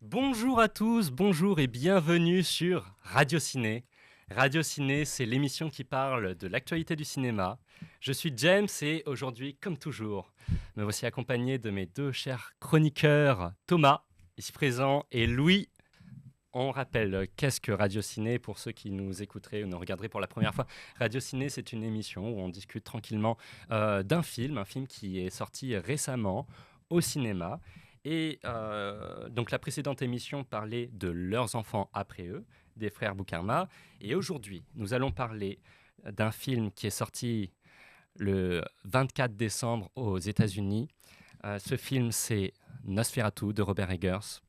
Bonjour à tous, bonjour et bienvenue sur Radio Ciné. Radio Ciné, c'est l'émission qui parle de l'actualité du cinéma. Je suis James et aujourd'hui, comme toujours, me voici accompagné de mes deux chers chroniqueurs, Thomas, ici présent, et Louis. On rappelle, qu'est-ce que Radio Ciné pour ceux qui nous écouteraient ou nous regarderaient pour la première fois. Radio Ciné, c'est une émission où on discute tranquillement d'un film, un film qui est sorti récemment au cinéma. Et donc la précédente émission parlait de leurs enfants après eux, des frères Boukarma. Et aujourd'hui, nous allons parler d'un film qui est sorti le 24 décembre aux États-Unis. Ce film, c'est Nosferatu de Robert Eggers.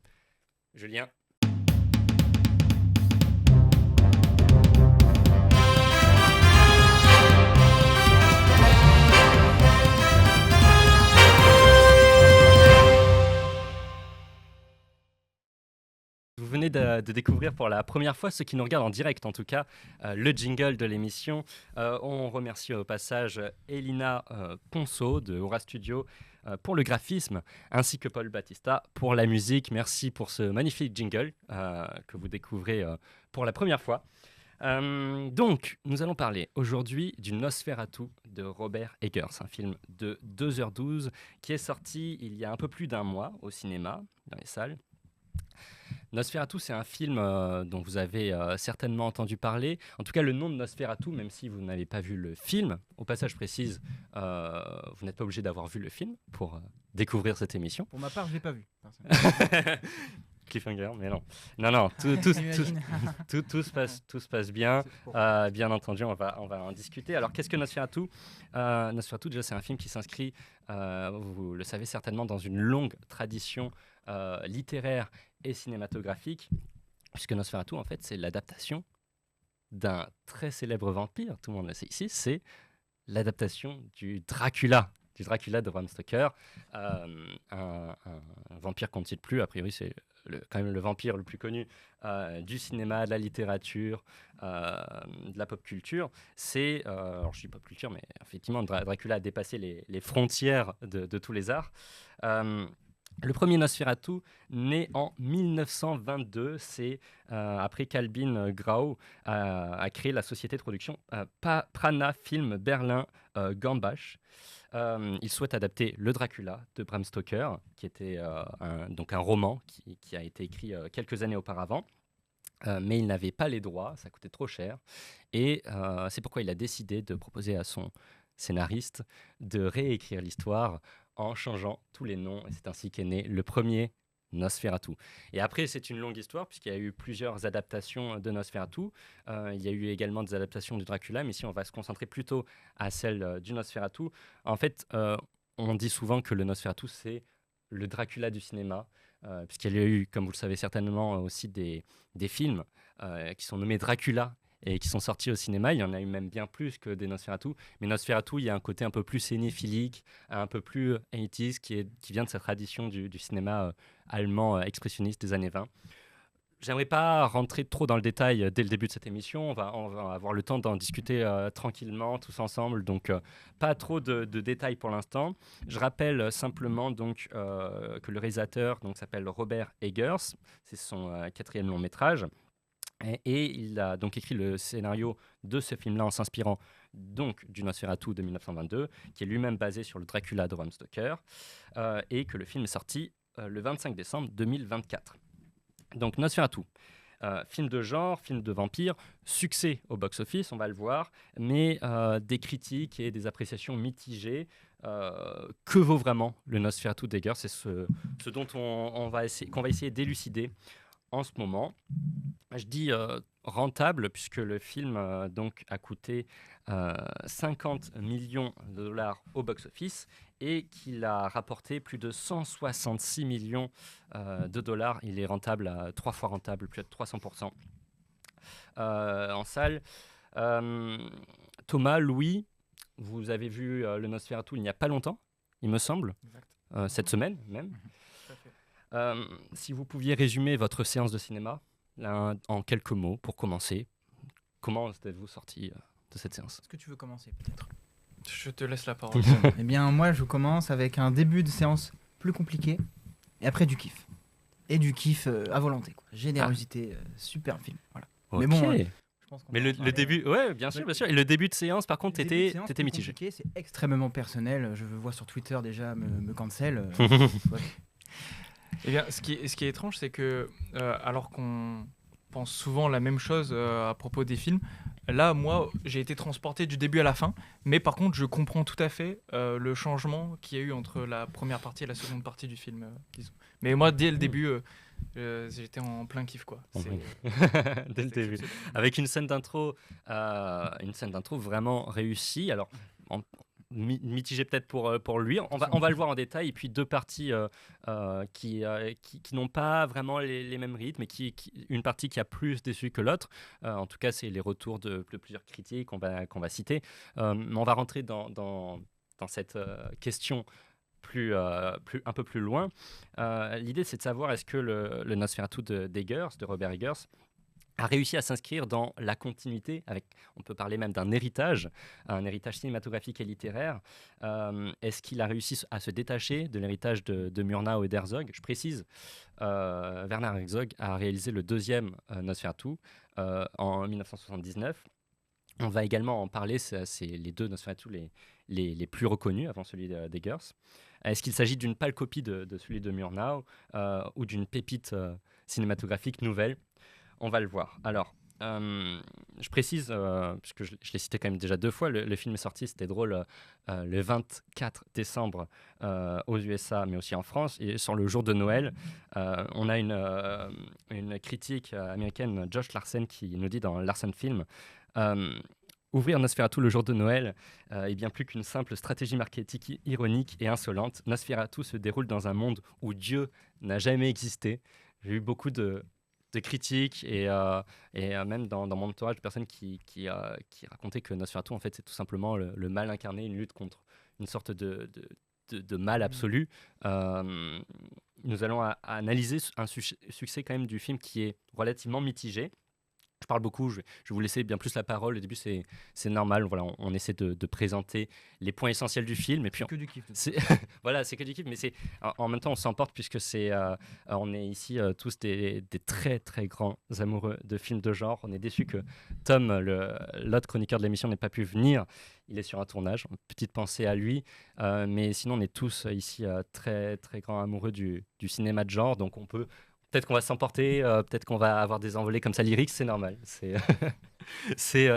Julien. Vous venez de découvrir pour la première fois, ceux qui nous regardent en direct en tout cas, le jingle de l'émission. On remercie au passage Elina Ponceau de Aura Studio pour le graphisme, ainsi que Paul Battista pour la musique. Merci pour ce magnifique jingle que vous découvrez pour la première fois. Donc, nous allons parler aujourd'hui du Nosferatu de Robert Eggers, un film de 2h12 qui est sorti il y a un peu plus d'un mois au cinéma, dans les salles. Nosferatu, c'est un film dont vous avez certainement entendu parler. En tout cas, le nom de Nosferatu, même si vous n'avez pas vu le film, au passage, je précise, vous n'êtes pas obligé d'avoir vu le film pour découvrir cette émission. Pour ma part, je ne l'ai pas vu. Cliffhanger, mais non. Non, tout se passe bien. Bien entendu, on va en discuter. Alors, qu'est-ce que Nosferatu ? Nosferatu, déjà, c'est un film qui s'inscrit, vous le savez certainement, dans une longue tradition littéraire et cinématographique, puisque Nosferatu, en fait, c'est l'adaptation d'un très célèbre vampire, tout le monde le sait ici, c'est l'adaptation du Dracula de Bram Stoker, un vampire qu'on ne cite plus, a priori c'est quand même le vampire le plus connu du cinéma, de la littérature, de la pop culture. C'est, alors je dis pop culture, mais effectivement Dracula a dépassé les frontières de tous les arts. Le premier Nosferatu, né en 1922, c'est après qu'Albin Grau a créé la société de production Prana Film Berlin Gambach. Il souhaite adapter le Dracula de Bram Stoker, qui était donc un roman qui a été écrit quelques années auparavant. Mais il n'avait pas les droits, ça coûtait trop cher. Et c'est pourquoi il a décidé de proposer à son scénariste de réécrire l'histoire en changeant tous les noms. Et c'est ainsi qu'est né le premier Nosferatu. Et après, c'est une longue histoire, puisqu'il y a eu plusieurs adaptations de Nosferatu. Il y a eu également des adaptations du Dracula, mais ici, on va se concentrer plutôt à celle du Nosferatu. En fait, on dit souvent que le Nosferatu, c'est le Dracula du cinéma, puisqu'il y a eu, comme vous le savez certainement, aussi des films qui sont nommés Dracula, et qui sont sortis au cinéma. Il y en a eu même bien plus que des Nosferatu. Mais Nosferatu, il y a un côté un peu plus cinéphilique, un peu plus 80s, qui vient de cette tradition du cinéma allemand expressionniste des années 20. J'aimerais pas rentrer trop dans le détail dès le début de cette émission. On va avoir le temps d'en discuter tranquillement, tous ensemble. Donc, pas trop de détails pour l'instant. Je rappelle simplement donc, que le réalisateur s'appelle Robert Eggers. C'est son 4e long métrage. Et il a donc écrit le scénario de ce film-là en s'inspirant donc du Nosferatu de 1922, qui est lui-même basé sur le Dracula de Bram Stoker, et que le film est sorti le 25 décembre 2024. Donc Nosferatu, film de genre, film de vampire, succès au box-office, on va le voir, mais des critiques et des appréciations mitigées. Que vaut vraiment le Nosferatu d'Eggers ? C'est ce dont qu'on va essayer d'élucider en ce moment. Je dis rentable puisque le film donc a coûté 50 millions de dollars au box-office et qu'il a rapporté plus de 166 millions de dollars. Il est rentable, 3 fois rentable, plus de 300% en salle. Thomas, Louis, vous avez vu le Nosferatu il n'y a pas longtemps, il me semble, cette semaine même. Si vous pouviez résumer votre séance de cinéma là, en quelques mots pour commencer, comment êtes-vous sorti de cette séance ? Est-ce que tu veux commencer peut-être ? Je te laisse la parole. Eh bien moi je commence avec un début de séance plus compliqué et après du kiff. et du kiff à volonté, quoi. Générosité, super film. Voilà. Ok. Mais bon, je pense qu'on Mais va en le parler. début, ouais, bien sûr, bien sûr. Et le début de séance, par contre, Le début de séance, t'étais plus mitigé. compliqué, c'est extrêmement personnel. Je vois sur Twitter déjà me cancel. Ouais. Eh bien, ce qui est étrange, c'est que alors qu'on pense souvent la même chose à propos des films, là, moi, j'ai été transporté du début à la fin, mais par contre, je comprends tout à fait le changement qu'il y a eu entre la première partie et la seconde partie du film, disons. Mais moi, dès le début, j'étais en plein kiff, quoi. En C'est- vrai. Dès le c'est début. exceptionnel. Avec une scène d'intro vraiment réussie. Alors, mitigé peut-être pour lui. On va le voir en détail. Et puis deux parties qui n'ont pas vraiment les mêmes rythmes, et une partie qui a plus déçu que l'autre. En tout cas, c'est les retours de plusieurs critiques qu'on va citer. Mais on va rentrer dans cette question un peu plus loin. L'idée, c'est de savoir est-ce que le Nosferatu de Robert Eggers a réussi à s'inscrire dans la continuité, on peut parler même d'un héritage, un héritage cinématographique et littéraire. Est-ce qu'il a réussi à se détacher de l'héritage de Murnau et d'Herzog? Je précise, Werner Herzog a réalisé le deuxième Nosferatu en 1979. On va également en parler, c'est les deux Nosferatu les plus reconnus avant celui d'Eggers. Est-ce qu'il s'agit d'une pâle copie de celui de Murnau ou d'une pépite cinématographique nouvelle? On va le voir. Alors, je précise, puisque je l'ai cité quand même déjà 2 fois, le film est sorti, c'était drôle, le 24 décembre aux USA, mais aussi en France. Et sur le jour de Noël, on a une critique américaine, Josh Larsen, qui nous dit dans Larsen Film, ouvrir Nosferatu le jour de Noël est bien plus qu'une simple stratégie marketing ironique et insolente. Nosferatu se déroule dans un monde où Dieu n'a jamais existé. J'ai eu beaucoup de critiques et même dans mon entourage de personnes qui racontaient que Nosferatu, en fait, c'est tout simplement le mal incarné, une lutte contre une sorte de mal absolu. Nous allons analyser un succès quand même du film qui est relativement mitigé. Je parle beaucoup, je vais vous laisser bien plus la parole. Au début, c'est normal. Voilà, on essaie de présenter les points essentiels du film. Et puis, Que du kiff. voilà, c'est que du kiff, mais en même temps, on s'emporte puisque on est ici tous des très très grands amoureux de films de genre. On est déçus que Tom, l'autre chroniqueur de l'émission, n'ait pas pu venir. Il est sur un tournage. Petite pensée à lui. Mais sinon, on est tous ici très très grands amoureux du cinéma de genre. Donc, peut-être qu'on va s'emporter, peut-être qu'on va avoir des envolées comme ça lyriques, c'est normal. C'est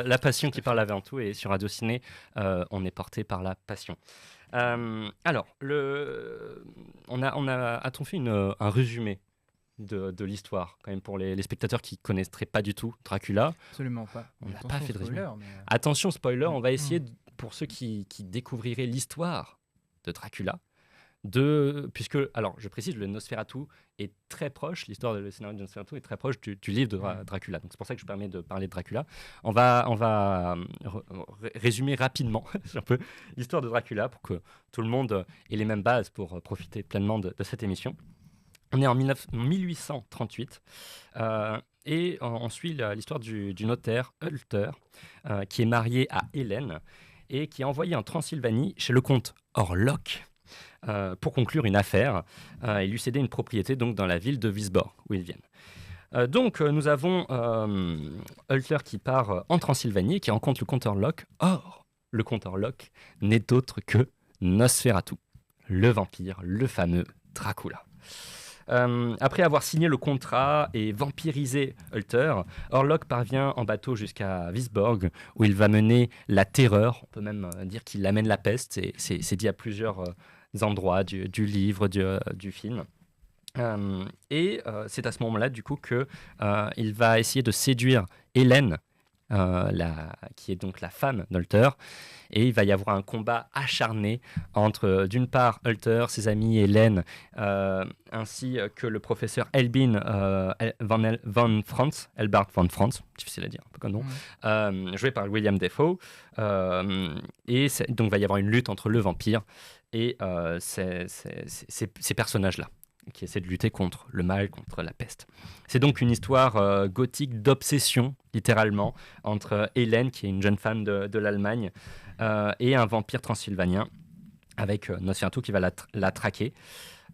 la passion qui parle avant tout, et sur Radio Ciné, on est porté par la passion. Alors, a-t-on fait un résumé de l'histoire, quand même, pour les spectateurs qui ne connaîtraient pas du tout Dracula? Absolument pas. On n'a Attention pas fait de résumé. spoiler, mais, Attention, spoiler, on va essayer, pour ceux qui découvriraient l'histoire de Dracula, puisque, alors je précise, le Nosferatu est très proche, l'histoire du scénario de Nosferatu est très proche du livre de Dracula. Donc c'est pour ça que je permets de parler de Dracula. On va résumer rapidement un peu l'histoire de Dracula pour que tout le monde ait les mêmes bases pour profiter pleinement de cette émission. On est en 1838 et on suit l'histoire du notaire Hölter qui est marié à Hélène et qui est envoyé en Transylvanie chez le comte Orlok pour conclure une affaire et lui céder une propriété donc dans la ville de Wisborg où ils viennent. Donc nous avons Hölter qui part en Transylvanie et qui rencontre le comte Orlok. Or, le comte Orlok n'est autre que Nosferatu, le vampire, le fameux Dracula. Après avoir signé le contrat et vampirisé Hölter, Orlok parvient en bateau jusqu'à Wisborg, où il va mener la terreur. On peut même dire qu'il amène la peste. C'est dit à plusieurs endroits du livre, du film. Et c'est à ce moment-là, du coup, qu'il va essayer de séduire Hélène, qui est donc la femme d'Hölter. Et il va y avoir un combat acharné entre, d'une part, Hölter, ses amis, Hélène, ainsi que le professeur Elbin von Franz, Elbart von Franz, difficile à dire, un peu comme nom, joué par William Dafoe. Et donc, il va y avoir une lutte entre le vampire et ces personnages-là, qui essaient de lutter contre le mal, contre la peste. C'est donc une histoire gothique d'obsession, littéralement, entre Hélène, qui est une jeune femme de l'Allemagne, et un vampire transylvanien, avec Nosferatu qui va la traquer.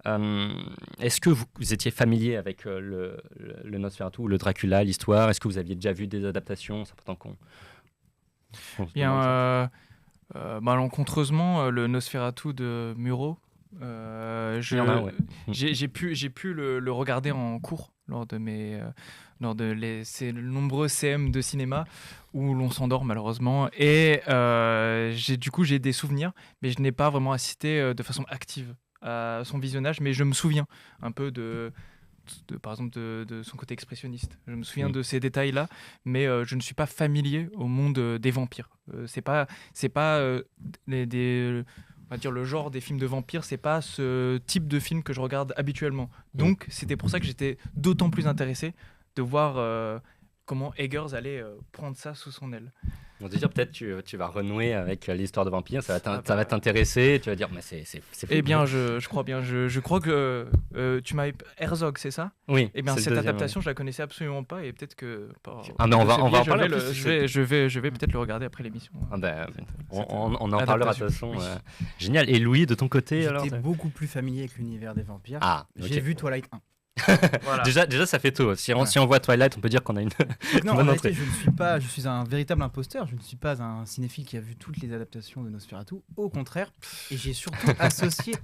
Est-ce que vous étiez familier avec le Nosferatu ou le Dracula, l'histoire? Est-ce que vous aviez déjà vu des adaptations? C'est important qu'on se demande ça. Malencontreusement, le Nosferatu de Muro, Il y en a, ouais. j'ai pu le regarder en cours lors de ces nombreux CM de cinéma où l'on s'endort malheureusement. Et j'ai des souvenirs, mais je n'ai pas vraiment assisté de façon active à son visionnage. Mais je me souviens un peu par exemple de son côté expressionniste. Je me souviens de ces détails-là, mais je ne suis pas familier au monde des vampires. C'est pas on va dire le genre des films de vampires, c'est pas ce type de film que je regarde habituellement. Donc c'était pour ça que j'étais d'autant plus intéressé de voir comment Eggers allait prendre ça sous son aile. On va dire peut-être tu vas renouer avec l'histoire de vampires, ça va t'intéresser, tu vas dire mais c'est Eh bien je crois bien, je crois que tu m'as Herzog, c'est ça? Oui. Eh bien cette adaptation je la connaissais absolument pas et peut-être que mais on va en parler. Je vais peut-être le regarder après l'émission. On en parlera de toute façon. Génial. Et Louis, de ton côté alors? J'étais beaucoup plus familier avec l'univers des vampires. J'ai vu Twilight 1. Voilà. Déjà ça fait tôt. Si on voit Twilight, on peut dire qu'on a une non, bonne en entrée. réalité, je suis un véritable imposteur. Je ne suis pas un cinéphile qui a vu toutes les adaptations de Nosferatu. Au contraire, et j'ai surtout associé.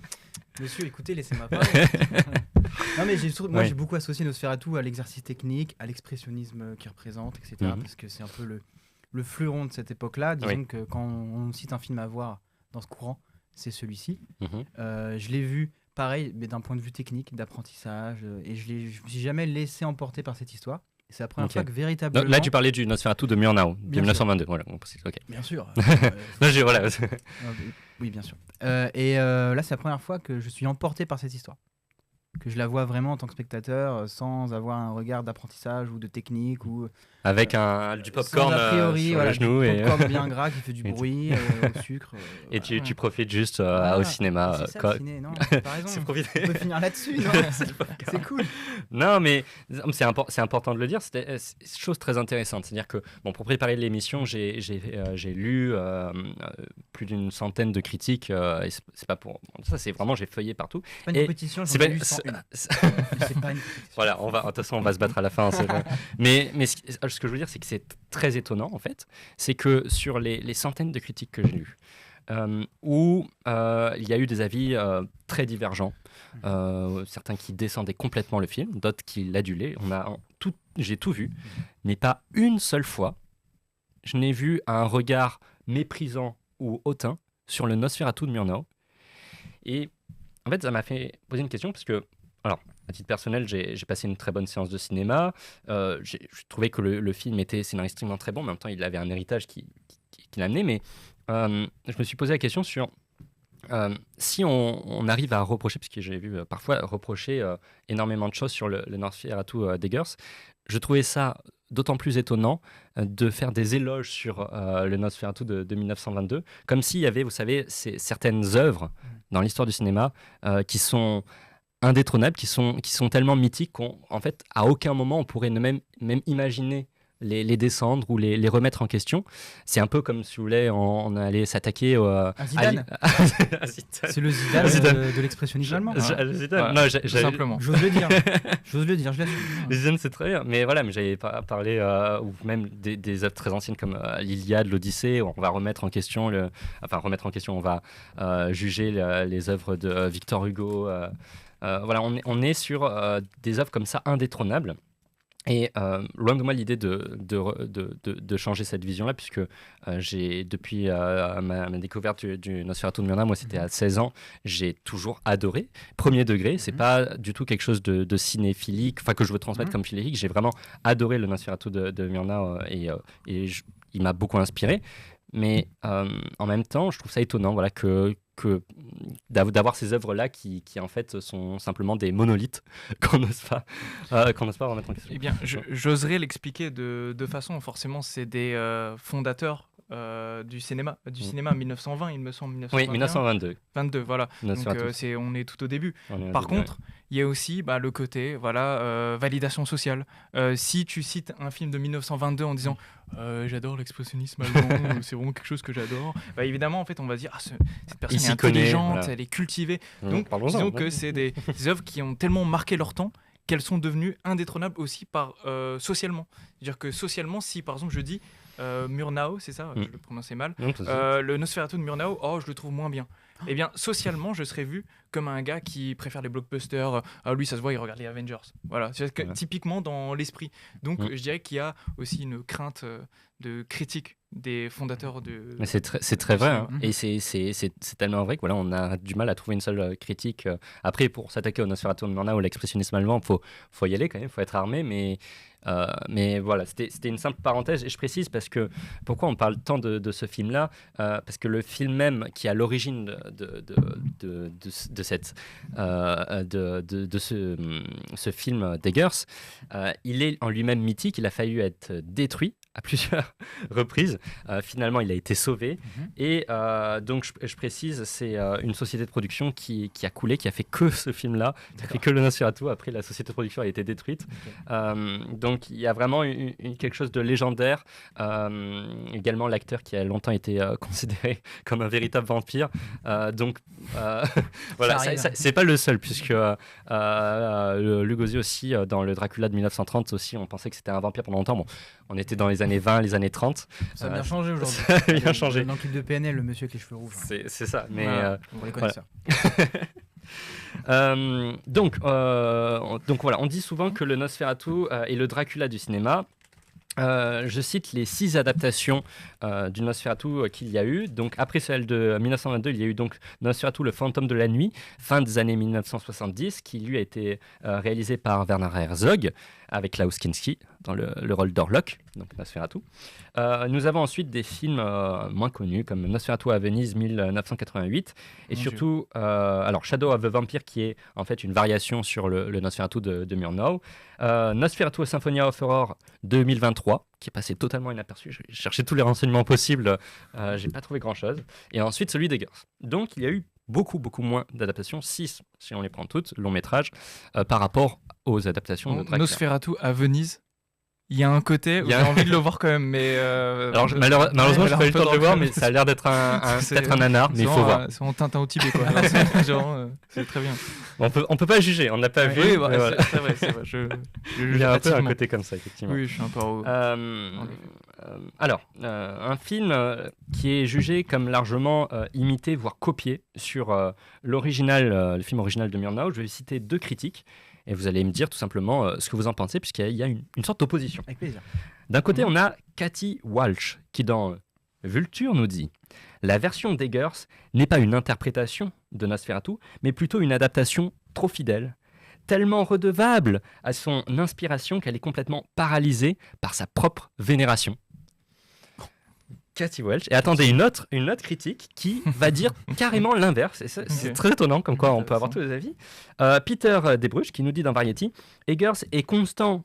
Monsieur, écoutez, laissez-moi parler. Non, mais j'ai beaucoup associé Nosferatu à l'exercice technique, à l'expressionnisme qu'il représente, etc. Parce que c'est un peu le fleuron de cette époque-là. Disons que quand on cite un film à voir dans ce courant, c'est celui-ci. Je l'ai vu. Pareil, mais d'un point de vue technique, d'apprentissage, et je me suis jamais laissé emporter par cette histoire. C'est la première fois que véritablement... Là, tu parlais du Nosferatu de Murnau, de 1922. Voilà, Bien sûr. Voilà. Oui, bien sûr. Là, c'est la première fois que je suis emporté par cette histoire. Que je la vois vraiment en tant que spectateur, sans avoir un regard d'apprentissage ou de technique. Avec du popcorn a priori, sur le genou. Du popcorn bien gras qui fait du bruit, au sucre. Et tu profites juste au cinéma. C'est ça, le ciné, non, t'as raison. On peut finir là-dessus, non? C'est cool. Non, mais c'est important de le dire. C'est une chose très intéressante. C'est-à-dire que, pour préparer l'émission, j'ai lu plus d'une centaine de critiques. Et c'est pas pour ça, c'est vraiment, j'ai feuillé partout. C'est pas une compétition, j'en ai lu 101. C'est pas une compétition. Voilà, de toute façon, on va se battre à la fin. Mais ce que je veux dire, c'est que c'est très étonnant, en fait. C'est que sur les centaines de critiques que j'ai lues, où il y a eu des avis très divergents, certains qui descendaient complètement le film, d'autres qui l'adulaient. J'ai tout vu, mais pas une seule fois, je n'ai vu un regard méprisant ou hautain sur le Nosferatu de Murnau. Et en fait, ça m'a fait poser une question, parce que, alors, à titre personnel, j'ai passé une très bonne séance de cinéma. Je trouvais que le film était scénaristiquement très bon, mais en même temps, il avait un héritage qui l'amenait. Mais je me suis posé la question sur si on arrive à reprocher, parce que j'ai vu parfois reprocher énormément de choses sur le Nosferatu d'Eggers, je trouvais ça d'autant plus étonnant de faire des éloges sur le Nosferatu de 1922, comme s'il y avait, vous savez, certaines œuvres dans l'histoire du cinéma qui sont indétrônables, qui sont tellement mythiques qu'en fait, à aucun moment, on pourrait même imaginer les descendre ou les remettre en question. C'est un peu comme si vous voulez, on allait s'attaquer à Zidane. C'est le Zidane de l'expressionnisme allemand. Zidane. Non, simplement. J'ose le dire, je l'assume. Zidane, c'est très bien. Mais voilà, j'avais pas parlé, ou même des œuvres très anciennes comme l'Iliade, l'Odyssée, où on va remettre en question, on va juger les œuvres de Victor Hugo. Voilà, on est sur des œuvres comme ça indétrônables. Et loin de moi l'idée de changer cette vision-là, puisque j'ai, depuis ma découverte du Nosferatu de Murnau, moi c'était à 16 ans, j'ai toujours adoré. Premier degré, c'est pas du tout quelque chose de cinéphilique, enfin que je veux transmettre comme philérique. J'ai vraiment adoré le Nosferatu de Murnau et il m'a beaucoup inspiré. Mais en même temps, je trouve ça étonnant, voilà, que d'avoir ces œuvres-là qui en fait sont simplement des monolithes qu'on n'ose pas remettre en question. Eh bien, j'oserais l'expliquer de deux façons. Forcément, c'est des fondateurs du cinéma 1920, il me semble. 1921. Oui, 1922. 22, voilà. Donc, on est tout au début. Par contre, il y a aussi le côté validation sociale. Si tu cites un film de 1922 en disant j'adore l'expressionnisme allemand, c'est vraiment quelque chose que j'adore, évidemment en fait on va dire cette personne est intelligente, voilà. Elle est cultivée. Donc disons que c'est des œuvres qui ont tellement marqué leur temps qu'elles sont devenues indétrônables aussi socialement. C'est-à-dire que socialement, si par exemple je dis Murnau, c'est ça, je le prononçais mal, le Nosferatu de Murnau, je le trouve moins bien. Eh bien, socialement, je serais vu comme un gars qui préfère les blockbusters. Lui, ça se voit, il regarde les Avengers. Voilà, c'est typiquement dans l'esprit. Donc, je dirais qu'il y a aussi une crainte de critique des fondateurs de... Mais c'est très vrai, hein. Et c'est tellement vrai que voilà, on a du mal à trouver une seule critique. Après, pour s'attaquer au Nosferatu de Murnau ou l'expressionnisme allemand, faut y aller quand même, faut être armé, mais voilà, c'était une simple parenthèse. Et je précise parce que pourquoi on parle tant de ce film-là, parce que le film même qui est à l'origine de ce film Daggers, il est en lui-même mythique. Il a failli être détruit à plusieurs reprises. Finalement, il a été sauvé. Et donc, je précise, c'est une société de production qui a coulé, qui a fait que ce film-là, qui a fait que le Nosferatu. Après, la société de production a été détruite. Donc, il y a vraiment quelque chose de légendaire. Également, l'acteur qui a longtemps été considéré comme un véritable vampire. Donc, voilà, c'est pas le seul, puisque Lugosi aussi, dans le Dracula de 1930 aussi, on pensait que c'était un vampire pendant longtemps. Bon, on était dans les années 20, les années 30. Ça a bien changé aujourd'hui. Ça a bien changé. Dans le clip de PNL, le monsieur avec les cheveux rouges. C'est ça, mais... on les connaît ça. Donc voilà, on dit souvent que le Nosferatu est le Dracula du cinéma. Je cite les 6 adaptations du Nosferatu qu'il y a eu. Donc après celle de 1922, il y a eu donc Nosferatu, le fantôme de la nuit, fin des années 1970, qui lui a été réalisé par Werner Herzog avec Klaus Kinski dans le rôle d'Orlok, donc Nosferatu. Nous avons ensuite des films moins connus comme Nosferatu à Venise 1988 et surtout alors Shadow of the Vampire qui est en fait une variation sur le Nosferatu de Murnau. Nosferatu Symphonia of Horror 2023 qui est passé totalement inaperçu. J'ai cherché tous les renseignements possibles, j'ai pas trouvé grand chose. Et ensuite celui des Daggers. Donc il y a eu beaucoup moins d'adaptations, 6 si on les prend toutes, long métrage, par rapport aux adaptations de Dracula. Nosferatu à Venise, il y a un côté où j'ai envie de le voir quand même, mais... Alors malheureusement, je n'ai pas eu le temps de le voir, mais ça a l'air d'être peut-être un nanar, mais il faut voir. C'est en Tintin au Tibet, quoi. C'est très bien. On peut pas juger, on n'a pas vu. Oui, voilà. C'est vrai. Il y a un peu un côté comme ça, effectivement. Oui, je suis un peu alors, un film qui est jugé comme largement imité, voire copié sur l'original, le film original de Murnau. Je vais citer 2 critiques. Et vous allez me dire tout simplement ce que vous en pensez, puisqu'il y a une sorte d'opposition. Avec plaisir. D'un côté, on a Cathy Walsh, qui dans Vulture nous dit « La version Daggers n'est pas une interprétation de Nosferatu, mais plutôt une adaptation trop fidèle, tellement redevable à son inspiration qu'elle est complètement paralysée par sa propre vénération. » Cathy Walsh. Et attendez, une autre critique qui va dire carrément l'inverse. C'est très étonnant, comme quoi on peut avoir tous les avis. Peter Desbruges qui nous dit dans Variety, Eggers est conscient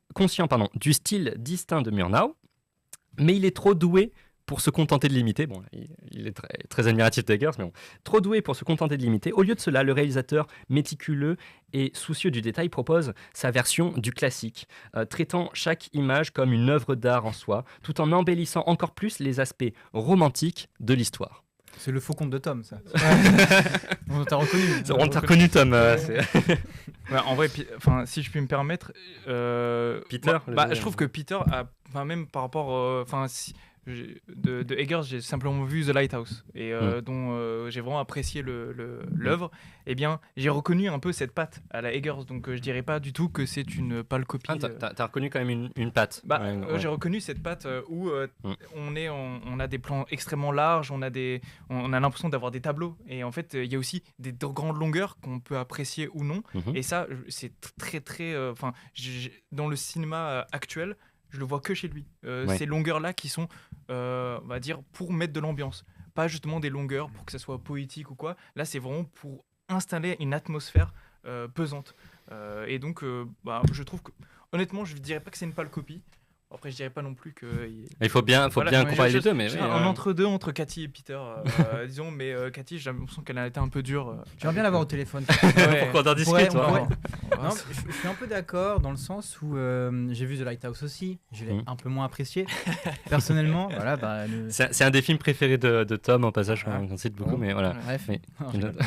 du style distinct de Murnau, mais il est trop doué pour se contenter de l'imiter. Bon, il est très admiratif d'Eggers, mais bon, trop doué pour se contenter de l'imiter. Au lieu de cela, le réalisateur méticuleux et soucieux du détail propose sa version du classique, traitant chaque image comme une œuvre d'art en soi, tout en embellissant encore plus les aspects romantiques de l'histoire. C'est le faux conte de Tom, ça. On t'a reconnu. On t'a reconnu, Tom. Ouais, en vrai, si je puis me permettre, Peter. Je trouve que Peter a, même par rapport, de Eggers, j'ai simplement vu The Lighthouse et dont j'ai vraiment apprécié l'œuvre. Eh bien, j'ai reconnu un peu cette patte à la Eggers, donc je dirais pas du tout que c'est une pâle copie. T'as reconnu quand même une patte. Ouais. J'ai reconnu cette patte où on a des plans extrêmement larges, on a l'impression d'avoir des tableaux, et en fait il y a aussi des grandes longueurs qu'on peut apprécier ou non. Et ça, c'est très dans le cinéma actuel. Je le vois que chez lui. Ces longueurs-là qui sont, on va dire, pour mettre de l'ambiance. Pas justement des longueurs pour que ça soit poétique ou quoi. Là, c'est vraiment pour installer une atmosphère pesante. Et donc, je trouve que, honnêtement, je ne dirais pas que c'est une pâle copie. Après, je dirais pas non plus que. Il faut bien croire les deux, mais un entre-deux entre Cathy et Peter, disons. Mais Cathy, j'ai l'impression qu'elle a été un peu dure. J'aimerais bien l'avoir au téléphone. Pourquoi on en discute Non, je suis un peu d'accord dans le sens où j'ai vu The Lighthouse aussi. Je l'ai un peu moins apprécié. Personnellement, voilà. C'est un des films préférés de Tom, en passage, on cite beaucoup, mais voilà. Bref.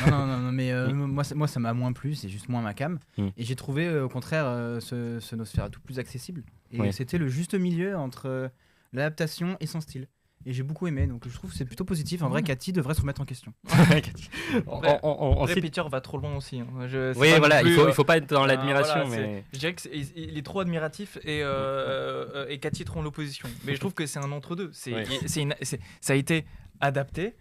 Non, mais moi, ça m'a moins plu, c'est juste moins ma cam. Et j'ai trouvé, au contraire, ce Nosferatu plus accessible. Et c'était le juste milieu entre l'adaptation et son style. Et j'ai beaucoup aimé, donc je trouve que c'est plutôt positif. En vrai, Cathy devrait se remettre en question. Peter va trop loin aussi. Oui, voilà, il faut pas être dans l'admiration. Mais... Je dirais qu'il est trop admiratif et Cathy est trop en opposition. Mais je trouve que c'est un entre-deux. Ça a été adapté.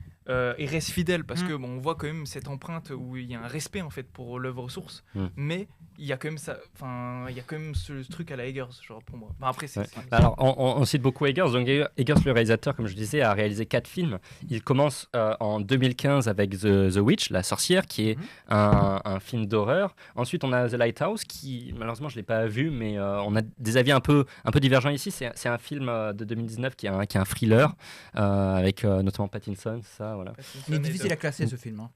Et reste fidèle parce que on voit quand même cette empreinte où il y a un respect en fait pour l'œuvre source, mais il y a quand même ce truc à la Eggers, genre pour moi. Après, alors on cite beaucoup Eggers. Donc Eggers, le réalisateur, comme je disais, a réalisé 4 films. Il commence en 2015 avec The Witch, la sorcière, qui est un film d'horreur. Ensuite, on a The Lighthouse, qui malheureusement je l'ai pas vu, mais on a des avis un peu divergents ici. C'est un film de 2019 qui est un thriller avec notamment Pattinson, ça. Voilà. Il est difficile à classer ce film.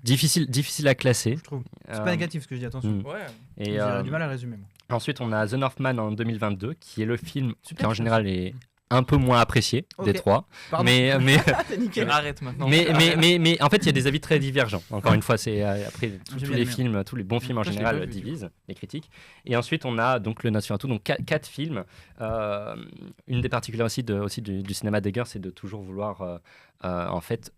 Difficile à classer. Je trouve. C'est pas négatif ce que je dis, attention. Et j'ai du mal à résumer. Moi. Ensuite, on a The Northman en 2022, qui est le film qui en général est un peu moins apprécié des trois. Pardon. Mais arrête maintenant. Mais en fait, il y a des avis très divergents. Encore une fois, c'est après tous les films, tous les bons films en général divisent les critiques. Et ensuite, on a donc le Nosferatu, donc 4 films. Une des particularités aussi du cinéma d'Eggers, c'est de toujours vouloir en fait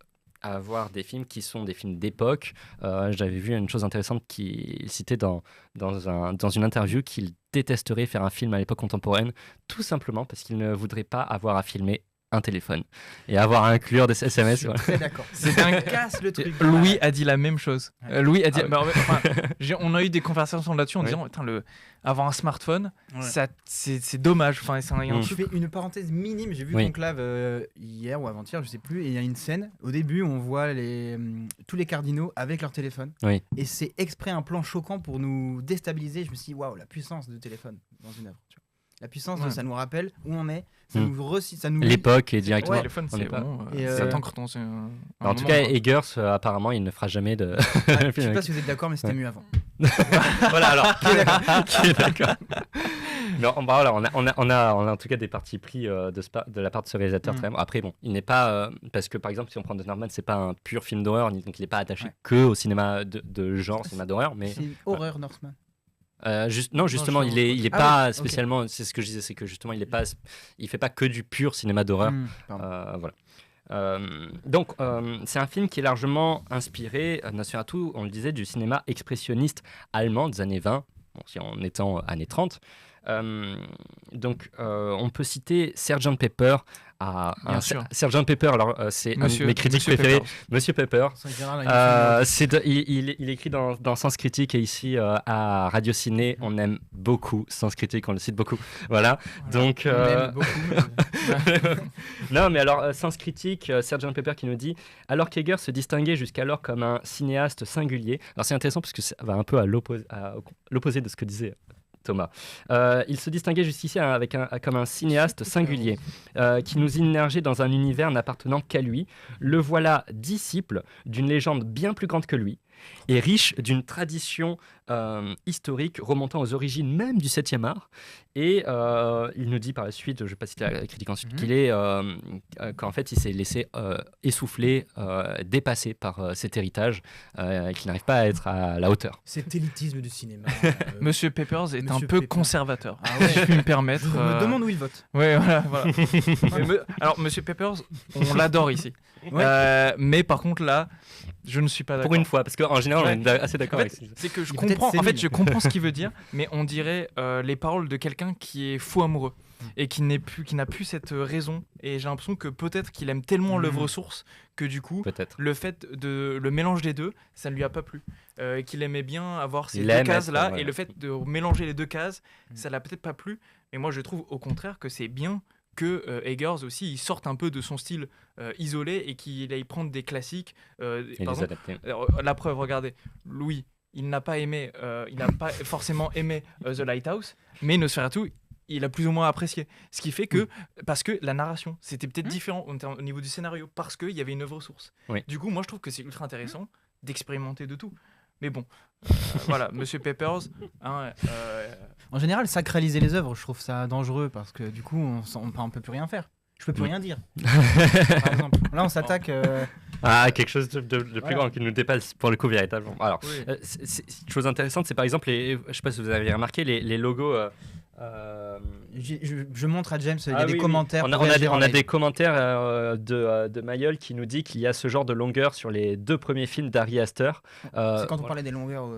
avoir des films qui sont des films d'époque. J'avais vu une chose intéressante qu'il citait dans une interview qu'il détesterait faire un film à l'époque contemporaine, tout simplement parce qu'il ne voudrait pas avoir à filmer un téléphone et avoir à inclure des SMS. C'est d'accord. C'est un casse le truc. Louis a dit la même chose. Louis a dit. On a eu des conversations là-dessus en disant avoir un smartphone, c'est dommage. Je fais une parenthèse minime. J'ai vu Conclave hier ou avant-hier, je sais plus. Et il y a une scène. Au début, on voit tous les cardinaux avec leur téléphone. Et c'est exprès un plan choquant pour nous déstabiliser. Je me suis dit, waouh, la puissance du téléphone dans une œuvre. La puissance, ça nous rappelle où on est. Ça nous l'époque et directement. Le téléphone, c'est bon. Ça t'ancre dans en tout cas, Eggers, apparemment, il ne fera jamais de. Je ne sais pas si vous êtes d'accord, mais c'était mieux avant. Voilà, alors. Qui est d'accord. Non, voilà, on a en tout cas des partis pris de la part de ce réalisateur. Très bien. Après, bon, il n'est pas. Parce que par exemple, si on prend The Northman, c'est pas un pur film d'horreur, donc il n'est pas attaché que au cinéma de genre, cinéma d'horreur. Mais, c'est horreur, Northman. Justement, il est pas spécialement. Okay. C'est ce que je disais, c'est que justement, il fait pas que du pur cinéma d'horreur. Voilà. Donc, c'est un film qui est largement inspiré, Nosferatu, on le disait, du cinéma expressionniste allemand des années 20, si en étant années 30. Donc, on peut citer Sgt Pepper. Sgt Pepper, alors c'est un de mes critiques préférés, Monsieur Pepper. Il écrit dans Sens Critique et ici à Radio Ciné, on aime beaucoup Sens Critique, on le cite beaucoup. Voilà. Donc, on aime beaucoup. Non, mais alors Sens Critique, Sgt Pepper qui nous dit alors qu'Eggers se distinguait jusqu'alors comme un cinéaste singulier. Alors c'est intéressant parce que ça va un peu à l'opposé de ce que disait Thomas. Il se distinguait jusqu'ici comme un cinéaste singulier qui nous immergeait dans un univers n'appartenant qu'à lui. Le voilà disciple d'une légende bien plus grande que lui et riche d'une tradition historique remontant aux origines même du 7e art. Et il nous dit par la suite, je ne vais pas citer la critique ensuite, qu'en fait il s'est laissé essouffler, dépassé par cet héritage et qu'il n'arrive pas à être à la hauteur. Cet élitisme du cinéma. Monsieur Peppers est un peu conservateur, si je puis me permettre. Je me demande où il vote. Oui, voilà. Alors, Monsieur Peppers, on l'adore ici. Mais par contre, là, je ne suis pas d'accord. Pour une fois, parce qu'en général, on est assez d'accord avec ça. C'est que je comprends ce qu'il veut dire, mais on dirait les paroles de quelqu'un qui est fou amoureux et qui n'a plus cette raison. Et j'ai l'impression que peut-être qu'il aime tellement l'œuvre source que du coup, le fait de le mélange des deux, ça ne lui a pas plu. Qu'il aimait bien avoir ces deux cases-là, et le fait de mélanger les deux cases, ça l'a peut-être pas plu. Et moi, je trouve au contraire que c'est bien que Eggers aussi il sorte un peu de son style isolé et qu'il aille prendre des classiques et les adapter. La preuve, regardez, Louis il n'a pas forcément aimé The Lighthouse, mais Nosferatu il a plus ou moins apprécié. Ce qui fait que, parce que la narration, c'était peut-être différent au niveau du scénario, parce qu'il y avait une œuvre source. Oui. Du coup, moi, je trouve que c'est ultra intéressant d'expérimenter de tout. Mais bon, voilà, Monsieur Peppers. En général, sacraliser les œuvres, je trouve ça dangereux parce que du coup, on peut plus rien faire. Je peux plus rien dire. Par exemple, là, on s'attaque. Quelque chose de plus grand qui nous dépasse pour le coup véritablement. Alors, c'est une chose intéressante, c'est par exemple, je sais pas si vous avez remarqué les logos. Je montre à James, il y a des commentaires. On a des commentaires de Mayol qui nous dit qu'il y a ce genre de longueur sur les 2 premiers films d'Ari Aster. C'est quand on parlait des longueurs.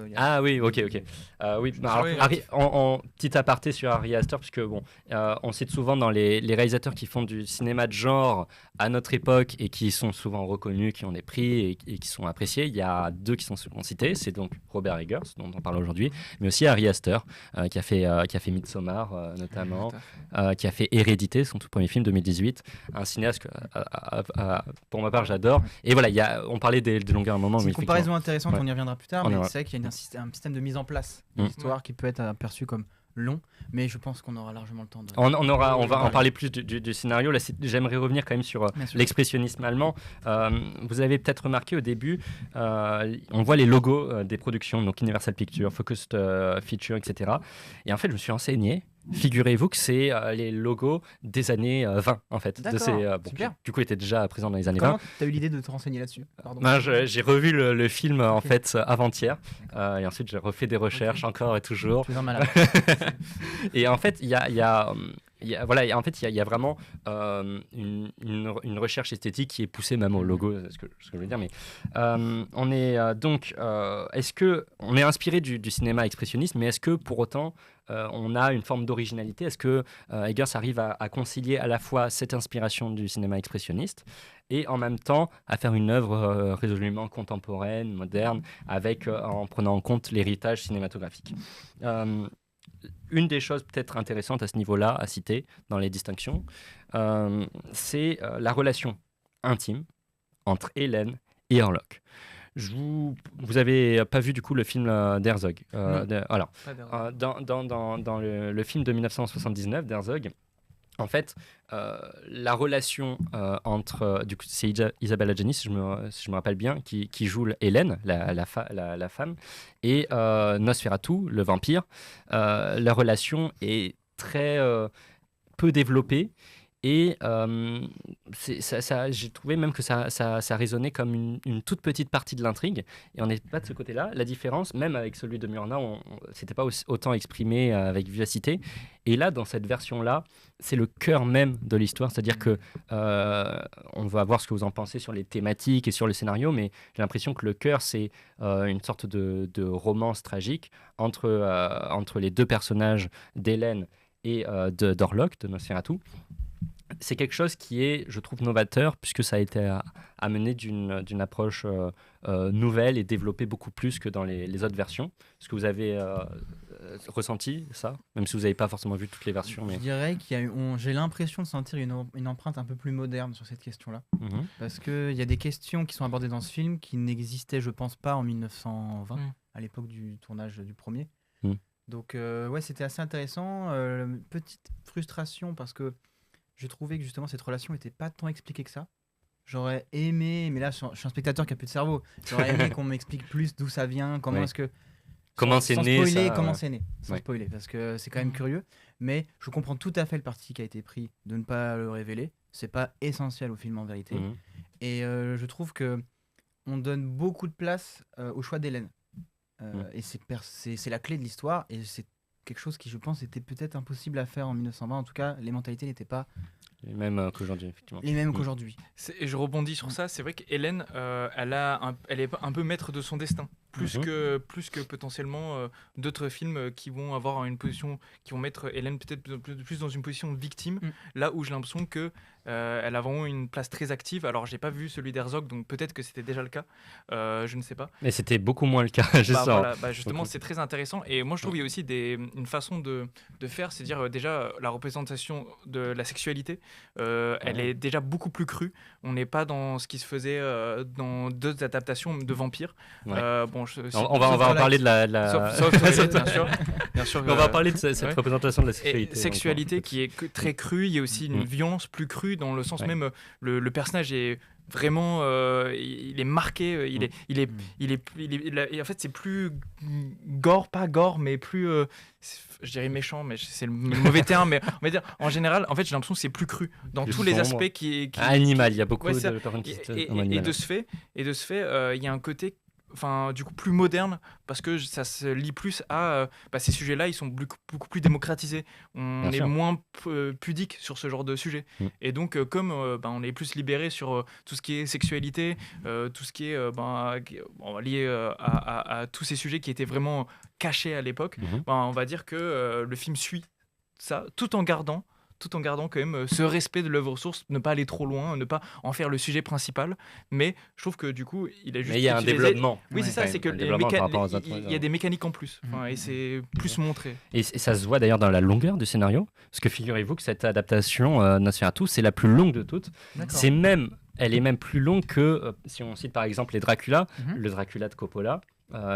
Oui, ok. En petit aparté sur Ari Aster, puisque on cite souvent dans les réalisateurs qui font du cinéma de genre à notre époque et qui sont souvent reconnus, qui ont des prix et qui sont appréciés. Il y a 2 qui sont souvent cités, c'est donc Robert Eggers, dont on parle aujourd'hui, mais aussi Ari Aster, qui a fait Midsommar notamment, qui a fait Hérédité, son tout premier film 2018, un cinéaste que pour ma part j'adore. Et voilà, on parlait des longueurs à un moment. C'est une comparaison intéressante, on y reviendra plus tard, mais Ouais. c'est vrai qu'il y a un système de mise en place de l'histoire qui peut être aperçu comme long, mais je pense qu'on aura largement le temps de... On va en parler plus du scénario. Là, j'aimerais revenir quand même sur l'expressionnisme allemand. Vous avez peut-être remarqué au début, on voit les logos des productions, donc Universal Pictures, Focused Feature, etc. Et en fait, je me suis renseigné. Figurez-vous que c'est les logos des années 20, en fait. Super. Du coup, étaient déjà présents dans les années Comment 20. tu as eu l'idée de te renseigner là-dessus? J'ai revu le film en fait avant-hier, et ensuite j'ai refait des recherches encore et toujours. Tu es un malade. Et en fait, il y a vraiment une recherche esthétique qui est poussée même au logo, ce que je veux dire. Mais on est est-ce que on est inspiré du cinéma expressionniste, mais est-ce que pour autant on a une forme d'originalité? Est-ce que Eggers arrive à concilier à la fois cette inspiration du cinéma expressionniste et en même temps à faire une œuvre résolument contemporaine, moderne, en prenant en compte l'héritage cinématographique? Une des choses peut-être intéressantes à ce niveau-là, à citer dans les distinctions, c'est la relation intime entre Hélène et Orlok. Vous avez pas vu du coup le film d'Herzog. Alors, dans le film de 1979 d'Herzog, en fait, la relation entre, du coup, c'est Isabelle Adjani, si je me rappelle bien, qui joue Hélène, la femme, et Nosferatu, le vampire. La relation est très peu développée. Et j'ai trouvé même que ça résonnait comme une toute petite partie de l'intrigue. Et on n'est pas de ce côté-là. La différence, même avec celui de Murnau, c'était pas autant exprimé avec vivacité. Et là, dans cette version-là, c'est le cœur même de l'histoire. C'est-à-dire que on va voir ce que vous en pensez sur les thématiques et sur le scénario, mais j'ai l'impression que le cœur, c'est une sorte de romance tragique entre les 2 personnages d'Hélène et d'Orlok, de Nosferatu. C'est quelque chose qui est, je trouve, novateur, puisque ça a été amené d'une approche nouvelle et développée beaucoup plus que dans les autres versions. Est-ce que vous avez ressenti ça, même si vous n'avez pas forcément vu toutes les versions? Mais... Je dirais j'ai l'impression de sentir une empreinte un peu plus moderne sur cette question-là. Parce qu'il y a des questions qui sont abordées dans ce film qui n'existaient, je pense, pas en 1920, à l'époque du tournage du premier. Donc, c'était assez intéressant. Petite frustration parce que je trouvais que justement cette relation n'était pas tant expliquée que ça. J'aurais aimé, mais là je suis un spectateur qui a plus de cerveau, j'aurais aimé qu'on m'explique plus d'où ça vient, comment c'est né, sans spoiler, parce que c'est quand même curieux, mais je comprends tout à fait le parti qui a été pris de ne pas le révéler. C'est pas essentiel au film en vérité. Et je trouve que on donne beaucoup de place au choix d'Hélène. Et c'est la clé de l'histoire, et c'est quelque chose qui, je pense, était peut-être impossible à faire en 1920. En tout cas, les mentalités n'étaient pas les mêmes qu'aujourd'hui, effectivement. Les mêmes qu'aujourd'hui. Et je rebondis sur ça. C'est vrai qu'Hélène, elle est un peu maître de son destin, plus que potentiellement d'autres films qui vont avoir une position, qui vont mettre Hélène peut-être plus dans une position de victime. Là où j'ai l'impression que elle a vraiment une place très active. Alors, j'ai pas vu celui d'Herzog, donc peut-être que c'était déjà le cas. Je ne sais pas. Mais c'était beaucoup moins le cas. Justement, c'est très intéressant. Et moi, je trouve qu'il y a aussi une façon de faire, c'est dire déjà la représentation de la sexualité. Elle est déjà beaucoup plus crue. On n'est pas dans ce qui se faisait dans d'autres adaptations de vampires. bon, on va en parler de la... Sauf Twilight, bien sûr. On va parler de cette représentation de la sexualité. Et sexualité qui est très crue, il y a aussi une violence plus crue dans le sens même le personnage est vraiment il est marqué, en fait c'est plus pas gore mais plus je dirais méchant, mais c'est le mauvais terme, mais on va dire en général en fait j'ai l'impression que c'est plus cru dans tous les aspects animal, il y a beaucoup de personnes qui et de ce fait il y a un côté du coup plus moderne parce que ça se lie plus à ces sujets-là, ils sont beaucoup plus démocratisés, on est moins pudique sur ce genre de sujet et donc comme on est plus libéré sur tout ce qui est sexualité, tout ce qui est lié à tous ces sujets qui étaient vraiment cachés à l'époque, on va dire que le film suit ça tout en gardant quand même ce respect de l'œuvre source, ne pas aller trop loin, ne pas en faire le sujet principal, mais je trouve que du coup il a juste mais il y a un développement. Oui, c'est ça, c'est que il y a des mécaniques en plus, et c'est plus montré. Et ça se voit d'ailleurs dans la longueur du scénario, parce que figurez-vous que cette adaptation Nosferatu, c'est la plus longue de toutes. Elle est même plus longue que, si on cite par exemple les Dracula, le Dracula de Coppola.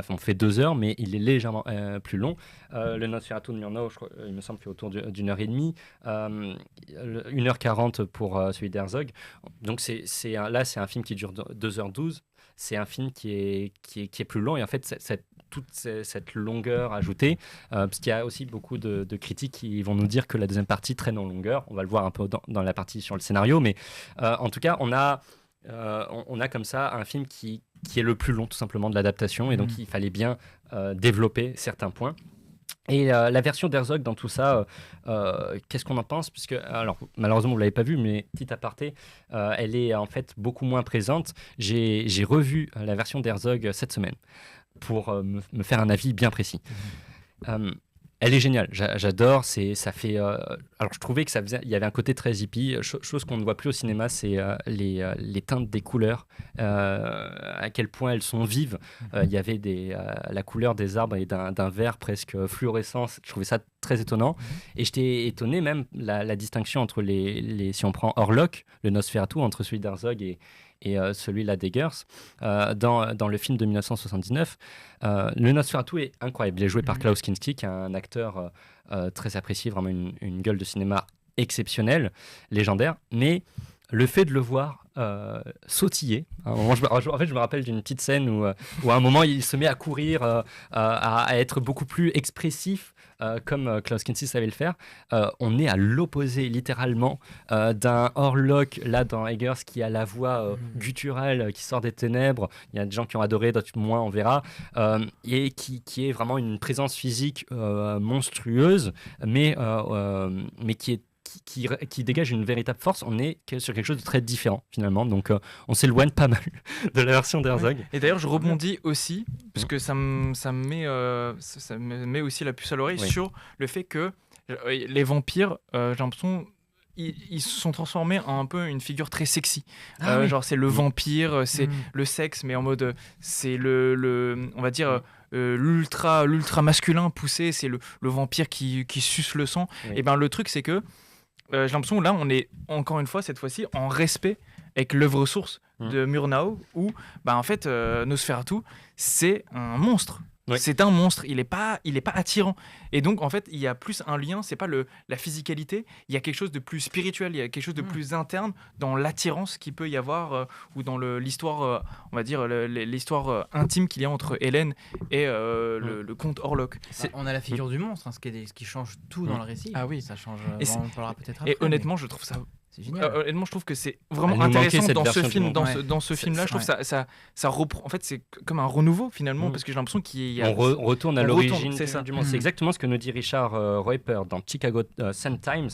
On fait 2 heures, mais il est légèrement plus long. Le Nosferatu de Murnau, il me semble, fait autour d'une heure et demie. 1h40 pour celui d'Herzog. Donc là, c'est un film qui dure 2h12. C'est un film qui est plus long. Et en fait, toute cette longueur ajoutée, parce qu'il y a aussi beaucoup de critiques qui vont nous dire que la deuxième partie traîne en longueur. On va le voir un peu dans la partie sur le scénario. Mais en tout cas, on a comme ça un film qui est le plus long tout simplement de l'adaptation et donc il fallait bien développer certains points. Et la version d'Herzog dans tout ça, qu'est-ce qu'on en pense? Puisque, alors, malheureusement, vous ne l'avez pas vu, mais petit aparté, elle est en fait beaucoup moins présente. J'ai revu la version d'Herzog cette semaine pour me faire un avis bien précis. Elle est géniale, j'adore. Ça fait. Alors, je trouvais que il y avait un côté très hippie. Chose qu'on ne voit plus au cinéma, c'est les teintes des couleurs, à quel point elles sont vives. Il y avait la couleur des arbres et d'un vert presque fluorescent. Je trouvais ça très étonnant. Et j'étais étonné même la distinction entre si on prend Orlok, le Nosferatu, entre celui d'Herzog et celui-là d'Eggers. Dans le film de 1979, le Nosferatu est incroyable. Il est joué par Klaus Kinski, qui est un acteur très apprécié, vraiment une gueule de cinéma exceptionnelle, légendaire. Mais le fait de le voir sautiller, à un moment, en fait, je me rappelle d'une petite scène où à un moment, il se met à courir, à être beaucoup plus expressif, comme Klaus Kinski savait le faire. On est à l'opposé, littéralement, d'un Orlok, là, dans Eggers, qui a la voix gutturale qui sort des ténèbres. Il y a des gens qui ont adoré, d'autres moins, on verra. Et qui est vraiment une présence physique monstrueuse, mais qui dégage une véritable force. On est sur quelque chose de très différent finalement, donc on s'éloigne pas mal de la version d'Herzog. Et d'ailleurs je rebondis aussi parce que ça me met aussi la puce à l'oreille sur le fait que les vampires, j'ai l'impression ils se sont transformés en un peu une figure très sexy. Genre c'est le vampire, c'est le sexe, mais en mode c'est on va dire l'ultra masculin poussé, c'est le vampire qui suce le sang. Et ben le truc c'est que j'ai l'impression là on est encore une fois cette fois-ci en respect avec l'œuvre source de Murnau, où en fait Nosferatu c'est un monstre. Oui. C'est un monstre, il est pas attirant. Et donc en fait, il y a plus un lien, c'est pas la physicalité, il y a quelque chose de plus spirituel, il y a quelque chose de plus interne dans l'attirance qu'il peut y avoir ou dans l'histoire, on va dire l'histoire intime qu'il y a entre Hélène et le comte Orlok. On a la figure du monstre, ce qui change tout dans le récit. Ah oui, ça change. On en parlera peut-être après. Et honnêtement, je trouve ça. C'est génial. Honnêtement, je trouve que c'est vraiment intéressant dans ce film, dans ce film-là. Je trouve que ça reprend. En fait, c'est comme un renouveau finalement, parce que j'ai l'impression qu'il y a. On retourne à l'origine du monstre. C'est exactement ce que nous dit Richard Reuper dans Chicago Sun-Times.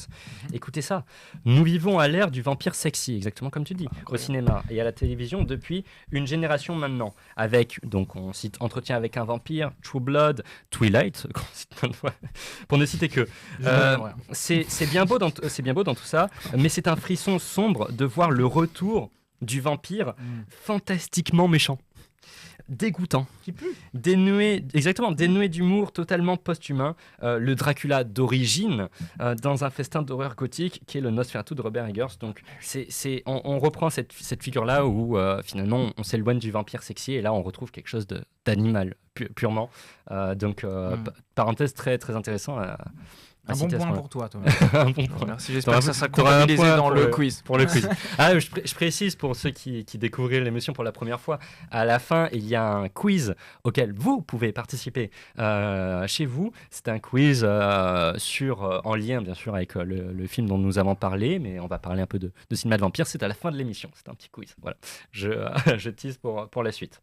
Écoutez ça. Nous vivons à l'ère du vampire sexy, exactement comme tu dis, au cinéma et à la télévision depuis une génération maintenant. Avec, donc, on cite Entretien avec un vampire, True Blood, Twilight, qu'on cite plein de fois, pour ne citer que. C'est bien beau dans tout ça, mais c'est un frisson sombre de voir le retour du vampire fantastiquement méchant. dégoûtant, Qui pue. dénué d'humour, totalement post-humain, le Dracula d'origine dans un festin d'horreur gothique qui est le Nosferatu de Robert Eggers. Donc on reprend cette figure-là où finalement on s'éloigne du vampire sexy et là on retrouve quelque chose d'animal purement. Parenthèse très très intéressant. Un bon point pour toi. Un bon point. Merci, j'espère que ça sera T'auras un comptabilisé point dans pour le quiz. Pour le quiz. Je précise pour ceux qui découvrirent l'émission pour la première fois, à la fin, il y a un quiz auquel vous pouvez participer chez vous. C'est un quiz en lien, bien sûr, avec le film dont nous avons parlé, mais on va parler un peu de cinéma de vampire. C'est à la fin de l'émission. C'est un petit quiz. Voilà. Je tease pour la suite.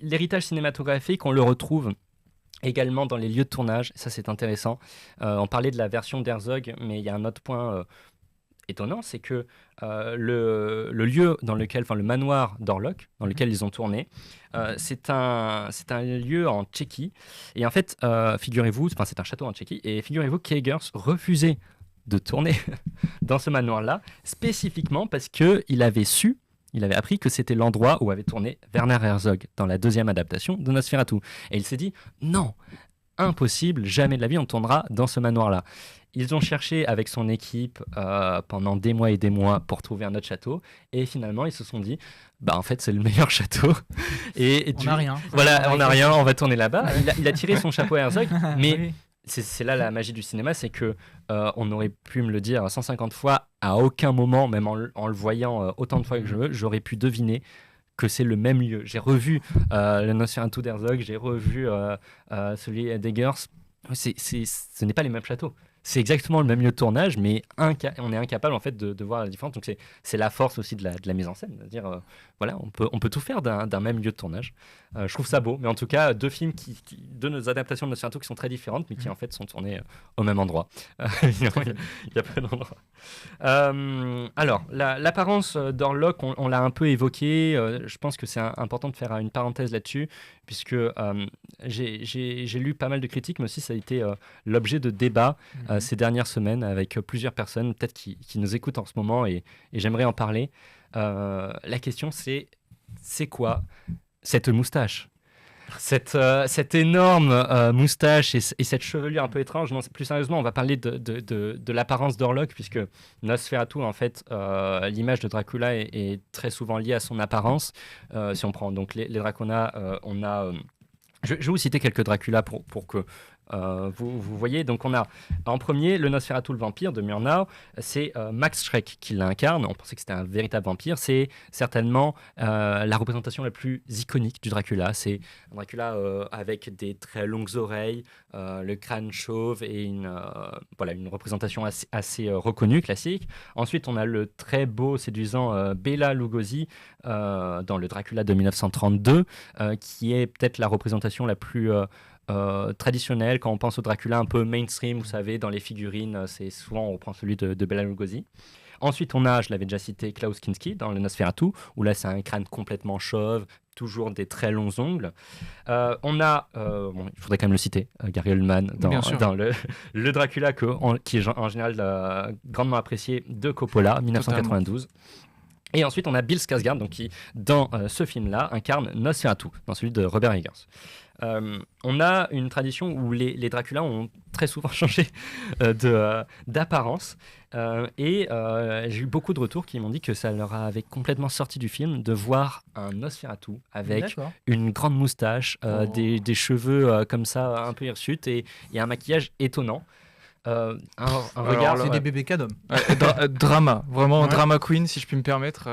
L'héritage cinématographique, on le retrouve également dans les lieux de tournage, ça c'est intéressant. On parlait de la version d'Herzog, mais il y a un autre point étonnant, c'est que le lieu dans lequel, le manoir d'Orlok, dans lequel ils ont tourné, c'est un lieu en Tchéquie. Et en fait, figurez-vous, c'est un château en Tchéquie, et figurez-vous qu'Eggers refusait de tourner dans ce manoir-là, spécifiquement parce qu'il avait appris que c'était l'endroit où avait tourné Werner Herzog dans la deuxième adaptation de Nosferatu. Et il s'est dit, non, impossible, jamais de la vie on tournera dans ce manoir-là. Ils ont cherché avec son équipe pendant des mois et des mois pour trouver un autre château. Et finalement, ils se sont dit, en fait, c'est le meilleur château. On n'a rien. Voilà, on n'a rien, on va tourner là-bas. Il a tiré son chapeau à Herzog, mais... Oui. C'est là la magie du cinéma, c'est que on aurait pu me le dire 150 fois, à aucun moment, même en le voyant autant de fois que je veux, j'aurais pu deviner que c'est le même lieu. J'ai revu le Nosferatu d'Herzog, j'ai revu celui d'Eggers. Ce n'est pas les mêmes châteaux. C'est exactement le même lieu de tournage, mais on est incapable en fait de voir la différence. Donc c'est la force aussi de la mise en scène, de dire voilà, on peut tout faire d'un même lieu de tournage. Je trouve ça beau, mais en tout cas deux films deux nos adaptations de Nosferatu qui sont très différentes, mais qui en fait sont tournés au même endroit. Il y a pas d'endroit. Alors l'apparence d'Orlok, on l'a un peu évoqué. Je pense que c'est important de faire une parenthèse là-dessus, puisque j'ai lu pas mal de critiques, mais aussi ça a été l'objet de débats ces dernières semaines avec plusieurs personnes, peut-être qui nous écoutent en ce moment, et j'aimerais en parler. La question c'est quoi cette moustache, cette énorme moustache et cette chevelure un peu étrange. Non, plus sérieusement, on va parler de l'apparence d'Orlok, puisque Nosferatu, en fait, l'image de Dracula est très souvent liée à son apparence. Si on prend donc les Dracula, on a... je vais vous citer quelques Dracula pour que vous voyez. Donc on a en premier le Nosferatu le vampire de Murnau, c'est Max Schreck qui l'incarne. On pensait que c'était un véritable vampire. C'est certainement la représentation la plus iconique du Dracula. C'est un Dracula avec des très longues oreilles, le crâne chauve et une représentation assez reconnue, classique. Ensuite on a le très beau, séduisant Bela Lugosi dans le Dracula de 1932, qui est peut-être la représentation la plus traditionnel. Quand on pense au Dracula un peu mainstream, vous savez, dans les figurines, c'est souvent on reprend celui de Bela Lugosi. Ensuite, on a, je l'avais déjà cité, Klaus Kinski dans le Nosferatu, où là c'est un crâne complètement chauve, toujours des très longs ongles. On a, il faudrait quand même le citer, Gary Oldman dans le Dracula qui est en général grandement apprécié de Coppola, 1992. Totalement. Et ensuite, on a Bill Skarsgård, donc, qui, dans ce film-là, incarne Nosferatu, dans celui de Robert Eggers. On a une tradition où les Dracula ont très souvent changé d'apparence. Et j'ai eu beaucoup de retours qui m'ont dit que ça leur avait complètement sorti du film de voir un Nosferatu avec une grande moustache, des cheveux comme ça, un peu hirsutes, et un maquillage étonnant. Un regard, c'est des bébés cadom. Drama, vraiment drama queen si je puis me permettre.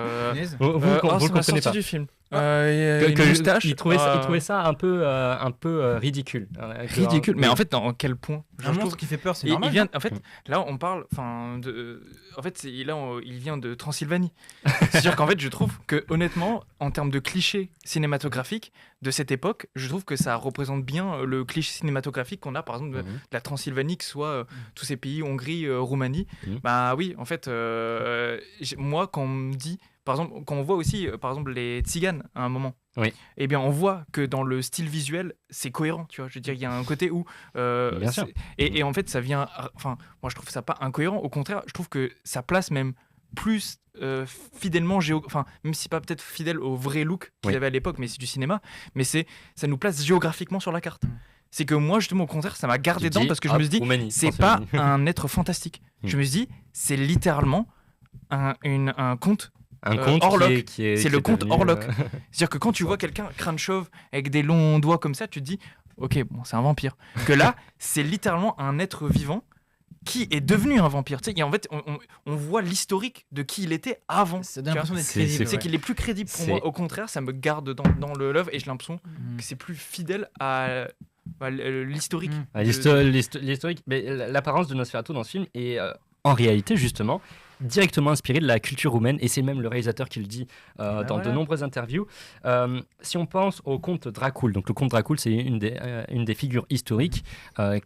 Vous le comprenez pas du film. Une moustache. Il trouvait ça un peu ridicule. Ridicule. Mais en fait, dans quel point un monstre qui fait peur, c'est normal. En fait, là, on parle. En fait, il vient de Transylvanie. C'est-à-dire qu'en fait, je trouve que honnêtement, en termes de clichés cinématographiques de cette époque, je trouve que ça représente bien le cliché cinématographique qu'on a, par exemple, de la Transylvanie, que ce soit tous ces pays, Hongrie, Roumanie. Bah oui, en fait, moi, quand on me dit. Par exemple, quand on voit aussi, par exemple, les tziganes à un moment, eh bien, on voit que dans le style visuel, c'est cohérent, tu vois. Je veux dire, il y a un côté où... Bien sûr. Et en fait, ça vient... Enfin, moi, je trouve ça pas incohérent. Au contraire, je trouve que ça place même plus fidèlement enfin même si pas peut-être fidèle au vrai look qu'il avait à l'époque, mais c'est du cinéma, mais ça nous place géographiquement sur la carte. C'est que moi justement au contraire ça m'a gardé dedans parce que je me suis dit c'est pas un être fantastique. Je me suis dit c'est littéralement un conte. Un conte Orlok. c'est le conte Orlok. C'est-à-dire que quand tu vois quelqu'un crâne chauve avec des longs doigts comme ça, tu te dis ok, bon, c'est un vampire. Que là, c'est littéralement un être vivant qui est devenu un vampire. Tu sais, et en fait, on voit l'historique de qui il était avant. Ça donne l'impression d'être crédible. C'est qu'il est plus crédible pour moi. Au contraire, ça me garde dans le love et j'ai l'impression que c'est plus fidèle à l'historique. L'historique, mais l'apparence de Nosferatu dans ce film est en réalité justement directement inspiré de la culture roumaine, et c'est même le réalisateur qui le dit dans de nombreuses interviews. Si on pense au comte Dracul, donc le comte Dracul, c'est une des figures historiques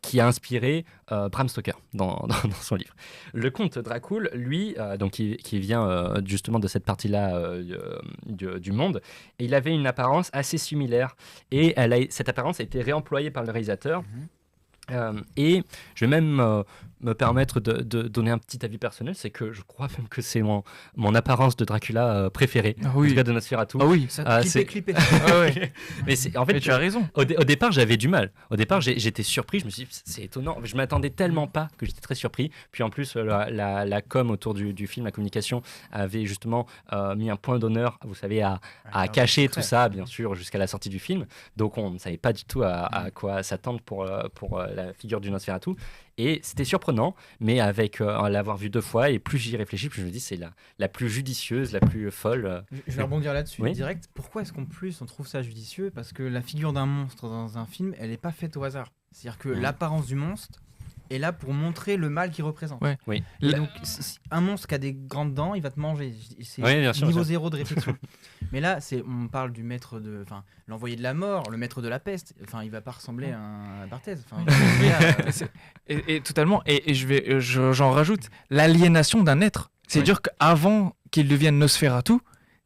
qui a inspiré Bram Stoker dans son livre. Le comte Dracul, lui, donc qui vient justement de cette partie-là du monde, et il avait une apparence assez similaire, et cette apparence a été réemployée par le réalisateur. Et je vais même me permettre de donner un petit avis personnel, c'est que je crois même que c'est mon apparence de Dracula préférée, en tout cas de Nosferatu. Ah oui, clippé. Mais en fait, tu as raison. Au départ, j'avais du mal. Au départ, j'étais surpris. Je me suis dit, c'est étonnant. Je m'attendais tellement pas que j'étais très surpris. Puis en plus, la com autour du film, la communication, avait justement mis un point d'honneur, vous savez, à cacher tout ça, bien sûr, jusqu'à la sortie du film. Donc on ne savait pas du tout à quoi s'attendre pour la figure du Nosferatu. Et c'était surprenant, mais avec l'avoir vu 2 fois, et plus j'y réfléchis, plus je me dis c'est la plus judicieuse, la plus folle. Je vais rebondir là-dessus direct. Pourquoi est-ce qu'en plus on trouve ça judicieux ? Parce que la figure d'un monstre dans un film, elle n'est pas faite au hasard. C'est-à-dire que l'apparence du monstre est là pour montrer le mal qu'il représente. Oui. Et donc, un monstre qui a des grandes dents, il va te manger. C'est niveau zéro de réflexion. Mais là, on parle du maître l'envoyé de la mort, le maître de la peste. Enfin, il va pas ressembler à un Barthez. Et totalement. Et j'en rajoute l'aliénation d'un être. C'est-à-dire qu'avant qu'il devienne Nosferatu,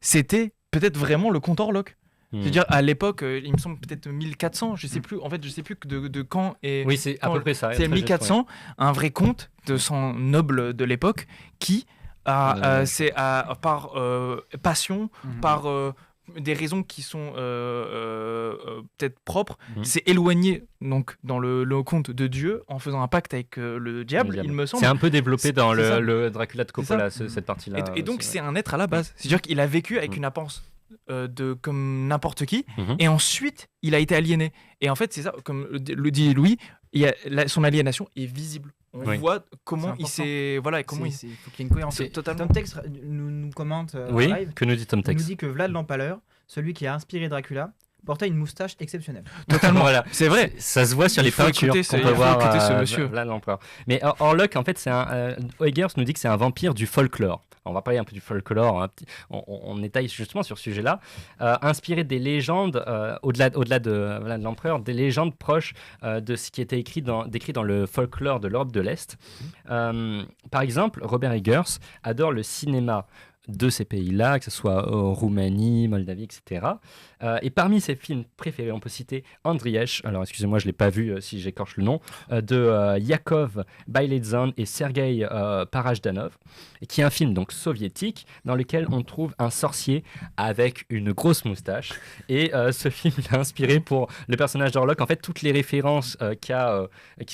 c'était peut-être vraiment le comte Orlok. C'est-à-dire à l'époque, il me semble peut-être 1400, je sais plus. En fait, je sais plus de quand et. Oui, c'est à peu près ça. C'est 1400, un vrai comte de sang noble de l'époque qui par passion, par des raisons qui sont peut-être propres, s'est éloigné donc dans le conte de Dieu en faisant un pacte avec le diable, il me semble. C'est un peu développé dans le Dracula de Coppola, cette partie-là. Et donc c'est un être à la base. C'est-à-dire qu'il a vécu avec une apparence comme n'importe qui, et ensuite il a été aliéné. Et en fait c'est ça, comme le dit Louis, son aliénation est visible. On voit comment il s'est... Voilà, comment il faut qu'il y ait une cohérence. Totalement. Tom Tex nous commente live. Que nous dit Tom Tex ? Il nous dit que Vlad l'Empaleur, celui qui a inspiré Dracula, portait une moustache exceptionnelle. Totalement, voilà. C'est vrai. Ça se voit sur les peintures qu'on peut voir ce monsieur. Vlad l'Empereur. Mais Orlok, en fait, Eggers nous dit que c'est un vampire du folklore. On va parler un peu du folklore, on étaye justement sur ce sujet-là, inspiré des légendes, au-delà de Vlad l'Empereur, des légendes proches de ce qui était décrit dans le folklore de l'Europe de l'Est. Par exemple, Robert Eggers adore le cinéma de ces pays-là, que ce soit Roumanie, Moldavie, etc. Et parmi ses films préférés, on peut citer Andriesh, alors excusez-moi, je ne l'ai pas vu si j'écorche le nom, de Yakov Bailedzan et Sergei Parajdanov, qui est un film donc soviétique dans lequel on trouve un sorcier avec une grosse moustache. Et ce film l'a inspiré pour le personnage d'Orlok. En fait, toutes les références qui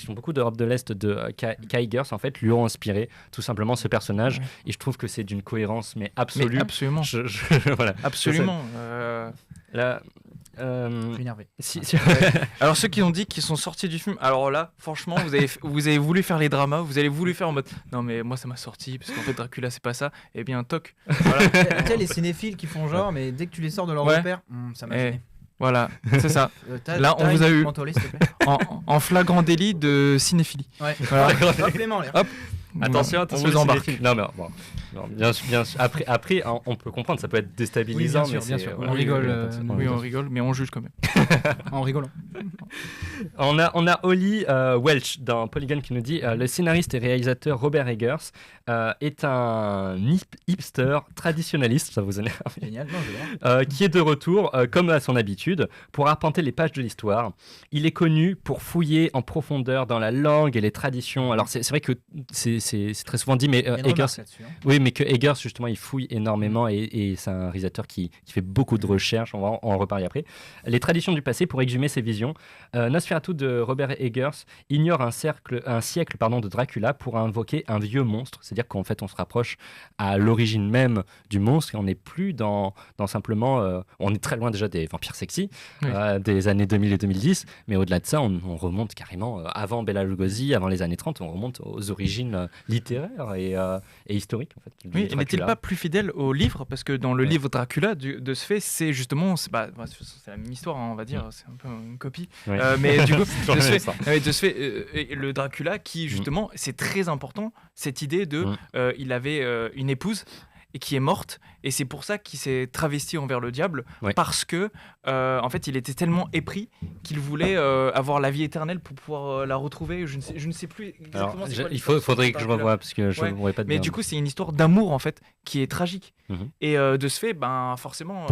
sont beaucoup d'Europe de l'Est de Eggers, en fait, lui ont inspiré tout simplement ce personnage. Et je trouve que c'est d'une cohérence mais absolue. Mais absolument. Voilà. Absolument. Je suis énervé. Alors ceux qui ont dit qu'ils sont sortis du film, alors là, franchement, vous avez voulu faire les dramas, vous avez voulu faire en mode non mais moi ça m'a sorti parce qu'en fait Dracula c'est pas ça. Eh bien toc. Voilà. Tu sais les cinéphiles qui font genre, mais dès que tu les sors de leur repère, ça m'a gêné. Voilà, c'est ça. Là, on vous a eu en flagrant délit de cinéphilie. Ouais. Voilà. Hop. Attention, on vous embarque. Non, mais bon. Non, bien sûr. Après, on peut comprendre, ça peut être déstabilisant. Oui, bien sûr. Voilà. On rigole. Oui, on rigole, mais on juge quand même. En rigolant. On a Holly Welch dans Polygon qui nous dit le scénariste et réalisateur Robert Eggers est un hipster traditionnaliste, ça vous énerve. Génial, non, qui est de retour, comme à son habitude, pour arpenter les pages de l'histoire. Il est connu pour fouiller en profondeur dans la langue et les traditions. Alors c'est vrai que ces c'est très souvent dit, mais Il y a une Eggers, remarque là-dessus, hein. oui, mais que Eggers, justement, il fouille énormément et c'est un réalisateur qui fait beaucoup de recherches. On va en reparler après. Les traditions du passé pour exhumer ses visions. Nosferatu de Robert Eggers ignore un siècle de Dracula pour invoquer un vieux monstre. C'est-à-dire qu'en fait, on se rapproche à l'origine même du monstre et on n'est plus dans simplement. On est très loin déjà des vampires sexy des années 2000 et 2010, mais au-delà de ça, on remonte carrément avant Bela Lugosi, avant les années 30, on remonte aux origines littéraires et historiques. En fait, Oui, et n'est-il pas plus fidèle au livre? Parce que dans le livre Dracula, de ce fait, c'est justement, c'est la même histoire, hein, on va dire, c'est un peu une copie. Ouais. Mais du coup, de ce ça. fait, le Dracula qui, justement, c'est très important, cette idée de, il avait une épouse et qui est morte, et c'est pour ça qu'il s'est travesti envers le diable, parce que en fait il était tellement épris qu'il voulait avoir la vie éternelle pour pouvoir la retrouver. Je ne sais plus exactement. Alors, faudrait que je revoie parce que je ne pourrais pas te mais dire. du coup c'est une histoire d'amour en fait qui est tragique. Mhm. Et de ce fait, ben forcément,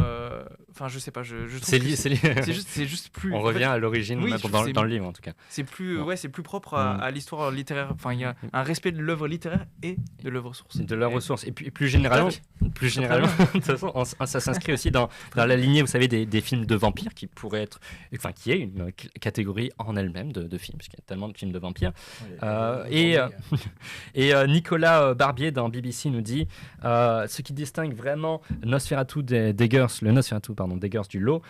enfin je sais pas, je trouve c'est juste plus. On revient à l'origine dans le livre en tout cas. C'est plus c'est plus propre à l'histoire littéraire. Enfin il y a un respect de l'œuvre littéraire et de l'œuvre source. De l'œuvre source. Et puis plus généralement, de toute façon, ça s'inscrit aussi dans la lignée, vous savez, des films de vampires qui pourraient être, enfin qui est une catégorie en elle-même de films, parce qu'il y a tellement de films de vampires. Et Nicolas Barbier dans BBC nous dit ce qui distingue vraiment Nosferatu d'Eggers, le Nosferatu d'Eggers du lot,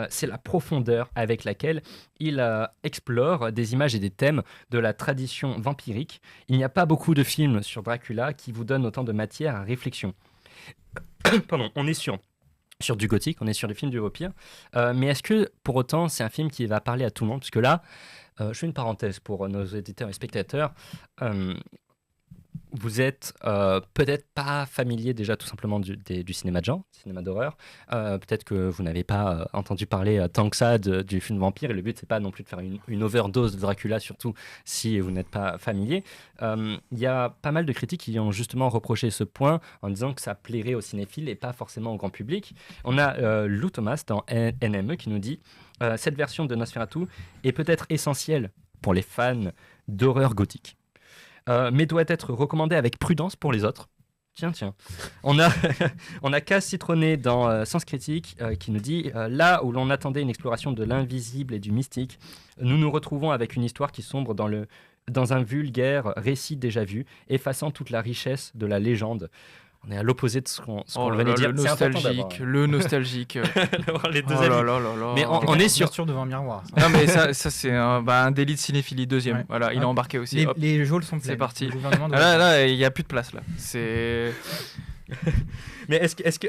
c'est la profondeur avec laquelle il explore des images et des thèmes de la tradition vampirique. Il n'y a pas beaucoup de films sur Dracula qui vous donnent autant de matière à réflexion. Pardon, on est sur du gothique, on est sur des films du vampire, mais est-ce que pour autant c'est un film qui va parler à tout le monde? Parce que là, je fais une parenthèse pour nos éditeurs et spectateurs. Vous êtes peut-être pas familier déjà tout simplement du cinéma de genre, cinéma d'horreur. Peut-être que vous n'avez pas entendu parler tant que ça du film vampire, et le but c'est pas non plus de faire une overdose de Dracula, surtout si vous n'êtes pas familier. Il y a pas mal de critiques qui ont justement reproché ce point en disant que ça plairait aux cinéphiles et pas forcément au grand public. On a Lou Thomas dans NME qui nous dit cette version de Nosferatu est peut-être essentielle pour les fans d'horreur gothique. Mais doit être recommandé avec prudence pour les autres. Tiens. On a Cass Citronné dans Sens Critique qui nous dit là où l'on attendait une exploration de l'invisible et du mystique, nous nous retrouvons avec une histoire qui sombre dans un vulgaire récit déjà vu, effaçant toute la richesse de la légende. On est à l'opposé de ce qu'on venait de dire. Le nostalgique. D'avoir les deux avis. Mais on est sur devant un miroir. Non mais ça c'est un délit de cinéphilie deuxième. Ouais. Voilà, il est embarqué aussi. Les geôles sont pleines. C'est parti. Là, il n'y a plus de place là. C'est. Mais est-ce que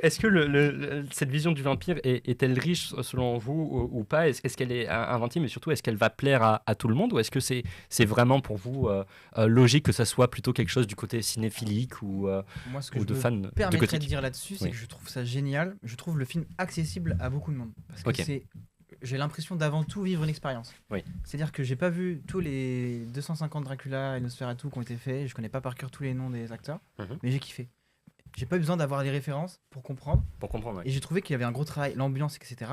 cette vision du vampire est-elle riche selon vous ou pas? Est-ce qu'elle est inventive, mais surtout est-ce qu'elle va plaire à tout le monde, ou est-ce que c'est vraiment pour vous logique que ça soit plutôt quelque chose du côté cinéphilique ou Moi, ce que de fans de permettrais de dire là-dessus, c'est que je trouve ça génial. Je trouve le film accessible à beaucoup de monde. Parce que j'ai l'impression d'avant tout vivre une expérience. Oui. C'est-à-dire que j'ai pas vu tous les 250 Dracula et Nosferatu qui ont été faits. Je connais pas par cœur tous les noms des acteurs, mais j'ai kiffé. J'ai pas eu besoin d'avoir les références pour comprendre. Oui. Et j'ai trouvé qu'il y avait un gros travail, l'ambiance, etc.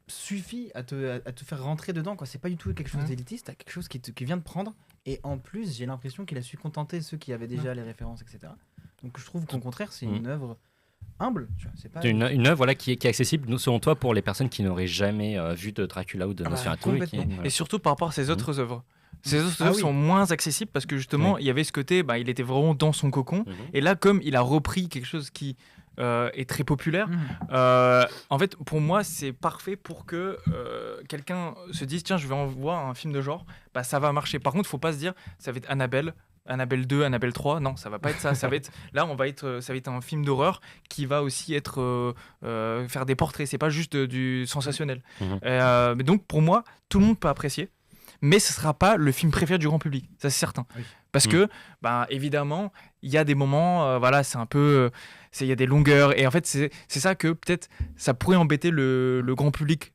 Suffit à te faire rentrer dedans, quoi. C'est pas du tout quelque chose d'élitiste, c'est quelque chose qui vient de prendre. Et en plus, j'ai l'impression qu'il a su contenter ceux qui avaient déjà les références, etc. Donc je trouve qu'au contraire, c'est une œuvre humble. Tu vois, c'est pas une œuvre qui est accessible, selon toi, pour les personnes qui n'auraient jamais vu de Dracula ou de Nosferatu. Et surtout par rapport à ses autres œuvres. Ces autres œuvres sont moins accessibles parce que justement, il y avait ce côté, il était vraiment dans son cocon. Et là, comme il a repris quelque chose qui est très populaire, en fait, pour moi, c'est parfait pour que quelqu'un se dise, tiens, je vais en voir un film de genre, ça va marcher. Par contre, il ne faut pas se dire, ça va être Annabelle 2, Annabelle 3, non, ça va pas être ça. Ça va être, là, ça va être un film d'horreur qui va aussi être faire des portraits. C'est pas juste du sensationnel. Mais donc, pour moi, tout le monde peut apprécier. Mais ce ne sera pas le film préféré du grand public, ça c'est certain. Oui. Parce que, évidemment, il y a des moments, c'est un peu... Il y a des longueurs, et en fait, c'est ça que peut-être ça pourrait embêter le grand public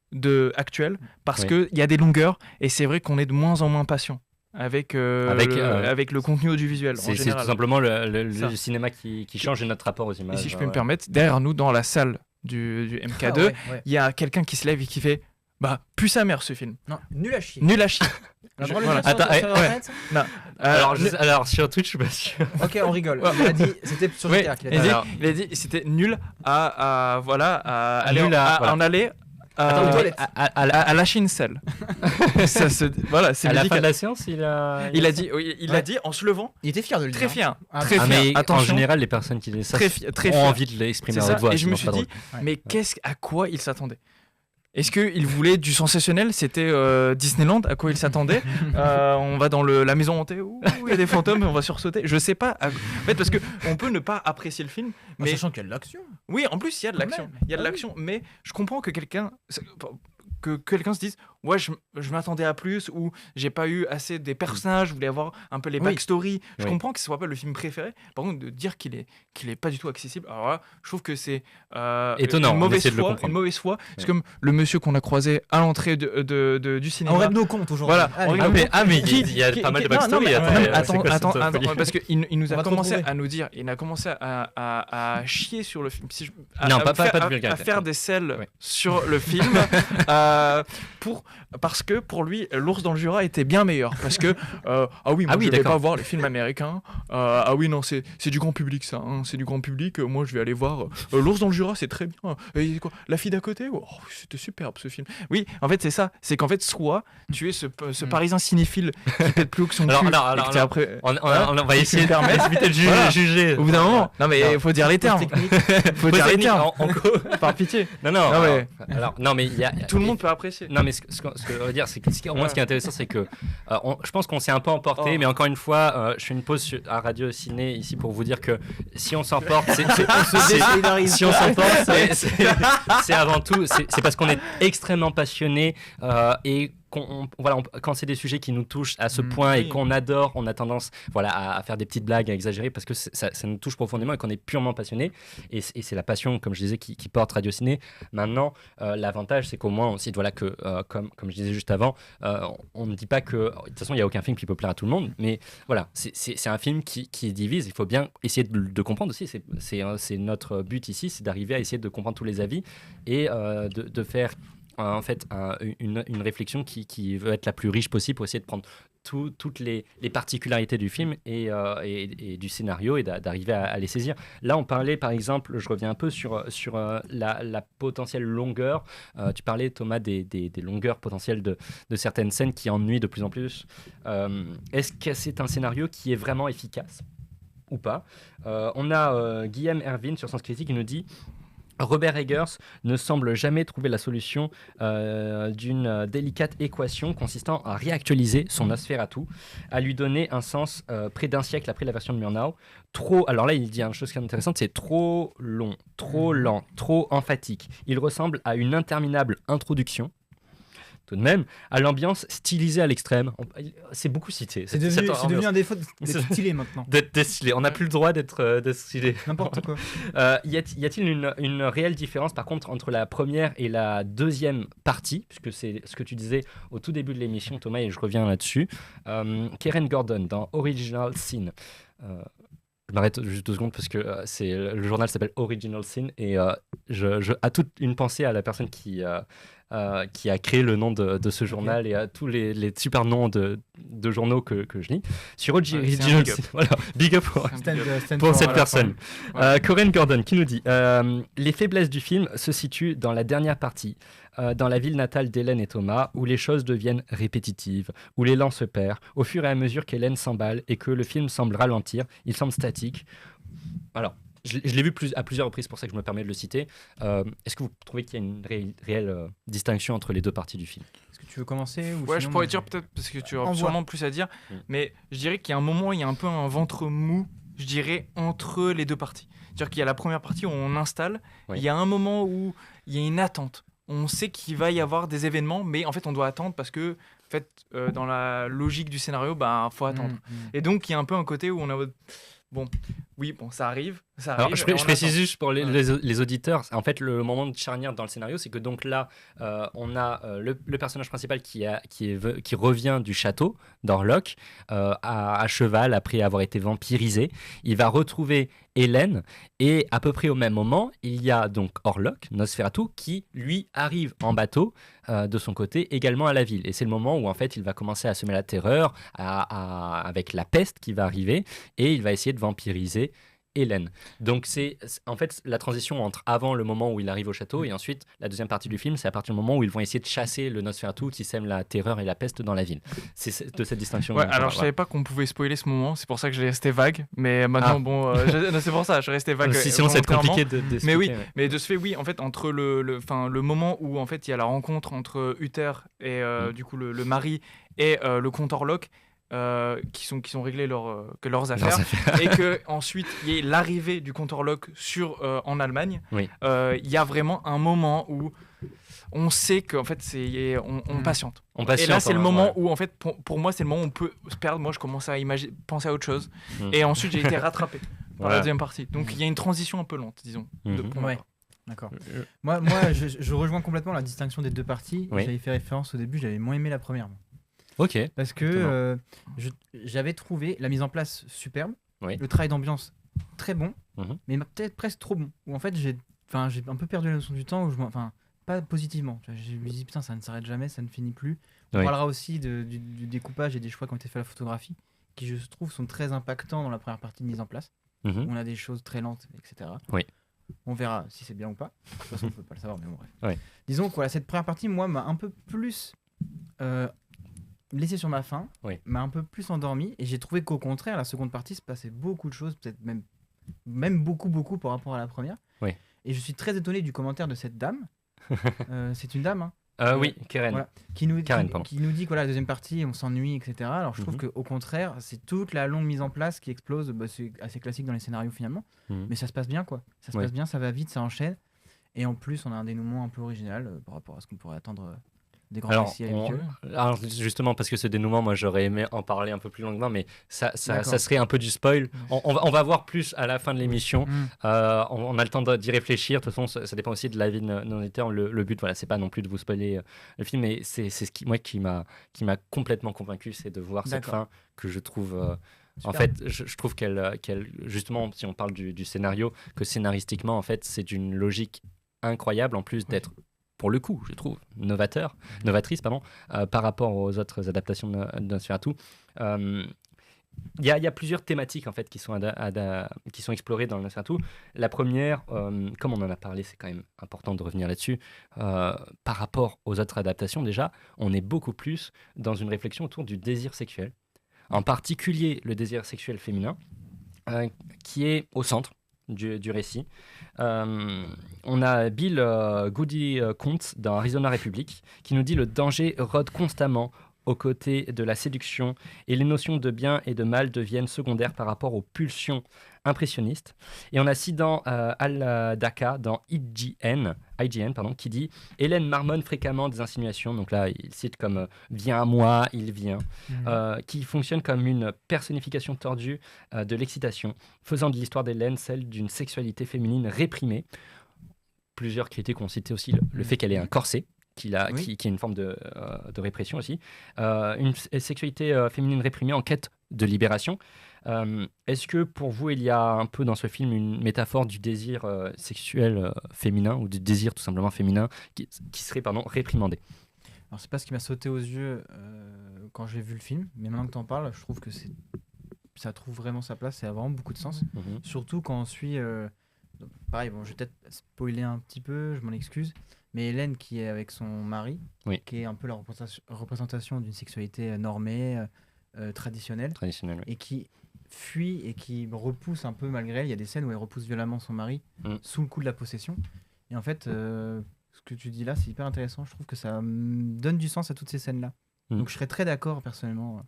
actuel, parce qu'il y a des longueurs, et c'est vrai qu'on est de moins en moins patient avec le contenu audiovisuel. C'est tout simplement le cinéma qui change notre rapport aux images. Et si je peux me permettre, derrière nous, dans la salle du MK2, il y a quelqu'un qui se lève et qui fait... pue sa mère ce film. Non, nul à chier. Nul à chier. On a le droit de voilà. le dire Attends, sur ouais. Internet Alors sur Twitch, je suis pas sûr. Ok, on rigole. Il a dit, c'était sur Ouais, GTA qu'il a dit. il a dit c'était nul à aller Nul voilà. en aller Attends, aux toilettes. à lâcher une selle. Voilà, c'est À la lui fin qui de la séance, il a dit, il Ouais. a dit en se levant, Il était fier de le dire. très fier, Ah, très Ah, fier. mais en Attention, général, les personnes qui disent ça très ont fier. envie de l'exprimer C'est à ça. haute voix. Et je me sinon suis c'est dit, pas Ouais. mais à quoi il s'attendait? Est-ce qu'il voulait du sensationnel? C'était Disneyland, à quoi il s'attendait? On va dans la maison hantée, où il y a des fantômes, on va sursauter. Je sais pas. En fait, parce qu'on peut ne pas apprécier le film, Mais mais sachant qu'il y a de l'action. oui, en plus, il y a de Quand l'action. même. Il y a de Ah oui. l'action, mais je comprends que quelqu'un se dise ouais, je m'attendais à plus, ou j'ai pas eu assez des personnages, je voulais avoir un peu les Oui. backstory. Je Oui. comprends que ce soit pas le film préféré. Par contre, de dire qu'il est pas du tout accessible, alors là, je trouve que c'est Étonnant, une on mauvaise essaie de le foi. comprendre. Une mauvaise foi. C'est Ouais. comme le monsieur qu'on a croisé à l'entrée du cinéma. On règle nos comptes aujourd'hui. Voilà, Allez, on Ah, règle mais Qui- il y a pas mal de non, non, backstory. mais attends, c'est attends, quoi cette attends, folie parce qu'il nous On a va te commencé retrouver. à nous dire, il a commencé à chier sur le film. Non, pas de à vulgarité. faire des selles Ouais. sur le film parce que pour lui, L'ours dans le Jura était bien meilleur. Parce que, ah oui, moi Ah oui, je vais d'accord. pas voir les films américains. Ah oui, non, c'est du grand public ça. Hein, c'est du grand public. Moi je vais aller voir L'ours dans le Jura, c'est très bien. Et quoi, La fille d'à côté, oh, c'était superbe ce film. Oui, en fait, c'est ça. C'est qu'en fait, soit tu es ce parisien cinéphile qui pète plus haut que son Alors, cul. alors, et que alors, t'es après. On Voilà. va essayer me permets. d'éviter de Voilà. juger. Au bout d'un moment, non mais il faut dire les termes. Faut dire les Technique, termes. en- Par pitié. Non, Non, mais- alors, non, mais il y a. Tout le monde peut apprécier. Non, mais ce que je veux dire, c'est que au moins, ce qui est intéressant, c'est que je pense qu'on s'est un peu emporté, Oh. mais encore une fois, je fais une pause à Radio Ciné ici pour vous dire que si on s'emporte, se désolidarise. si on s'emporte, c'est avant tout, c'est parce qu'on est extrêmement passionné et voilà, quand c'est des sujets qui nous touchent à ce point et oui. qu'on adore, on a tendance voilà, à faire des petites blagues, à exagérer parce que ça nous touche profondément et qu'on est purement passionné. Et c'est la passion, comme je disais, qui porte Radio Ciné. Maintenant, l'avantage, c'est qu'au moins, on cite voilà, que, comme je disais juste avant, on ne dit pas que. De toute façon, il n'y a aucun film qui peut plaire à tout le monde, mais voilà, c'est un film qui divise. Il faut bien essayer de comprendre aussi. C'est notre but ici, c'est d'arriver à essayer de comprendre tous les avis et de faire. En fait, une réflexion qui veut être la plus riche possible pour essayer de prendre toutes les particularités du film et du scénario et d'arriver à les saisir. Là, on parlait, par exemple, je reviens un peu sur la potentielle longueur. Tu parlais, Thomas, des longueurs potentielles de certaines scènes qui ennuient de plus en plus. Est-ce que c'est un scénario qui est vraiment efficace ou pas? On a Guillaume Ervin sur Sens Critique qui nous dit Robert Eggers ne semble jamais trouver la solution d'une délicate équation consistant à réactualiser son Nosferatu, à lui donner un sens près d'un siècle après la version de Murnau. Alors là, il dit une chose qui est intéressante, c'est trop long, trop lent, trop emphatique. Il ressemble à une interminable introduction. Tout de même, à l'ambiance stylisée à l'extrême. C'est beaucoup cité. C'est devenu un défaut d'être stylé maintenant. D'être stylé. On n'a plus le droit d'être stylé. N'importe quoi. Y a-t-il une réelle différence, par contre, entre la première et la deuxième partie, puisque c'est ce que tu disais au tout début de l'émission, Thomas, et je reviens là-dessus. Karen Gordon, dans Original Sin. Je m'arrête juste 2 secondes parce que le journal s'appelle Original Sin et je à toute une pensée à la personne qui a créé le nom de ce journal et à tous les super noms de journaux que je lis. Sur Original Sin, voilà, big up pour cette personne. Corinne Gordon qui nous dit les faiblesses du film se situent dans la dernière partie, dans la ville natale d'Hélène et Thomas, où les choses deviennent répétitives, où l'élan se perd, au fur et à mesure qu'Hélène s'emballe et que le film semble ralentir, il semble statique. Alors, je l'ai vu à plusieurs reprises, pour ça que je me permets de le citer. Est-ce que vous trouvez qu'il y a une réelle distinction entre les deux parties du film? Est-ce que tu veux commencer ou Ouais, je sinon, pourrais moi, dire peut-être parce que tu auras Envoie. sûrement plus à dire, mais je dirais qu'il y a un moment, il y a un peu un ventre mou, je dirais, entre les deux parties. C'est-à-dire qu'il y a la première partie où on installe, Oui. il y a un moment où il y a une attente. On sait qu'il va y avoir des événements, mais en fait, on doit attendre parce que, en fait, dans la logique du scénario, faut attendre. Et donc, il y a un peu un côté où on a bon, oui, bon, ça arrive, Ça Alors, arrive, je, et on je précise attend. juste pour Ouais. les auditeurs, en fait, le moment de charnière dans le scénario, c'est que donc là, on a le personnage principal qui revient du château d'Orlok à cheval après avoir été vampirisé. Il va retrouver Hélène et à peu près au même moment, il y a donc Orlok, Nosferatu, qui lui arrive en bateau de son côté également à la ville. Et c'est le moment où en fait il va commencer à semer la terreur avec la peste qui va arriver et il va essayer de vampiriser Hélène. Donc en fait la transition entre avant le moment où il arrive au château et ensuite la deuxième partie du film, c'est à partir du moment où ils vont essayer de chasser le Nosferatu qui sème la terreur et la peste dans la ville. C'est de cette distinction. Ouais, dont on alors parle, je voilà. savais pas qu'on pouvait spoiler ce moment, c'est pour ça que j'ai resté vague. Mais maintenant, bon, non, c'est pour ça, je restais vague. Sinon, c'est volontairement. compliqué d'expliquer. Mais oui, ouais. mais de ce fait, oui, en fait, entre le moment où en fait il y a la rencontre entre Uther et du coup le mari et le comte Orlok, qui sont réglés leurs affaires, et que ensuite il y ait l'arrivée du comte Orlok en Allemagne, Oui. il y a vraiment un moment où on sait qu'en fait on patiente. On Et patiente, là, c'est le moment ouais. où, en fait, pour moi, c'est le moment où on peut se perdre. Moi, je commence à penser à autre chose. Mm. Et ensuite, j'ai été rattrapé par Voilà. la deuxième partie. Donc, il y a une transition un peu lente, disons. Mhm. pour ma Ouais. part. D'accord. Moi je rejoins complètement la distinction des deux parties. Oui. J'avais fait référence au début, j'avais moins aimé la première. moi. Ok. Parce que j'avais trouvé la mise en place superbe, Oui. le travail d'ambiance très bon, Mhm. mais peut-être presque trop bon. Où en fait, j'ai un peu perdu la notion du temps, où pas positivement. Tu vois, je me dis, putain, ça ne s'arrête jamais, ça ne finit plus. On Oui. parlera aussi du découpage et des choix qui ont été faits à la photographie, qui, je trouve, sont très impactants dans la première partie de mise en place. Mhm. On a des choses très lentes, etc. Oui. On verra si c'est bien ou pas. De toute façon, on peut pas le savoir, mais bon, bref. Oui. Disons que voilà, cette première partie, moi, m'a un peu plus laissé sur ma faim, Oui. m'a un peu plus endormi, et j'ai trouvé qu'au contraire, la seconde partie se passait beaucoup de choses, peut-être même beaucoup par rapport à la première. Oui. Et je suis très étonné du commentaire de cette dame. C'est une dame, hein, Oui, Karen. voilà, qui nous Karen, pardon. qui nous dit que voilà, la deuxième partie, on s'ennuie, etc. Alors je trouve Mhm. qu'au contraire, c'est toute la longue mise en place qui explose. Bah, c'est assez classique dans les scénarios finalement, Mhm. mais ça se passe bien, quoi. Ça se Oui. passe bien, ça va vite, ça enchaîne. Et en plus, on a un dénouement un peu original par rapport à ce qu'on pourrait attendre des grands Alors, récits habituels. alors, justement, parce que ce dénouement, moi j'aurais aimé en parler un peu plus longuement, mais ça D'accord. serait un peu du spoil. On va voir plus à la fin de l'émission. Mm. On a le temps d'y réfléchir. De toute façon, ça dépend aussi de l'avis de nos auditeurs. Le but, voilà, c'est pas non plus de vous spoiler le film, mais c'est ce qui m'a complètement convaincu, c'est de voir cette D'accord. fin que je trouve. En Super. fait, je trouve qu'elle, justement, si on parle du scénario, que scénaristiquement, en fait, c'est d'une logique incroyable, en plus d'être, pour le coup, je trouve, novatrice, par rapport aux autres adaptations de Nosferatu. Il y a plusieurs thématiques en fait qui sont explorées dans le Nosferatu. La première, comme on en a parlé, c'est quand même important de revenir là-dessus. Par rapport aux autres adaptations, déjà, on est beaucoup plus dans une réflexion autour du désir sexuel, en particulier le désir sexuel féminin, qui est au centre du récit. On a Bill Goody Kuntz dans Arizona Republic qui nous dit le danger rôde constamment aux côtés de la séduction et les notions de bien et de mal deviennent secondaires par rapport aux pulsions impressionnistes. Et on a Sidan Al-Daka dans IGN, qui dit « Hélène marmonne fréquemment des insinuations », donc là il cite comme « viens à moi, il vient », qui fonctionne comme une personnification tordue de l'excitation, faisant de l'histoire d'Hélène celle d'une sexualité féminine réprimée. Plusieurs critiques ont cité aussi le fait qu'elle ait un corset, qui est une forme de répression aussi. Une sexualité féminine réprimée en quête de libération. Est-ce que pour vous, il y a un peu dans ce film une métaphore du désir sexuel féminin ou du désir tout simplement féminin qui serait réprimandé? Alors c'est pas ce qui m'a sauté aux yeux quand j'ai vu le film, mais maintenant que tu en parles, je trouve que ça trouve vraiment sa place, ça a vraiment beaucoup de sens. Mhm. Surtout quand on suit... donc, pareil, bon, je vais peut-être spoiler un petit peu, je m'en excuse, mais Hélène qui est avec son mari, Oui. qui est un peu la représentation d'une sexualité normée, traditionnelle, Traditionnel, oui. et qui fuit et qui repousse un peu malgré elle. Il y a des scènes où elle repousse violemment son mari sous le coup de la possession. Et en fait, ce que tu dis là, c'est hyper intéressant. Je trouve que ça donne du sens à toutes ces scènes-là. Donc je serais très d'accord personnellement.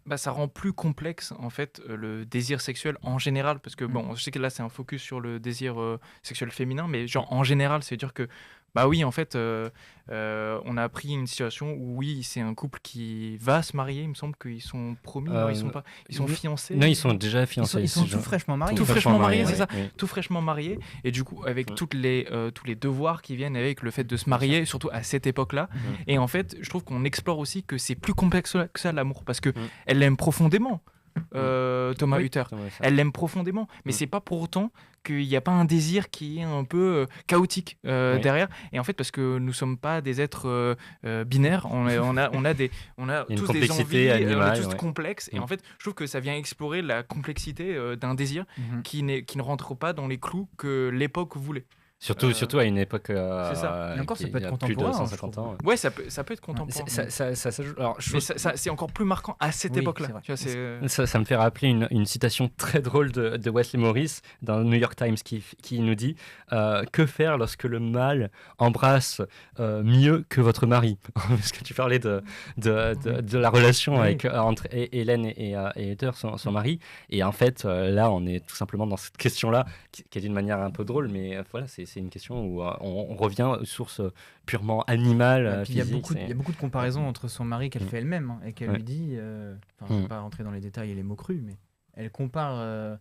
Bah, ça rend plus complexe en fait le désir sexuel en général, parce que bon, je sais que là c'est un focus sur le désir sexuel féminin, mais genre en général, c'est-à-dire que bah oui, en fait, on a appris une situation où oui, c'est un couple qui va se marier. Il me semble qu'ils sont promis, non, ils sont pas, ils sont fiancés. Non, ils sont déjà fiancés. Ils sont tout fraîchement mariés. Tout fraîchement mariés, c'est oui, ça. oui. Tout fraîchement mariés. Et du coup, avec tous les devoirs qui viennent avec le fait de se marier, surtout à cette époque-là. Et en fait, je trouve qu'on explore aussi que c'est plus complexe que ça, l'amour, parce que elle l'aime profondément. Thomas Hutter. Elle l'aime profondément, mais c'est pas pour autant qu'il n'y a pas un désir qui est un peu chaotique derrière. Et en fait, parce que nous sommes pas des êtres binaires, on a tous des envies, animale, on est tous complexes. Et en fait, je trouve que ça vient explorer la complexité d'un désir qui ne rentre pas dans les clous que l'époque voulait. Surtout à une époque c'est ça. Et encore, ça peut être plus de contemporain, 150 ans. Ouais, ça peut être contemporain. Ça joue. Alors, Mais c'est encore plus marquant à cette Oui, époque-là. c'est vrai. Tu vois, ça me fait rappeler une citation très drôle de Wesley Morris dans le New York Times qui nous dit que faire lorsque le mâle embrasse mieux que votre mari. Parce que tu parlais de la relation entre Hélène et Heather, son mari. Et en fait, là, on est tout simplement dans cette question-là qui est d'une manière un peu drôle, mais voilà, c'est une question où on revient aux sources purement animales, Il y a physiques. beaucoup de comparaisons entre son mari qu'elle fait elle-même et qu'elle lui dit, je ne vais pas rentrer dans les détails et les mots crus, mais elle compare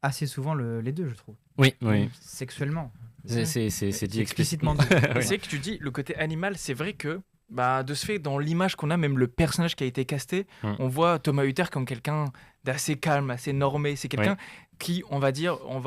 assez souvent les deux, je trouve. Oui. Sexuellement. C'est dit explicitement. C'est que tu dis le côté animal, c'est vrai que de ce fait, dans l'image qu'on a, même le personnage qui a été casté, on voit Thomas Hutter comme quelqu'un d'assez calme, assez normé. C'est quelqu'un qui, on va dire, on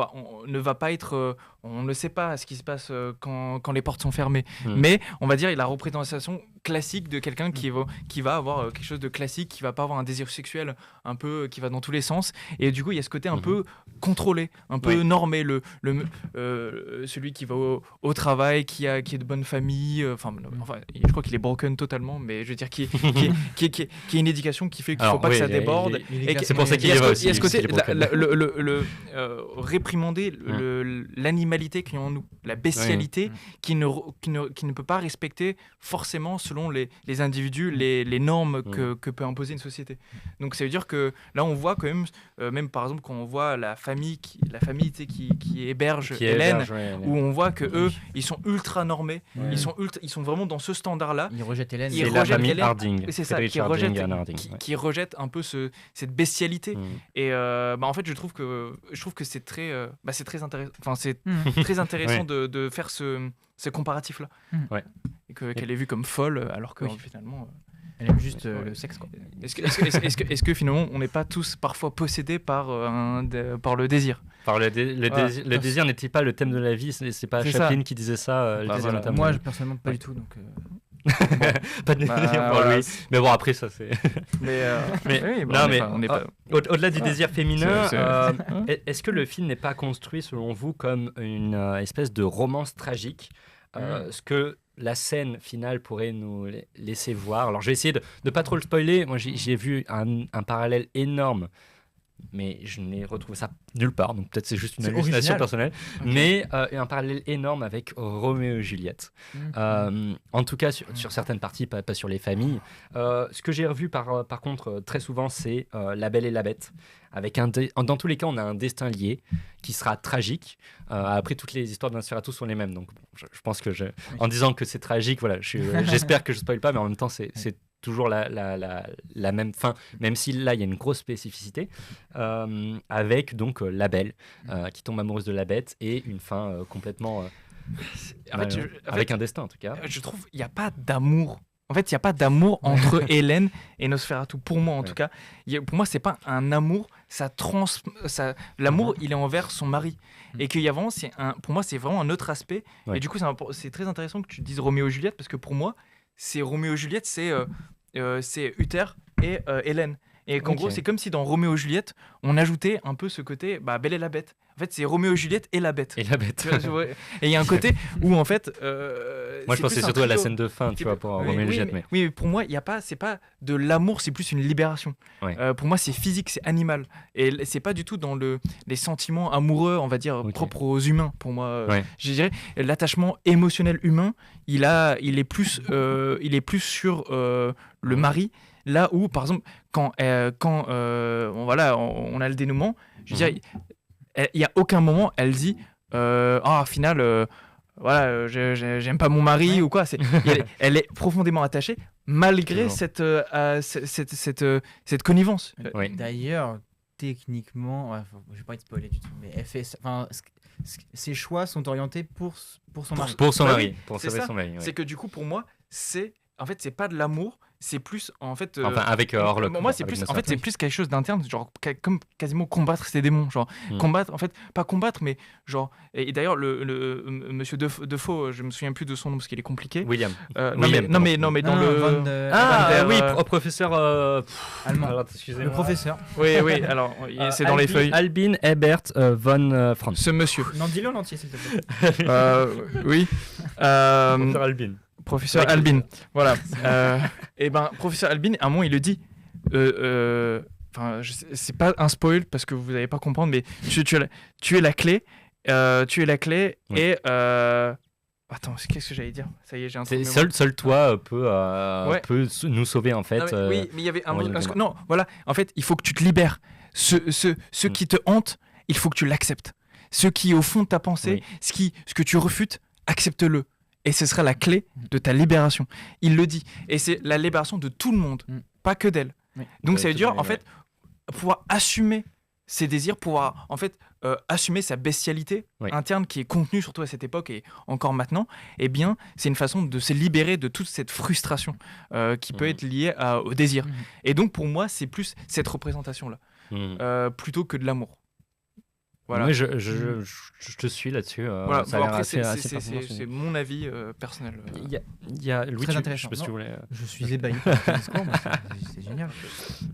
ne va pas être, on ne sait pas ce qui se passe quand les portes sont fermées. Mais on va dire, il a la représentation classique de quelqu'un qui va avoir quelque chose de classique, qui va pas avoir un désir sexuel un peu qui va dans tous les sens. Et du coup, il y a ce côté un peu contrôlé, un peu normé, celui qui va au travail, qui est de bonne famille. Enfin, je crois qu'il est broken totalement, mais je veux dire qui est une éducation qui fait qu'il faut pas que ça déborde. C'est pour ça qu'il y a aussi. Il y a ce côté réprimander l'animalité qui est en nous, la bestialité qui ne peut pas respecter forcément selon les individus les normes que peut imposer une société. Donc ça veut dire que là on voit quand même par exemple quand on voit la famille qui héberge Hélène, où on voit que eux ils sont ultra normés, ils sont vraiment dans ce standard là. Ils rejettent Hélène. C'est la famille Harding. C'est ça, qui rejette un peu cette bestialité. Et en fait je trouve que c'est très intéressant. Enfin c'est très intéressant de faire ce comparatif là. Et qu'elle est vue comme folle alors que finalement elle aime juste le sexe, quoi. Est-ce que finalement on n'est pas tous parfois possédés par le désir? Le désir n'était pas le thème de la vie, c'est pas Chaplin qui disait ça, le désir notamment. Moi personnellement pas du tout, donc pas de désir pour lui. Mais bon, après ça c'est au-delà du désir féminin, est-ce que le film n'est pas construit selon vous comme une espèce de romance tragique, ce que la scène finale pourrait nous laisser voir? Alors je vais essayer de ne pas trop le spoiler. Moi j'ai vu un parallèle énorme, mais je n'ai retrouvé ça nulle part, donc peut-être c'est juste une hallucination personnelle. Mais un parallèle énorme avec Roméo et Juliette. En tout cas sur certaines parties, pas sur les familles. Ce que j'ai revu par contre très souvent, c'est La Belle et la Bête. Avec dans tous les cas, on a un destin lié qui sera tragique. Après, toutes les histoires de Nosferatu sont les mêmes. Donc, je pense que en disant que c'est tragique, voilà, j'espère que je ne spoil pas, mais en même temps, c'est toujours la même fin, même si là, il y a une grosse spécificité. Avec donc la Belle qui tombe amoureuse de la Bête et une fin complètement... avec un destin, en tout cas. Je trouve qu'il n'y a pas d'amour. En fait, il n'y a pas d'amour entre Hélène et Nosferatu. Pour moi, en tout cas. Pour moi, ce n'est pas un amour. L'amour, il est envers son mari. Et qu'il y a vraiment, pour moi, c'est vraiment un autre aspect. Et du coup, c'est très intéressant que tu dises Roméo et Juliette, parce que pour moi, c'est Roméo et Juliette, c'est Uther et Hélène. Et qu'en gros, c'est comme si dans Roméo et Juliette, on ajoutait un peu ce côté Belle et la Bête. En fait, c'est Roméo et Juliette et la Bête. Et la Bête. Et il y a un côté où, en fait... moi, je pensais surtout à la scène de fin, tu vois, pour Roméo et Juliette. Oui, mais pour moi, c'est pas de l'amour, c'est plus une libération. Pour moi, c'est physique, c'est animal. Et c'est pas du tout dans les sentiments amoureux, on va dire, propres aux humains. Pour moi, je dirais, l'attachement émotionnel humain, il est plus sur le mari. Là où, par exemple, quand on a le dénouement, je veux dire, il n'y a aucun moment, elle dit au final, j'aime pas mon mari ou quoi. Elle est profondément attachée malgré Toujours. cette connivence. Oui. D'ailleurs, techniquement, je vais pas être spoilé du tout, mais elle fait, ses choix sont orientés pour son mari. Pour son Bah mari, oui, pour c'est sauver ça. son mari. C'est que du coup, pour moi, c'est pas de l'amour, c'est plus en fait. Enfin, avec Orlok. Moi, c'est avec plus, en Nosferatu. fait, c'est plus quelque chose d'interne, genre comme quasiment combattre ces démons, genre combattre, en fait, pas combattre, mais genre. Et d'ailleurs, le Monsieur Defoe, je me souviens plus de son nom parce qu'il est compliqué. William. Non mais dans le. Van Der, oui, professeur. allemand. Alors, excusez-moi. Le professeur. Oui, alors c'est dans les feuilles. Albin Ebert von Franz. Ce monsieur. Non, dis-le en entier, s'il te plaît. Oui. Professeur Albin. Professeur Ouais, Albin, voilà. Et ben, professeur Albin, à un moment, il le dit. C'est pas un spoil parce que vous n'allez pas comprendre, mais tu es la clé. Tu es la clé Oui. et. Attends, qu'est-ce que j'allais dire? Ça y est, j'ai un truc. Seul toi peut Ouais. nous sauver en fait. Non, mais, oui, mais il y avait un oui, moment. oui. Non, voilà. En fait, il faut que tu te libères. Ce qui te hante, il faut que tu l'acceptes. Ce qui est au fond de ta pensée, Oui. ce que tu refutes, accepte-le. Et ce sera la clé de ta libération. Il le dit. Et c'est la libération de tout le monde, pas que d'elle. Oui. Donc ça veut Tout dire, à fait, en fait, pouvoir assumer ses désirs, pouvoir, en fait, assumer sa bestialité interne qui est contenue, surtout à cette époque et encore maintenant, eh bien, c'est une façon de se libérer de toute cette frustration qui peut être liée au désir. Et donc, pour moi, c'est plus cette représentation-là, plutôt que de l'amour. Voilà. Oui, je te suis là-dessus. Voilà. Ça a Bon, l'air après, assez pertinent, c'est mon avis personnel. Il y a Louis, Très je intéressant. sais pas si tu voulais. Je suis ébahi par ton discours, moi, c'est génial.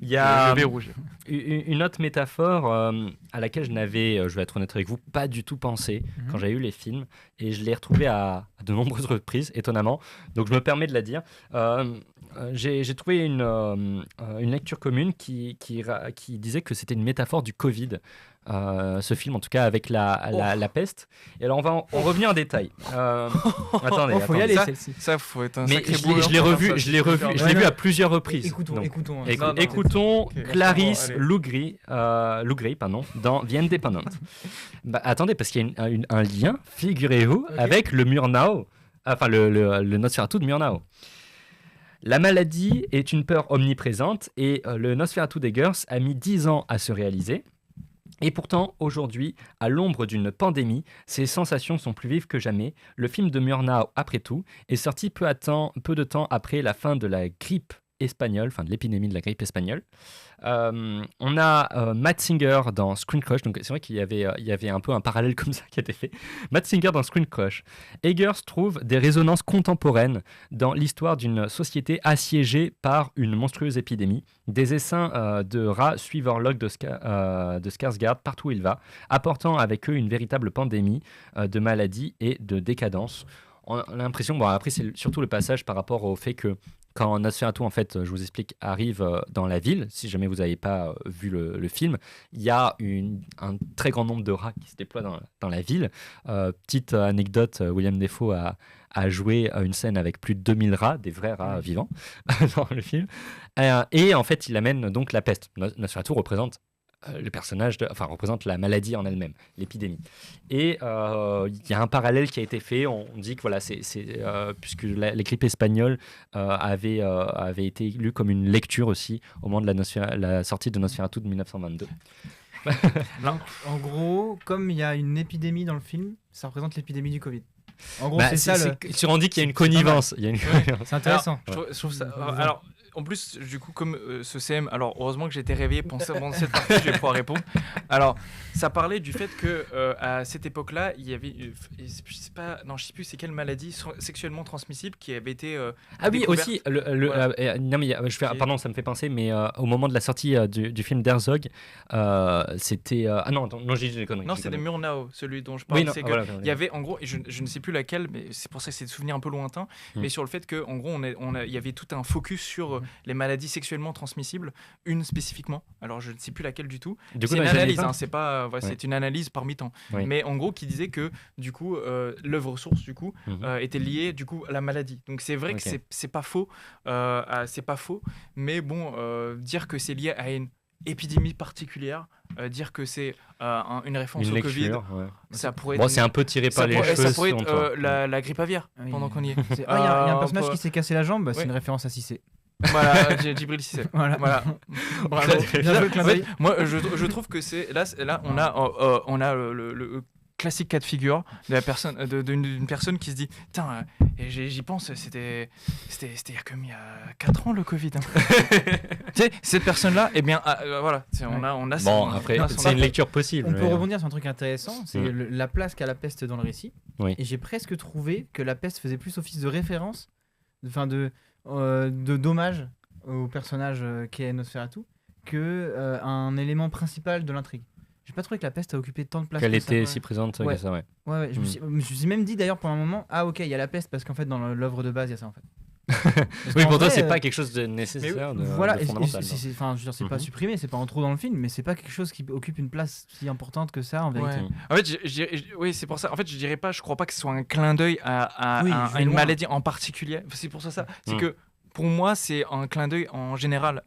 Il y a Je vais rougir. une autre métaphore à laquelle je n'avais, je vais être honnête avec vous, pas du tout pensé quand j'ai eu les films, et je l'ai retrouvée à de nombreuses reprises, étonnamment. Donc je me permets de la dire. J'ai trouvé une lecture commune qui disait que c'était une métaphore du Covid. Ce film en tout cas avec la peste. Et alors on va en revenir en détail. Attendez, faut y aller, ça, celle-ci. Ça, faut être un mais sacré je l'ai revu, je l'ai vu à plusieurs reprises. Écoutons. Donc, écoutons. écoutons Ok. Clarisse Allez. Lougri, dans The Independent. Attendez, parce qu'il y a un lien, figurez-vous, avec le Murnau, enfin le Nosferatu de Murnau. La maladie est une peur omniprésente et le Nosferatu d'Eggers a mis 10 ans à se réaliser. Et pourtant, aujourd'hui, à l'ombre d'une pandémie, ces sensations sont plus vives que jamais. Le film de Murnau, après tout, est sorti peu de temps après la fin de la grippe espagnole, enfin de l'épidémie de la grippe espagnole. On a Matt Singer dans Screen Crush, donc c'est vrai qu'il y avait un peu un parallèle comme ça qui a été fait. Matt Singer dans Screen Crush. Eggers trouve des résonances contemporaines dans l'histoire d'une société assiégée par une monstrueuse épidémie. Des essaims de rats suivent Orlok de Skarsgård partout où il va, apportant avec eux une véritable pandémie de maladies et de décadence. On a l'impression, bon après c'est surtout le passage par rapport au fait que quand Nosferatu, en fait, je vous explique, arrive dans la ville, si jamais vous n'avez pas vu le film, il y a un très grand nombre de rats qui se déploient dans la ville. Petite anecdote, William Dafoe a joué une scène avec plus de 2000 rats, des vrais rats vivants, dans le film. Et en fait, il amène donc la peste. Nosferatu représente représente la maladie en elle-même, l'épidémie. Et il y a un parallèle qui a été fait. On dit que voilà, puisque les grippes espagnoles avait été lue comme une lecture aussi au moment de la sortie de Nosferatu de 1922. En gros, comme il y a une épidémie dans le film, ça représente l'épidémie du Covid. En gros, c'est ça. On dit qu'il y a une connivence. C'est intéressant. Alors, je trouve ça. Alors, en plus, du coup, comme ce CM, alors heureusement que j'étais réveillé pendant cette partie, je vais pouvoir répondre. Alors, ça parlait du fait que à cette époque-là, il y avait, je sais plus c'est quelle maladie sexuellement transmissible qui avait été. Ah oui, découverte. aussi. Non mais pardon, ça me fait penser, mais au moment de la sortie du film d'Herzog, c'était. Non, j'ai dit des conneries. Non, c'était Murnau, celui dont je parle. Oui, non, c'est que il y avait en gros, et je ne sais plus laquelle, mais c'est pour ça que c'est des souvenirs un peu lointains, mais sur le fait que en gros, il y avait tout un focus sur les maladies sexuellement transmissibles, une spécifiquement. Alors je ne sais plus laquelle du tout. C'est une analyse, c'est pas, c'est une analyse parmi tant. Oui. Mais en gros, qui disait que du coup, l'œuvre source du coup était liée du coup à la maladie. Donc c'est vrai que c'est pas faux, mais bon, dire que c'est lié à une épidémie particulière, dire que c'est une référence Une au Covid, lecture, ouais. ça pourrait Bon, être... c'est un peu tiré par les cheveux. Ça pourrait selon être toi. la grippe aviaire, Oui. pendant qu'on y est. Il y a un personnage pour- qui s'est cassé la jambe, c'est Ouais. une référence à Cissé. Voilà, Djibril Cissé. Voilà. Voilà. Bravo. Bien joué, clin En fait, d'œil. moi, je trouve que c'est là, on a le classique cas de figure de la personne, d'une personne qui se dit, putain, et j'y pense, c'était il y a comme il y a 4 ans le Covid. Hein. Tu sais, cette personne-là, eh bien, voilà, on a. Bon, après, c'est une lecture possible. On peut mais- rebondir sur un truc intéressant, c'est Mm. la place qu'a la peste dans le récit. Oui. Et j'ai presque trouvé que la peste faisait plus office de référence, de d'hommage au personnage qu'est Nosferatu, que un élément principal de l'intrigue. J'ai pas trouvé que la peste a occupé tant de place. Qu'elle que ça, était ouais. si présente Ouais. que ça, ouais. Ouais, je me suis même dit d'ailleurs pendant un moment, ah ok, il y a la peste parce qu'en fait dans l'œuvre de base il y a ça en fait. Parce Oui, qu'en pour toi, vrai, c'est pas quelque chose de nécessaire, voilà, de et fondamental. enfin, je veux dire, c'est pas Mhm. supprimé, c'est pas en trop dans le film, mais c'est pas quelque chose qui occupe une place si importante que ça en vérité. Ouais. En fait, oui, c'est pour ça. En fait, je crois pas que ce soit un clin d'œil à, Oui, à je vais une loin. maladie en particulier. C'est pour ça. C'est que pour moi, c'est un clin d'œil en général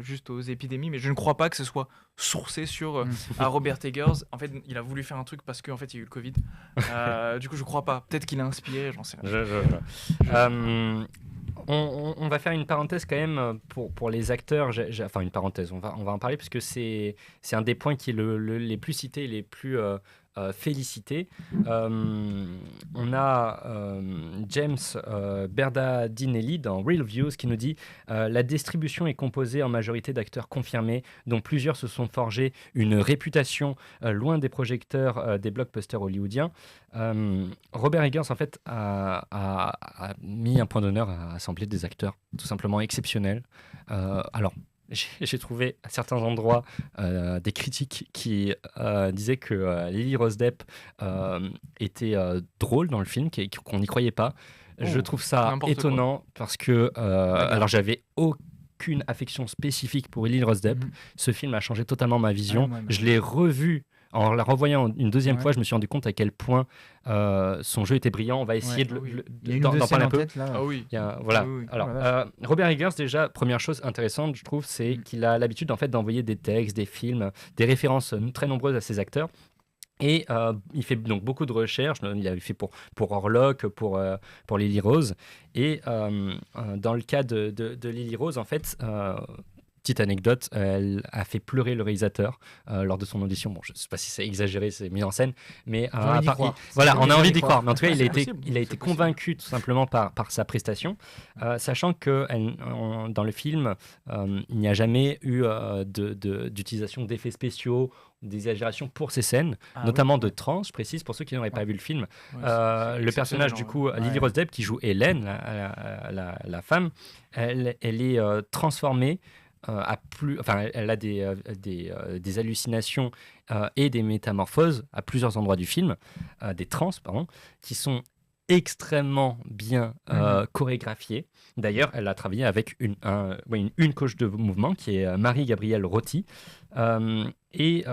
juste aux épidémies, mais je ne crois pas que ce soit sourcé sur à Robert Eggers. En fait, il a voulu faire un truc parce qu'en fait, il y a eu le Covid. Du coup, je crois pas. Peut-être qu'il a inspiré, j'en sais rien. On va faire une parenthèse quand même pour les acteurs. Enfin, une parenthèse, on va en parler parce que c'est un des points qui est les plus cités, les plus félicités. On a James Berdadinelli dans Real Views qui nous dit la distribution est composée en majorité d'acteurs confirmés dont plusieurs se sont forgés une réputation loin des projecteurs des blockbusters hollywoodiens. Robert Eggers en fait a mis un point d'honneur à assembler des acteurs tout simplement exceptionnels. Alors j'ai trouvé à certains endroits des critiques qui disaient que Lily Rose Depp était drôle dans le film, qu'on n'y croyait pas. Je trouve ça n'importe étonnant parce que alors j'avais aucune affection spécifique pour Lily Rose Depp. Ce film a changé totalement ma vision. Je l'ai revu. En la revoyant une deuxième fois, je me suis rendu compte à quel point son jeu était brillant. On va essayer d'en parler un peu. Ah oui. Voilà. Oui. Alors, Robert Eggers, déjà, première chose intéressante, je trouve, c'est qu'il a l'habitude en fait d'envoyer des textes, des films, des références très nombreuses à ses acteurs. Et il fait donc beaucoup de recherches. Il avait fait pour Orlok, pour Lily Rose. Et dans le cas de Lily Rose, en fait, petite anecdote, elle a fait pleurer le réalisateur lors de son audition. Bon, je ne sais pas si c'est exagéré, c'est mis en scène, mais on a envie d'y croire. Mais en tout cas, il a été convaincu tout simplement par sa prestation, sachant que dans le film, il n'y a jamais eu d'utilisation d'effets spéciaux, d'exagération pour ces scènes, notamment de trans, je précise, pour ceux qui n'auraient pas vu le film. Le personnage, du coup, Lily Rose Depp, qui joue Hélène, la femme, elle est transformée. Elle a des hallucinations et des métamorphoses à plusieurs endroits du film, des trans, pardon, qui sont extrêmement bien chorégraphiées. D'ailleurs, elle a travaillé avec une coach de mouvement qui est Marie-Gabrielle Rotti. Et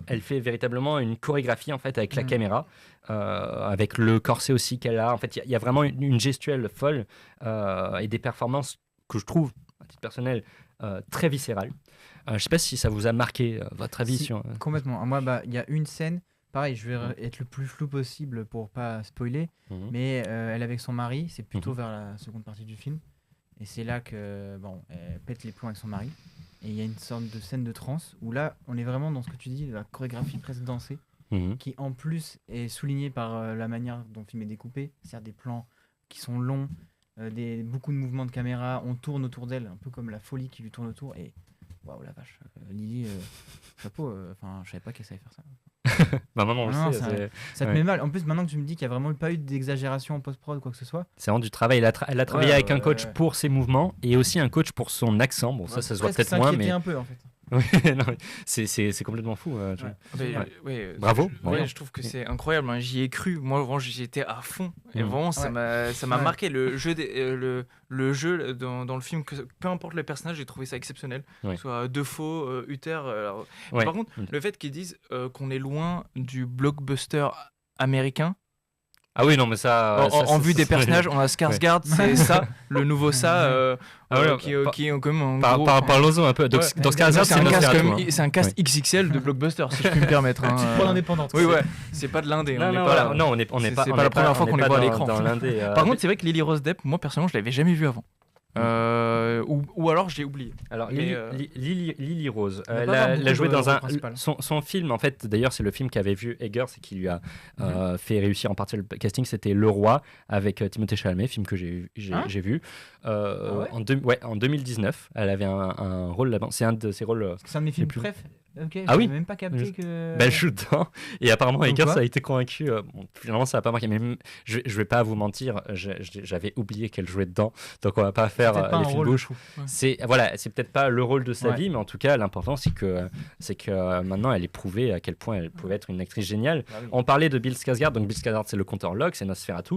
elle fait véritablement une chorégraphie en fait avec la caméra, avec le corset aussi qu'elle a. En fait, il y a vraiment une gestuelle folle et des performances que je trouve, à titre personnel, très viscérales. Je ne sais pas si ça vous a marqué votre avis sur. Complètement. Moi, il y a une scène. Pareil, je vais être le plus flou possible pour pas spoiler, mais elle avec son mari, c'est plutôt vers la seconde partie du film, et c'est là que elle pète les plombs avec son mari. Et il y a une sorte de scène de transe où là, on est vraiment dans ce que tu dis, la chorégraphie presque dansée, qui en plus est soulignée par la manière dont le film est découpé, c'est-à-dire des plans qui sont longs, beaucoup de mouvements de caméra, on tourne autour d'elle, un peu comme la folie qui lui tourne autour. Et waouh la vache, Lily, chapeau, je savais pas qu'elle savait faire ça. Maman, on le sait. Ça te met mal. En plus, maintenant que tu me dis qu'il n'y a vraiment pas eu d'exagération en post-prod ou quoi que ce soit. C'est vraiment du travail. Elle a travaillé avec un coach pour ses mouvements et aussi un coach pour son accent. Bon, ça se voit peut-être moins, mais. Un peu, en fait. Oui, non, c'est complètement fou. Bravo. Je trouve que c'est incroyable. J'y ai cru. Moi, vraiment, j'y étais à fond. Et vraiment, ça m'a marqué. Le jeu, le jeu dans le film, peu importe le personnage, j'ai trouvé ça exceptionnel. Que ce soit Defoe, Uther. Par contre, le fait qu'ils disent qu'on est loin du blockbuster américain. Ah oui, non, mais ça. En vue des personnages, on a Skarsgård, c'est ça, le nouveau ça, qui est comme un gros... Parlons-en un peu. Donc, dans Skarsgård, c'est un cast XXL de blockbuster, si je puis me permettre. Petite prod indépendante. Oui, ouais, c'est pas de l'indé. Non, on n'est pas la première fois qu'on les voit à l'écran. Par contre, c'est vrai que Lily Rose Depp, moi personnellement, je l'avais jamais vue avant. Ou alors j'ai oublié. Alors Lily Rose, elle a joué dans son film, en fait, d'ailleurs c'est le film qu'avait vu Eggers et qui lui a fait réussir en partie le casting, c'était Le Roi avec Timothée Chalamet, film que j'ai vu en 2019. Elle avait un rôle là-dedans, c'est un de ses rôles. C'est un de mes films préf. Okay, ah oui, même pas capté que. Elle joue dedans. Et apparemment, Eggers a été convaincu. Finalement, ça n'a pas marqué. Mais je vais pas vous mentir, j'avais oublié qu'elle jouait dedans. Donc, on va pas faire les films bouches. C'est peut-être pas le rôle de sa vie, mais en tout cas, l'important, c'est que maintenant, elle est prouvée à quel point elle pouvait être une actrice géniale. Ah, oui. On parlait de Bill Skarsgård. Donc, Bill Skarsgård, c'est le compteur log, c'est Nosferatu.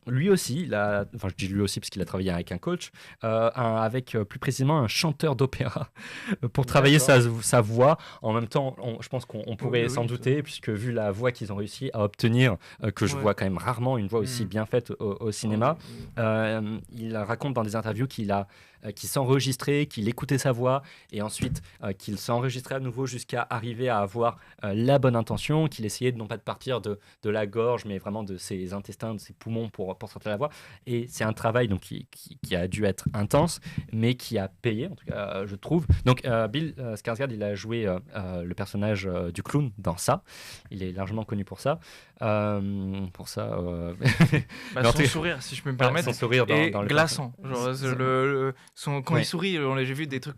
Lui aussi, je dis lui aussi parce qu'il a travaillé avec un coach, avec plus précisément un chanteur d'opéra pour travailler sa voix. En même temps, je pense qu'on pourrait s'en douter, puisque vu la voix qu'ils ont réussi à obtenir, que je vois quand même rarement une voix aussi bien faite au cinéma, il raconte dans des interviews qu'il s'enregistrait, qu'il écoutait sa voix, et ensuite qu'il s'enregistrait à nouveau jusqu'à arriver à avoir la bonne intention, qu'il essayait non pas de partir de la gorge, mais vraiment de ses intestins, de ses poumons pour sortir la voix. Et c'est un travail donc, qui a dû être intense, mais qui a payé, en tout cas, je trouve. Donc, Bill Skarsgård, il a joué le personnage du clown dans ça. Il est largement connu pour ça. Son sourire, si je peux me permettre, son sourire est dans glaçant. Quand il sourit, j'ai vu des trucs,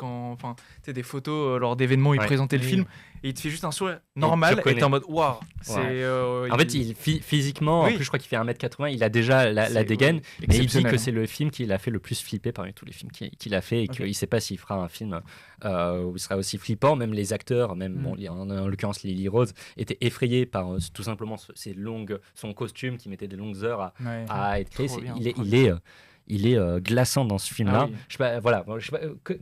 des photos lors d'événements, il présentait le film, et il te fait juste un sourire normal, et t'es en mode waouh. En fait, physiquement, en plus, je crois qu'il fait 1m80, il a déjà la dégaine, mais il dit que c'est le film qui l'a fait le plus flipper parmi tous les films qu'il a fait, et qu'il ne sait pas s'il fera un film où il sera aussi flippant. Même les acteurs, en l'occurrence Lily Rose, étaient effrayés par tout simplement son costume qui mettait des longues heures à être créé. Il est glaçant dans ce film-là. Je sais pas,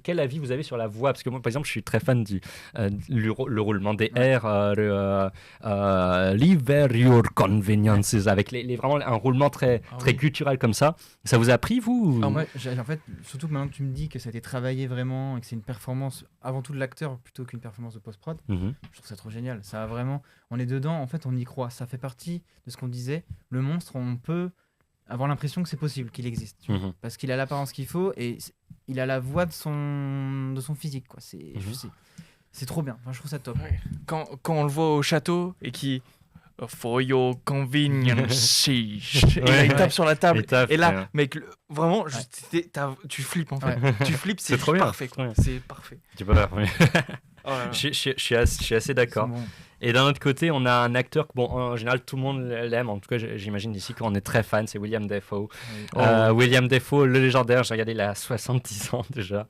quel avis vous avez sur la voix? Parce que moi, par exemple, je suis très fan le roulement des R, Live Your Conveniences, avec vraiment un roulement très culturel comme ça. Ça vous a pris, vous? Alors moi, en fait, surtout que maintenant que tu me dis que ça a été travaillé vraiment et que c'est une performance avant tout de l'acteur plutôt qu'une performance de post-prod, je trouve ça trop génial. Ça a vraiment, on est dedans, en fait, on y croit. Ça fait partie de ce qu'on disait. Le monstre, on peut avoir l'impression que c'est possible, qu'il existe, parce qu'il a l'apparence qu'il faut et il a la voix de son physique, quoi. C'est trop bien. Enfin, je trouve ça top. Ouais. Quand on le voit au château et qui for your convenience, et là, il tape sur la table, et là, mec, vraiment, tu flippes en fait. Tu flippes, c'est trop parfait. C'est parfait. Tu peux pas. Je suis assez d'accord. Et d'un autre côté, on a un acteur que, en général, tout le monde l'aime. En tout cas, j'imagine ici qu'on est très fan, c'est William Dafoe. William Dafoe, le légendaire, j'ai regardé, il a 70 ans déjà.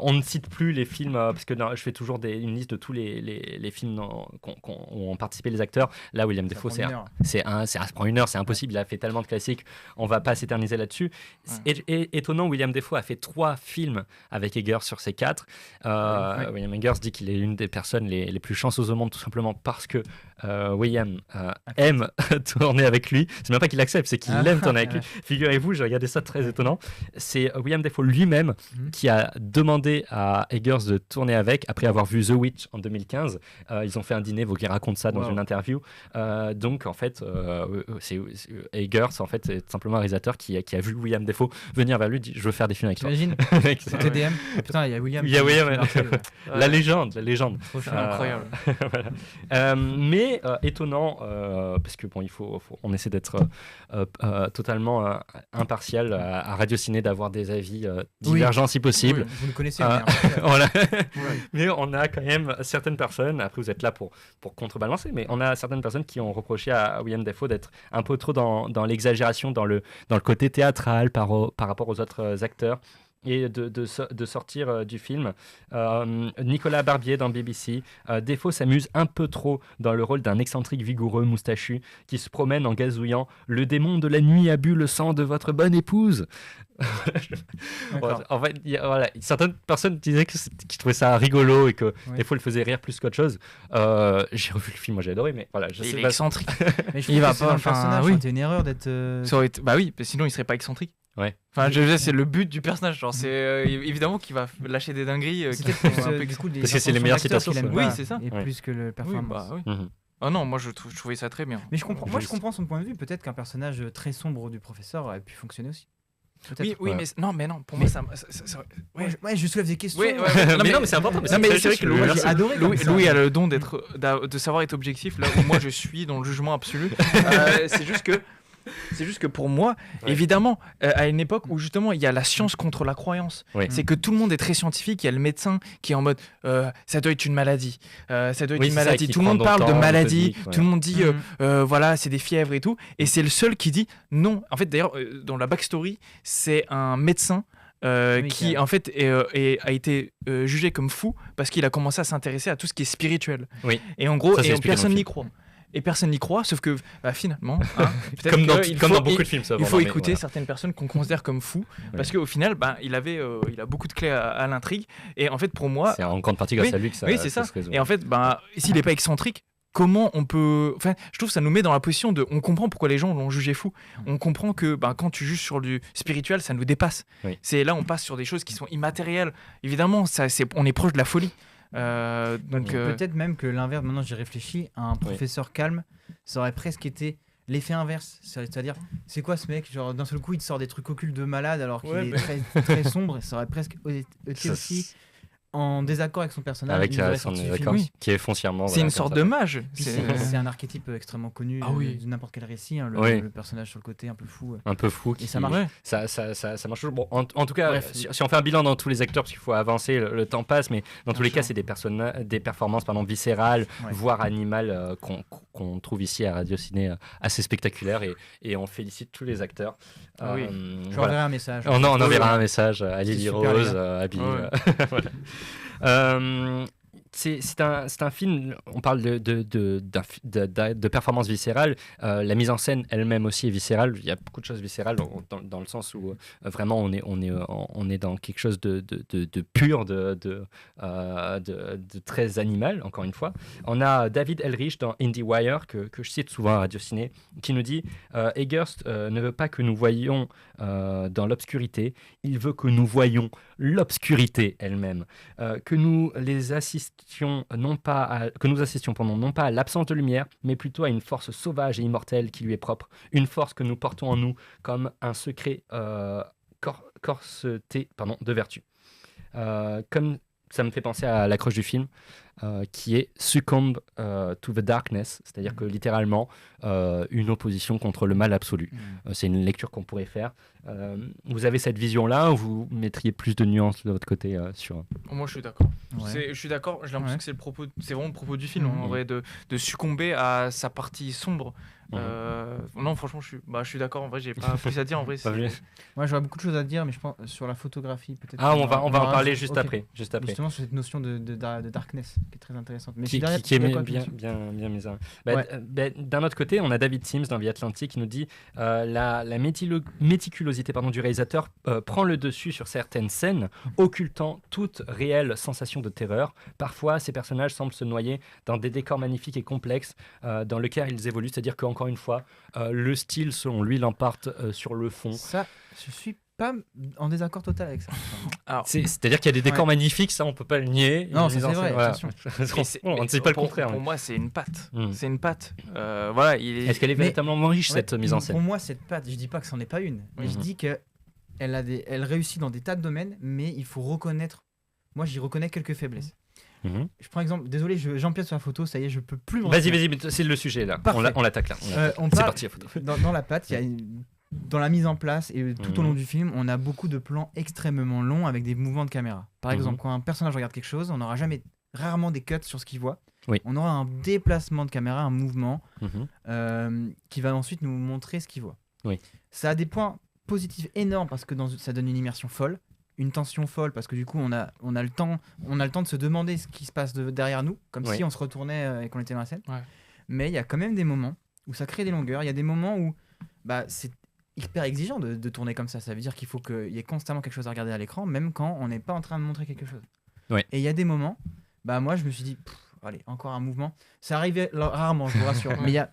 On ne cite plus les films, parce que je fais toujours une liste de tous les films où ont participé les acteurs. Là, William Dafoe, ça prend une heure, c'est impossible. Il a fait tellement de classiques, on ne va pas s'éterniser là-dessus. Et étonnant, William Dafoe a fait 3 films avec Eggers sur ces 4. William Eggers dit qu'il est une des personnes les plus chanceuses au monde, tout simplement parce que William aime tourner avec lui. C'est même pas qu'il accepte, c'est qu'il aime tourner avec lui. Figurez-vous, j'ai regardé ça, très étonnant. C'est William Dafoe lui-même qui a demandé à Eggers de tourner avec, après avoir vu The Witch en 2015. Ils ont fait un dîner, il raconte ça dans une interview. Donc en fait, c'est Eggers, en fait, c'est tout simplement un réalisateur qui a vu William Dafoe venir vers lui, dit je veux faire des films avec toi. T'imagines TDM. Putain, il y a William. La légende. Incroyable. Mais étonnant, parce que on essaie d'être totalement impartial à Radio Ciné, d'avoir des avis divergents si possible. Vous nous connaissez. Mais on a quand même certaines personnes, après vous êtes là pour contrebalancer, mais on a certaines personnes qui ont reproché à William Dafoe d'être un peu trop dans l'exagération, dans le côté théâtral par rapport aux autres acteurs. et de sortir du film. Nicolas Barbier dans BBC. Defoe s'amuse un peu trop dans le rôle d'un excentrique vigoureux moustachu qui se promène en gazouillant « Le démon de la nuit a bu le sang de votre bonne épouse ». En fait, voilà, certaines personnes disaient qu'ils trouvaient ça rigolo et que des fois, le faisait rire plus qu'autre chose. J'ai revu le film, moi j'ai adoré, mais voilà, je sais il est pas. excentrique. Mais je trouve que c'est dans le personnage, c'était une erreur d'être. Bah oui, sinon il serait pas excentrique. Ouais. Enfin, c'est le but du personnage. Genre, c'est évidemment qu'il va lâcher des dingueries. C'est peut-être plus, du coup, parce que c'est les meilleures citations. Oui, c'est ça. Et plus que le performance. Oui. Ah non, moi je trouvais ça très bien. Mais je comprends son point de vue. Peut-être qu'un personnage très sombre du professeur aurait pu fonctionner aussi. Oui, mais non, pour moi ça. Ouais, je soulève des questions. Non, mais c'est important. C'est vrai que j'ai adoré. Louis a le don de savoir être objectif là où moi je suis dans le jugement absolu. C'est juste que pour moi, évidemment, à une époque où justement il y a la science contre la croyance, c'est que tout le monde est très scientifique. Il y a le médecin qui est en mode ça doit être une maladie, ça doit être une maladie. Tout le monde parle de maladie, tout le monde dit voilà, c'est des fièvres et tout. Et c'est le seul qui dit non. En fait, d'ailleurs, dans la backstory, c'est un médecin. Qui en fait a été jugé comme fou parce qu'il a commencé à s'intéresser à tout ce qui est spirituel. Et en gros, personne n'y croit. Et personne n'y croit, sauf que finalement, comme dans beaucoup de films, il faut écouter certaines personnes qu'on considère comme fous, parce qu'au final, il a beaucoup de clés à l'intrigue. Et en fait, pour moi, c'est en grande partie grâce à lui que ça. Oui, c'est ça. Et en fait, s'il n'est pas excentrique, comment on peut. Enfin, je trouve que ça nous met dans la position de. On comprend pourquoi les gens l'ont jugé fou. On comprend que quand tu juges sur du spirituel, ça nous dépasse. C'est là, on passe sur des choses qui sont immatérielles. Évidemment, on est proche de la folie. Donc peut-être même que l'inverse, maintenant j'y réfléchis, un professeur calme, ça aurait presque été l'effet inverse, c'est-à-dire c'est quoi ce mec, genre d'un seul coup il te sort des trucs occultes de malade alors qu'il est très, très sombre, ça aurait presque été aussi en désaccord avec son personnage, avec son qui est foncièrement. C'est une sorte de mage. C'est un archétype extrêmement connu de n'importe quel récit, le personnage sur le côté un peu fou. Et ça marche. Ça marche toujours. Bon, en tout cas, si on fait un bilan dans tous les acteurs, parce qu'il faut avancer, le temps passe, mais dans tous les cas, c'est des performances viscérales, voire animales qu'on trouve ici à Radio Ciné assez spectaculaires, et on félicite tous les acteurs. J'enverrai un message. On enverra un message à Lily Rose, à Billy. C'est un film, on parle de performance viscérale, la mise en scène elle-même aussi est viscérale, il y a beaucoup de choses viscérales dans le sens où vraiment on est dans quelque chose de pur, de très animal, encore une fois. On a David Elrich dans IndieWire, que je cite souvent à Radio Ciné, qui nous dit Eggers ne veut pas que nous voyions dans l'obscurité, il veut que nous voyions l'obscurité elle-même, que nous assistions non pas à l'absence de lumière, mais plutôt à une force sauvage et immortelle qui lui est propre, une force que nous portons en nous comme un secret corseté de vertu. Comme ça me fait penser à l'accroche du film, qui est Succumb to the Darkness, c'est-à-dire que littéralement une opposition contre le mal absolu. C'est une lecture qu'on pourrait faire. Vous avez cette vision-là, ou vous mettriez plus de nuances de votre côté sur... Moi, je suis d'accord. Je suis d'accord. J'ai l'impression que c'est vraiment le propos du film, en vrai, de succomber à sa partie sombre. Non, franchement, je suis d'accord. En vrai, j'ai pas plus à dire. En vrai, moi, j'aurais beaucoup de choses à dire, mais je pense sur la photographie, peut-être. On va en parler juste après. Justement, sur cette notion de darkness, qui est très intéressante. Mais qui est bien mise. D'un autre côté, on a David Sims dans The Atlantic qui nous dit la méticulosité du réalisateur prend le dessus sur certaines scènes, occultant toute réelle sensation de terreur. Parfois, ces personnages semblent se noyer dans des décors magnifiques et complexes dans lesquels ils évoluent. C'est-à-dire qu'encore une fois, le style, selon lui, l'emporte sur le fond. Ça, je suis pas en désaccord total avec ça. C'est-à-dire qu'il y a des décors magnifiques, ça on peut pas le nier. Non, c'est vrai. On ne dit pas le contraire. Pour moi, c'est une patte. C'est une patte. Est-ce qu'elle est véritablement riche, cette mise en scène? Pour moi, cette patte, je dis pas que c'en est pas une, mais je dis que elle réussit dans des tas de domaines, mais il faut reconnaître. Moi, j'y reconnais quelques faiblesses. Je prends exemple, désolé, j'empiète sur la photo, ça y est, je peux plus. Vas-y, mais c'est le sujet là. On l'attaque là. C'est parti la photo. Dans la patte, il y a dans la mise en place et tout au long du film, on a beaucoup de plans extrêmement longs avec des mouvements de caméra. Par exemple, quand un personnage regarde quelque chose, on n'aura rarement des cuts sur ce qu'il voit. On aura un déplacement de caméra, un mouvement qui va ensuite nous montrer ce qu'il voit. Ça a des points positifs énormes parce que ça donne une immersion folle, une tension folle parce que du coup on a le temps de se demander ce qui se passe derrière nous, comme si on se retournait et qu'on était dans la scène. Ouais. Mais il y a quand même des moments où ça crée des longueurs. Il y a des moments où c'est hyper exigeant de tourner comme ça. Ça veut dire qu'il faut qu'il y ait constamment quelque chose à regarder à l'écran, même quand on n'est pas en train de montrer quelque chose. Ouais. Et il y a des moments, moi je me suis dit, allez, encore un mouvement. Ça arrivait rarement, je vous rassure. Mais il y a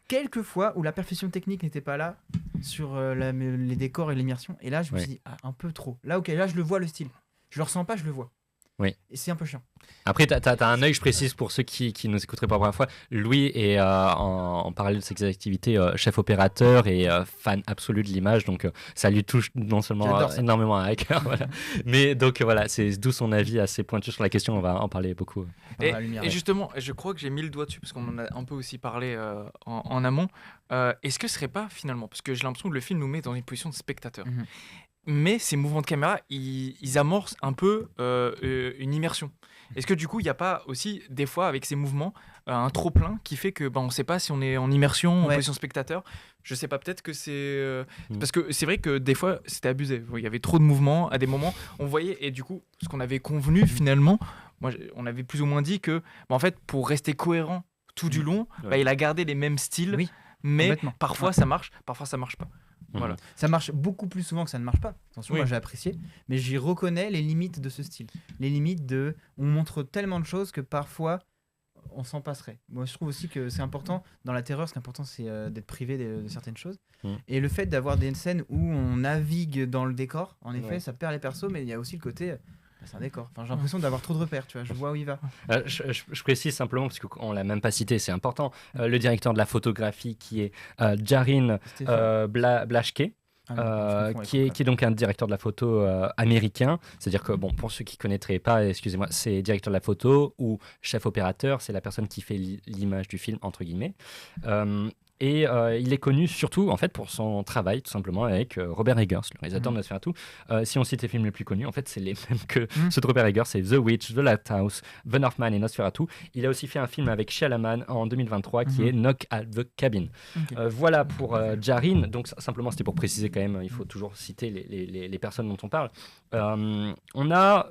quelques fois où la perfection technique n'était pas là sur les décors et l'immersion. Et là, je me suis dit, un peu trop. Là, ok, là, je le vois, le style. Je le ressens pas, je le vois. Oui. Et c'est un peu chiant. Après, tu as un œil, je précise pour ceux qui nous écouteraient pour la première fois. Louis est en parallèle de ses activités chef opérateur et fan absolu de l'image. Donc, ça lui touche non seulement énormément à cœur. Voilà. Mais donc, voilà, c'est d'où son avis assez pointu sur la question. On va en parler beaucoup. Et justement, je crois que j'ai mis le doigt dessus parce qu'on en a un peu aussi parlé en amont. Est-ce que ce serait pas finalement, parce que j'ai l'impression que le film nous met dans une position de spectateur. Mais ces mouvements de caméra, ils amorcent un peu une immersion. Est-ce que du coup, il n'y a pas aussi, des fois, avec ces mouvements, un trop-plein qui fait que on ne sait pas si on est en immersion, en position spectateur? Je ne sais pas, peut-être que c'est... Parce que c'est vrai que des fois, c'était abusé. Il y avait trop de mouvements. À des moments, on voyait, et du coup, ce qu'on avait convenu finalement, on avait plus ou moins dit que, en fait, pour rester cohérent tout du long, il a gardé les mêmes styles, mais parfois ça marche, parfois ça ne marche pas. Voilà. Ça marche beaucoup plus souvent que ça ne marche pas. Attention, moi j'ai apprécié, mais j'y reconnais les limites de ce style. Les limites on montre tellement de choses que parfois on s'en passerait. Moi je trouve aussi que c'est important, dans la terreur, ce qui est important c'est d'être privé de certaines choses. Et le fait d'avoir des scènes où on navigue dans le décor, en effet, ça perd les persos, mais il y a aussi le côté... c'est un décor. Enfin, j'ai l'impression d'avoir trop de repères, tu vois. Je vois où il va. Je précise simplement, parce qu'on l'a même pas cité, c'est important. Le directeur de la photographie qui est Jarin Blaschke. Qui est donc un directeur de la photo américain. C'est-à-dire que, pour ceux qui ne connaîtraient pas, excusez-moi, c'est directeur de la photo ou chef opérateur, c'est la personne qui fait l'image du film, entre guillemets. Et il est connu surtout en fait pour son travail tout simplement avec Robert Eggers, le réalisateur de Nosferatu. Si on cite les films les plus connus, en fait c'est les mêmes que ceux de Robert Eggers, c'est The Witch, The Lighthouse, The Northman et Nosferatu. Il a aussi fait un film avec Shyamalan en 2023 qui est Knock at the Cabin. Voilà pour Jarin. Donc simplement c'était pour préciser quand même, il faut toujours citer les personnes dont on parle. On a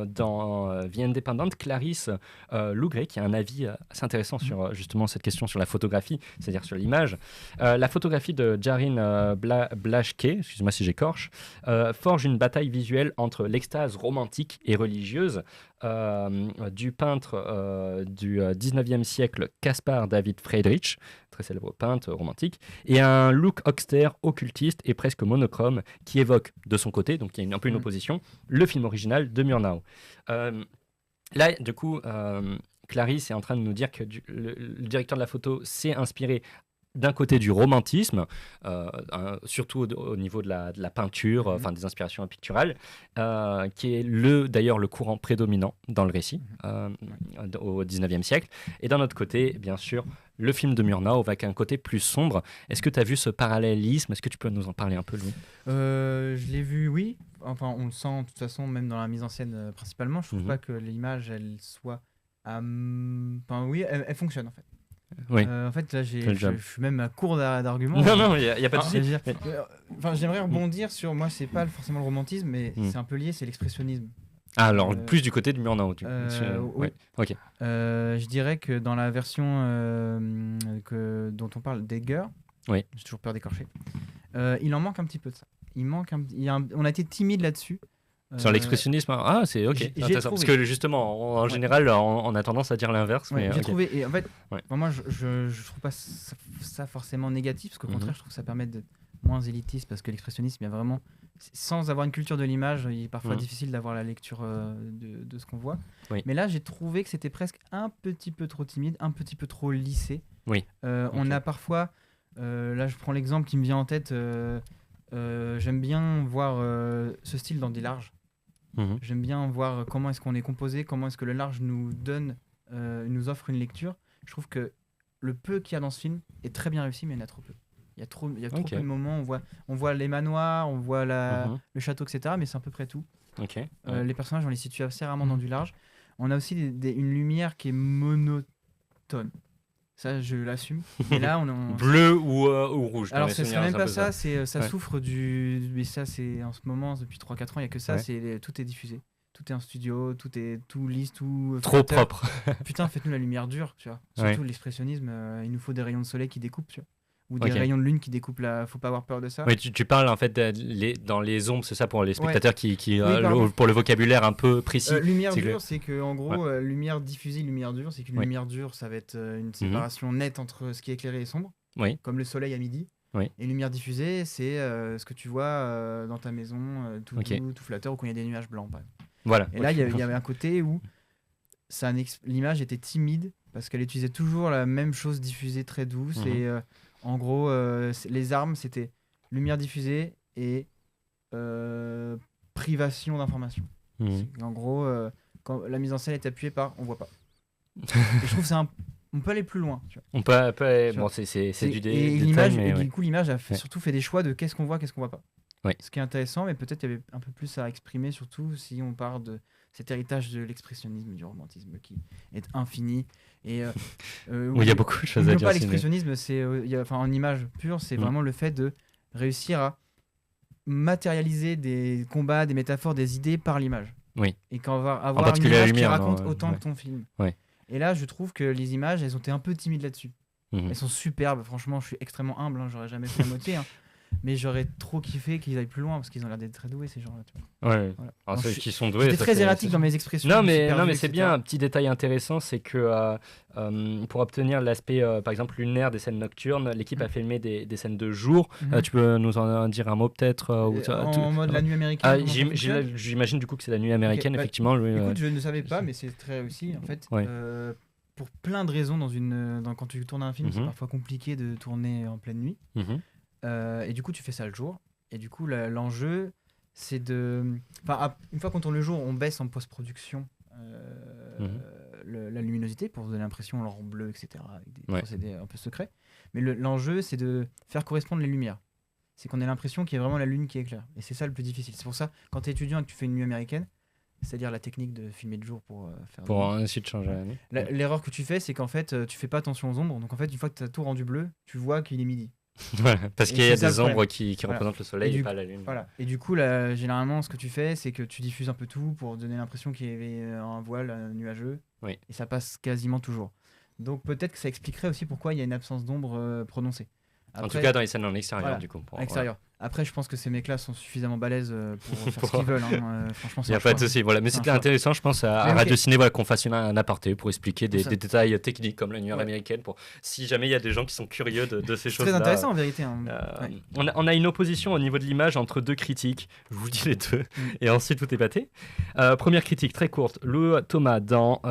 dans The Independent Clarisse Lougret qui a un avis assez intéressant sur justement cette question sur la photographie, c'est-à-dire sur l'image. La photographie de Jarin Blaschke, excuse-moi si j'écorche, forge une bataille visuelle entre l'extase romantique et religieuse du peintre du 19e siècle Caspar David Friedrich, très célèbre peintre romantique, et un look austère, occultiste et presque monochrome qui évoque de son côté, donc il y a un peu une opposition, le film original de Murnau. Là, du coup, Clarisse est en train de nous dire que le directeur de la photo s'est inspiré d'un côté du romantisme, surtout au niveau de la peinture, enfin des inspirations picturales, qui est d'ailleurs le courant prédominant dans le récit au 19e siècle. Et d'un autre côté, bien sûr, le film de Murnau avec un côté plus sombre. Est-ce que tu as vu ce parallélisme? Est-ce que tu peux nous en parler un peu, Louis? Je l'ai vu, oui. Enfin, on le sent de toute façon, même dans la mise en scène principalement. Je trouve pas que l'image, elle soit... Enfin, oui, elle fonctionne en fait. Oui. En fait, là, je suis même à court d'arguments. Non, il n'y a pas de souci. Enfin, j'aimerais rebondir sur... Moi, c'est pas forcément le romantisme, mais c'est un peu lié, c'est l'expressionnisme. Alors, plus du côté de Murnau. Oui. Ok. Je dirais que dans la version dont on parle d'Egger, j'ai toujours peur d'écorcher, il en manque un petit peu de ça. On a été timide là-dessus. Sur l'expressionnisme, c'est ok. Parce que justement, en général, on a tendance à dire l'inverse. J'ai trouvé, et en fait, moi, je trouve pas ça forcément négatif, parce qu'au contraire, je trouve que ça permet d'être moins élitiste, parce que l'expressionnisme, il y a vraiment, sans avoir une culture de l'image, il est parfois difficile d'avoir la lecture de ce qu'on voit. Mais là, j'ai trouvé que c'était presque un petit peu trop timide, un petit peu trop lissé. On a parfois, là, je prends l'exemple qui me vient en tête. J'aime bien voir ce style dans des larges. J'aime bien voir comment est-ce qu'on est composé, comment est-ce que le large nous offre une lecture. Je trouve que le peu qu'il y a dans ce film est très bien réussi, mais il y en a trop peu. Il y a trop peu de moments, on voit les manoirs, on voit le château, etc. Mais c'est à peu près tout. Les personnages, on les situe assez rarement dans du large. On a aussi une lumière qui est monotone. Ça, je l'assume. Mais là, bleu ou rouge. Alors, ce serait même pas ça. Ça Ouais. souffre du. Mais ça, c'est en ce moment, depuis 3-4 ans, il n'y a que ça. Ouais. Tout est diffusé. Tout est en studio, tout lisse, tout. Trop flatteur. propre. Putain, faites-nous la lumière dure, tu vois. Ouais. Surtout l'expressionnisme, il nous faut des rayons de soleil qui découpent, tu vois. Ou des Ok. rayons de lune qui découpent la. Faut pas avoir peur de ça. Oui, tu parles en fait dans les ombres, c'est ça pour les spectateurs qui pardon. pour le vocabulaire un peu précis. Lumière c'est que- dure, c'est que en gros, lumière diffusée, lumière dure, c'est qu'une Oui. lumière dure, ça va être une séparation nette entre ce qui est éclairé et sombre, Oui. comme le soleil à midi. Oui. Et lumière diffusée, c'est ce que tu vois dans ta maison, tout Ok. doux, tout flatteur, ou quand il y a des nuages blancs. Par exemple. Voilà. Et là, il y avait un côté où l'image était timide parce qu'elle utilisait toujours la même chose diffusée très douce. Mhm. Et en gros, les armes, c'était lumière diffusée et privation d'informations. Mhm. En gros, quand la mise en scène est appuyée par on voit pas. Et je trouve que on peut aller plus loin. Tu vois. On peut Tu bon, vois. c'est du Et détail, l'image, mais et ouais. du coup, l'image a Ouais. surtout fait des choix de qu'est-ce qu'on voit pas. Oui. Ce qui est intéressant, mais peut-être il y avait un peu plus à exprimer, surtout si on part de cet héritage de l'expressionnisme, du romantisme qui est infini. Et Oui, il y a beaucoup de choses à n'oublions dire. pas aussi, mais- l'expressionnisme, c'est en image pure, c'est Mm. vraiment le fait de réussir à matérialiser des combats, des métaphores, des idées par l'image. Oui. Et qu'on va avoir une particulier la image qui lumière, raconte non, autant ouais. que ton film. Ouais. Et là, je trouve que les images, elles ont été un peu timides là-dessus. Mhm. Elles sont superbes, franchement, je suis extrêmement humble, j'aurais jamais fait la moitié. Mais j'aurais trop kiffé qu'ils aillent plus loin parce qu'ils ont l'air d'être très doués, ces gens-là. Tu vois. Ouais. Voilà. Alors, Non, ceux je- qui sont doués. J'étais ça, très c'est- erratique c'est- dans mes expressions. Non, mais, super non, mais vues, c'est etc. bien. Un petit détail intéressant, c'est que pour obtenir l'aspect, par exemple, lunaire des scènes nocturnes, l'équipe a filmé des scènes de jour. Mhm. Tu peux nous en dire un mot peut-être En mode la nuit américaine. comment ça fonctionne J'imagine du coup que c'est la nuit américaine, bah, effectivement. Écoute, je ne savais pas, mais c'est très réussi. En fait, Ouais. pour plein de raisons, quand tu tournes un film, c'est Mhm. parfois compliqué de tourner en pleine nuit. Mhm. Et du coup, tu fais ça le jour. Et du coup, l'enjeu, c'est de. Enfin, une fois qu'on tourne le jour, on baisse en post-production la luminosité pour donner l'impression, l'or bleu, etc. Avec des Ouais. procédés un peu secrets. Mais l'enjeu, c'est de faire correspondre les lumières. C'est qu'on ait l'impression qu'il y a vraiment la lune qui éclaire. Et c'est ça le plus difficile. C'est pour ça, quand tu es étudiant et que tu fais une nuit américaine, c'est-à-dire la technique de filmer de jour pour faire. Pour de nuit, ensuite changer la nuit. l'erreur que tu fais, c'est qu'en fait, tu fais pas attention aux ombres. Donc en fait, une fois que tu as tout rendu bleu, tu vois qu'il est midi. Voilà, parce Et qu'il y a c'est ça des le problème. ombres qui Voilà. représentent le soleil Et et, du pas la lune. Voilà. Et du coup, là, généralement, ce que tu fais, c'est que tu diffuses un peu tout pour donner l'impression qu'il y avait un voile nuageux. Oui. Et ça passe quasiment toujours. Donc peut-être que ça expliquerait aussi pourquoi il y a une absence d'ombre prononcée. En tout cas, dans les scènes en extérieur, Voilà, du coup. à l'extérieur. Après, je pense que ces mecs-là sont suffisamment balèzes pour faire ce Pour- qu'ils veulent. Franchement, Il c'est n'y a un pas de choix. souci. Voilà. Mais C'est un c'était choix. intéressant, je pense, à Mais ok. Radio Ciné qu'on fasse un aparté pour expliquer des Ça. détails techniques comme la nuit Ouais. américaine, pour si jamais il y a des gens qui sont curieux de ces C'est choses-là. très intéressant en vérité. Hein. Ouais. On a une opposition au niveau de l'image entre deux critiques. Je vous dis les deux. Et ensuite, tout est pâté. Première critique très courte. Le Thomas dans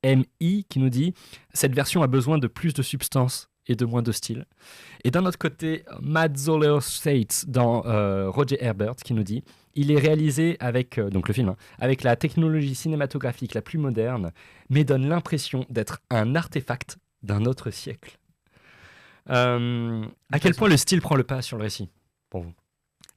NMI qui nous dit « Cette version a besoin de plus de substance et de moins de style. » Et d'un autre côté, Matt Zoller States dans Roger Herbert qui nous dit « Il est réalisé avec, donc le film, hein, avec la technologie cinématographique la plus moderne, mais donne l'impression d'être un artefact d'un autre siècle. » À quel point le style prend le pas sur le récit pour vous?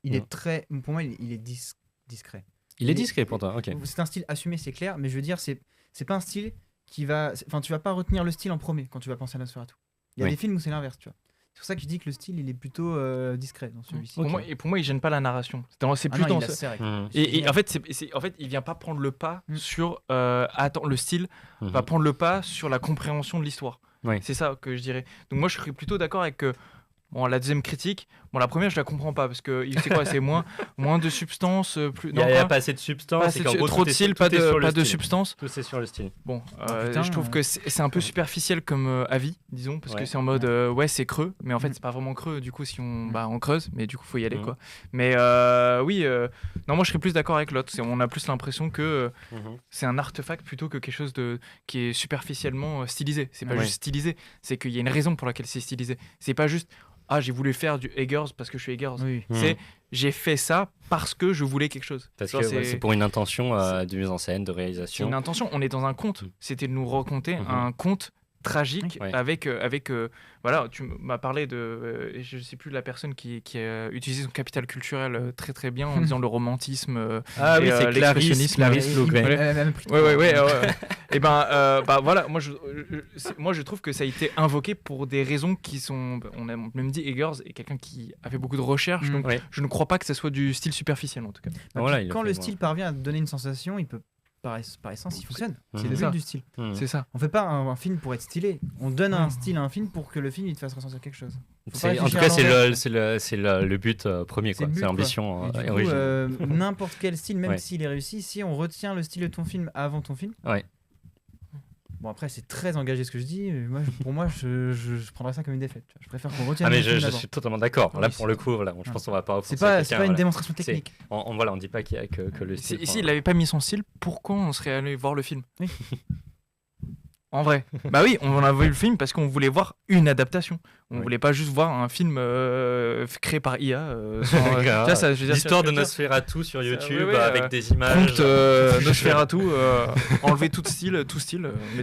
Il Ouais. est très. Pour moi, il est discret. Il est Il est- discret pour toi, ok. C'est un style assumé, c'est clair, mais je veux dire, c'est pas un style qui va. Enfin, tu vas pas retenir le style en premier quand tu vas penser à Nosferatu. Il y a Oui. des films où c'est l'inverse, tu vois. C'est pour ça que je dis que le style, il est plutôt discret dans celui-ci. Pour moi, il gêne pas la narration. C'est Ah plus non, dans il la ce- serre avec- Mhm. Et en fait, il vient pas prendre le pas Mm. sur attends, le style Mhm. va prendre le pas sur la compréhension de l'histoire. Oui. C'est ça que je dirais. Donc moi, je serais plutôt d'accord avec bon, la deuxième critique. Bon, la première, je la comprends pas parce que c'est quoi, c'est moins de substance, plus. Il n'y a, non, il y a quoi pas assez de substance. Pas et assez qu'en de- gros, trop de tout est- style, tout est sur le pas de style. substance. Tout c'est sur le style. Bon, putain, je trouve que c'est un peu superficiel comme avis, disons, parce Ouais. que c'est en mode ouais, c'est creux, mais en fait, c'est pas vraiment creux. Du coup, si on creuse, mais du coup, faut y aller, Mhm. quoi. Mais oui, non, moi, je serais plus d'accord avec l'autre. On a plus l'impression que c'est un artefact plutôt que quelque chose qui est superficiellement stylisé. C'est pas Ouais. juste stylisé, c'est qu'il y a une raison pour laquelle c'est stylisé. C'est pas juste j'ai voulu faire du Eggers parce que je suis Eggers. Oui. C'est j'ai fait ça parce que je voulais quelque chose. Parce Genre, que ouais, c'est pour une intention c'est- de mise en scène, de c'est réalisation. une intention. On est dans un conte. Mm. C'était de nous raconter Mhm. un conte tragique Ouais. avec voilà, tu m'as parlé de je sais plus la personne qui a utilisé son capital culturel très très bien en disant le romantisme Ah oui, et, c'est Clarisse l'expressionnisme. Lougret. Ouais. Et bah voilà, moi je trouve que ça a été invoqué pour des raisons qui sont, on a même dit Eggers est quelqu'un qui a fait beaucoup de recherches, donc Ouais. je ne crois pas que ça soit du style superficiel en tout cas. Voilà, il Quand le le fait, style parvient à te donner une sensation, il peut par essence, il fonctionne. C'est le C'est but ça. du style. C'est ça. On fait pas un film pour être stylé. On donne un style à un film pour que le film il te fasse ressentir quelque chose. Faut pas En tout réfléchir cas, à l'envers. c'est le but premier, C'est quoi. le but, C'est l'ambition Et du coup, originale. n'importe quel style, même Ouais. s'il est réussi, si on retient le style de ton film avant ton film. Ouais. Bon, après, c'est très engagé ce que je dis. Pour moi, je prendrais ça comme une défaite. Je préfère qu'on retienne Ah, mais le film je d'avant. suis totalement d'accord. Oui, Là, c'est- pour le coup, voilà, je Ouais. pense qu'on va pas C'est offenser pas quelqu'un, une voilà. démonstration C'est- technique. Voilà, on dit pas qu'il y a que le style. S'il n'avait pas mis son style, pourquoi on serait allé voir le film? Oui. En vrai. Bah oui, on a vu le film parce qu'on voulait voir une adaptation. On Oui. voulait pas juste voir un film créé par IA. Tu vois, ça, je veux dire, L'histoire de ça- Nosferatu sur YouTube ouais, avec des images. Prompt Nosferatu, enlever tout style,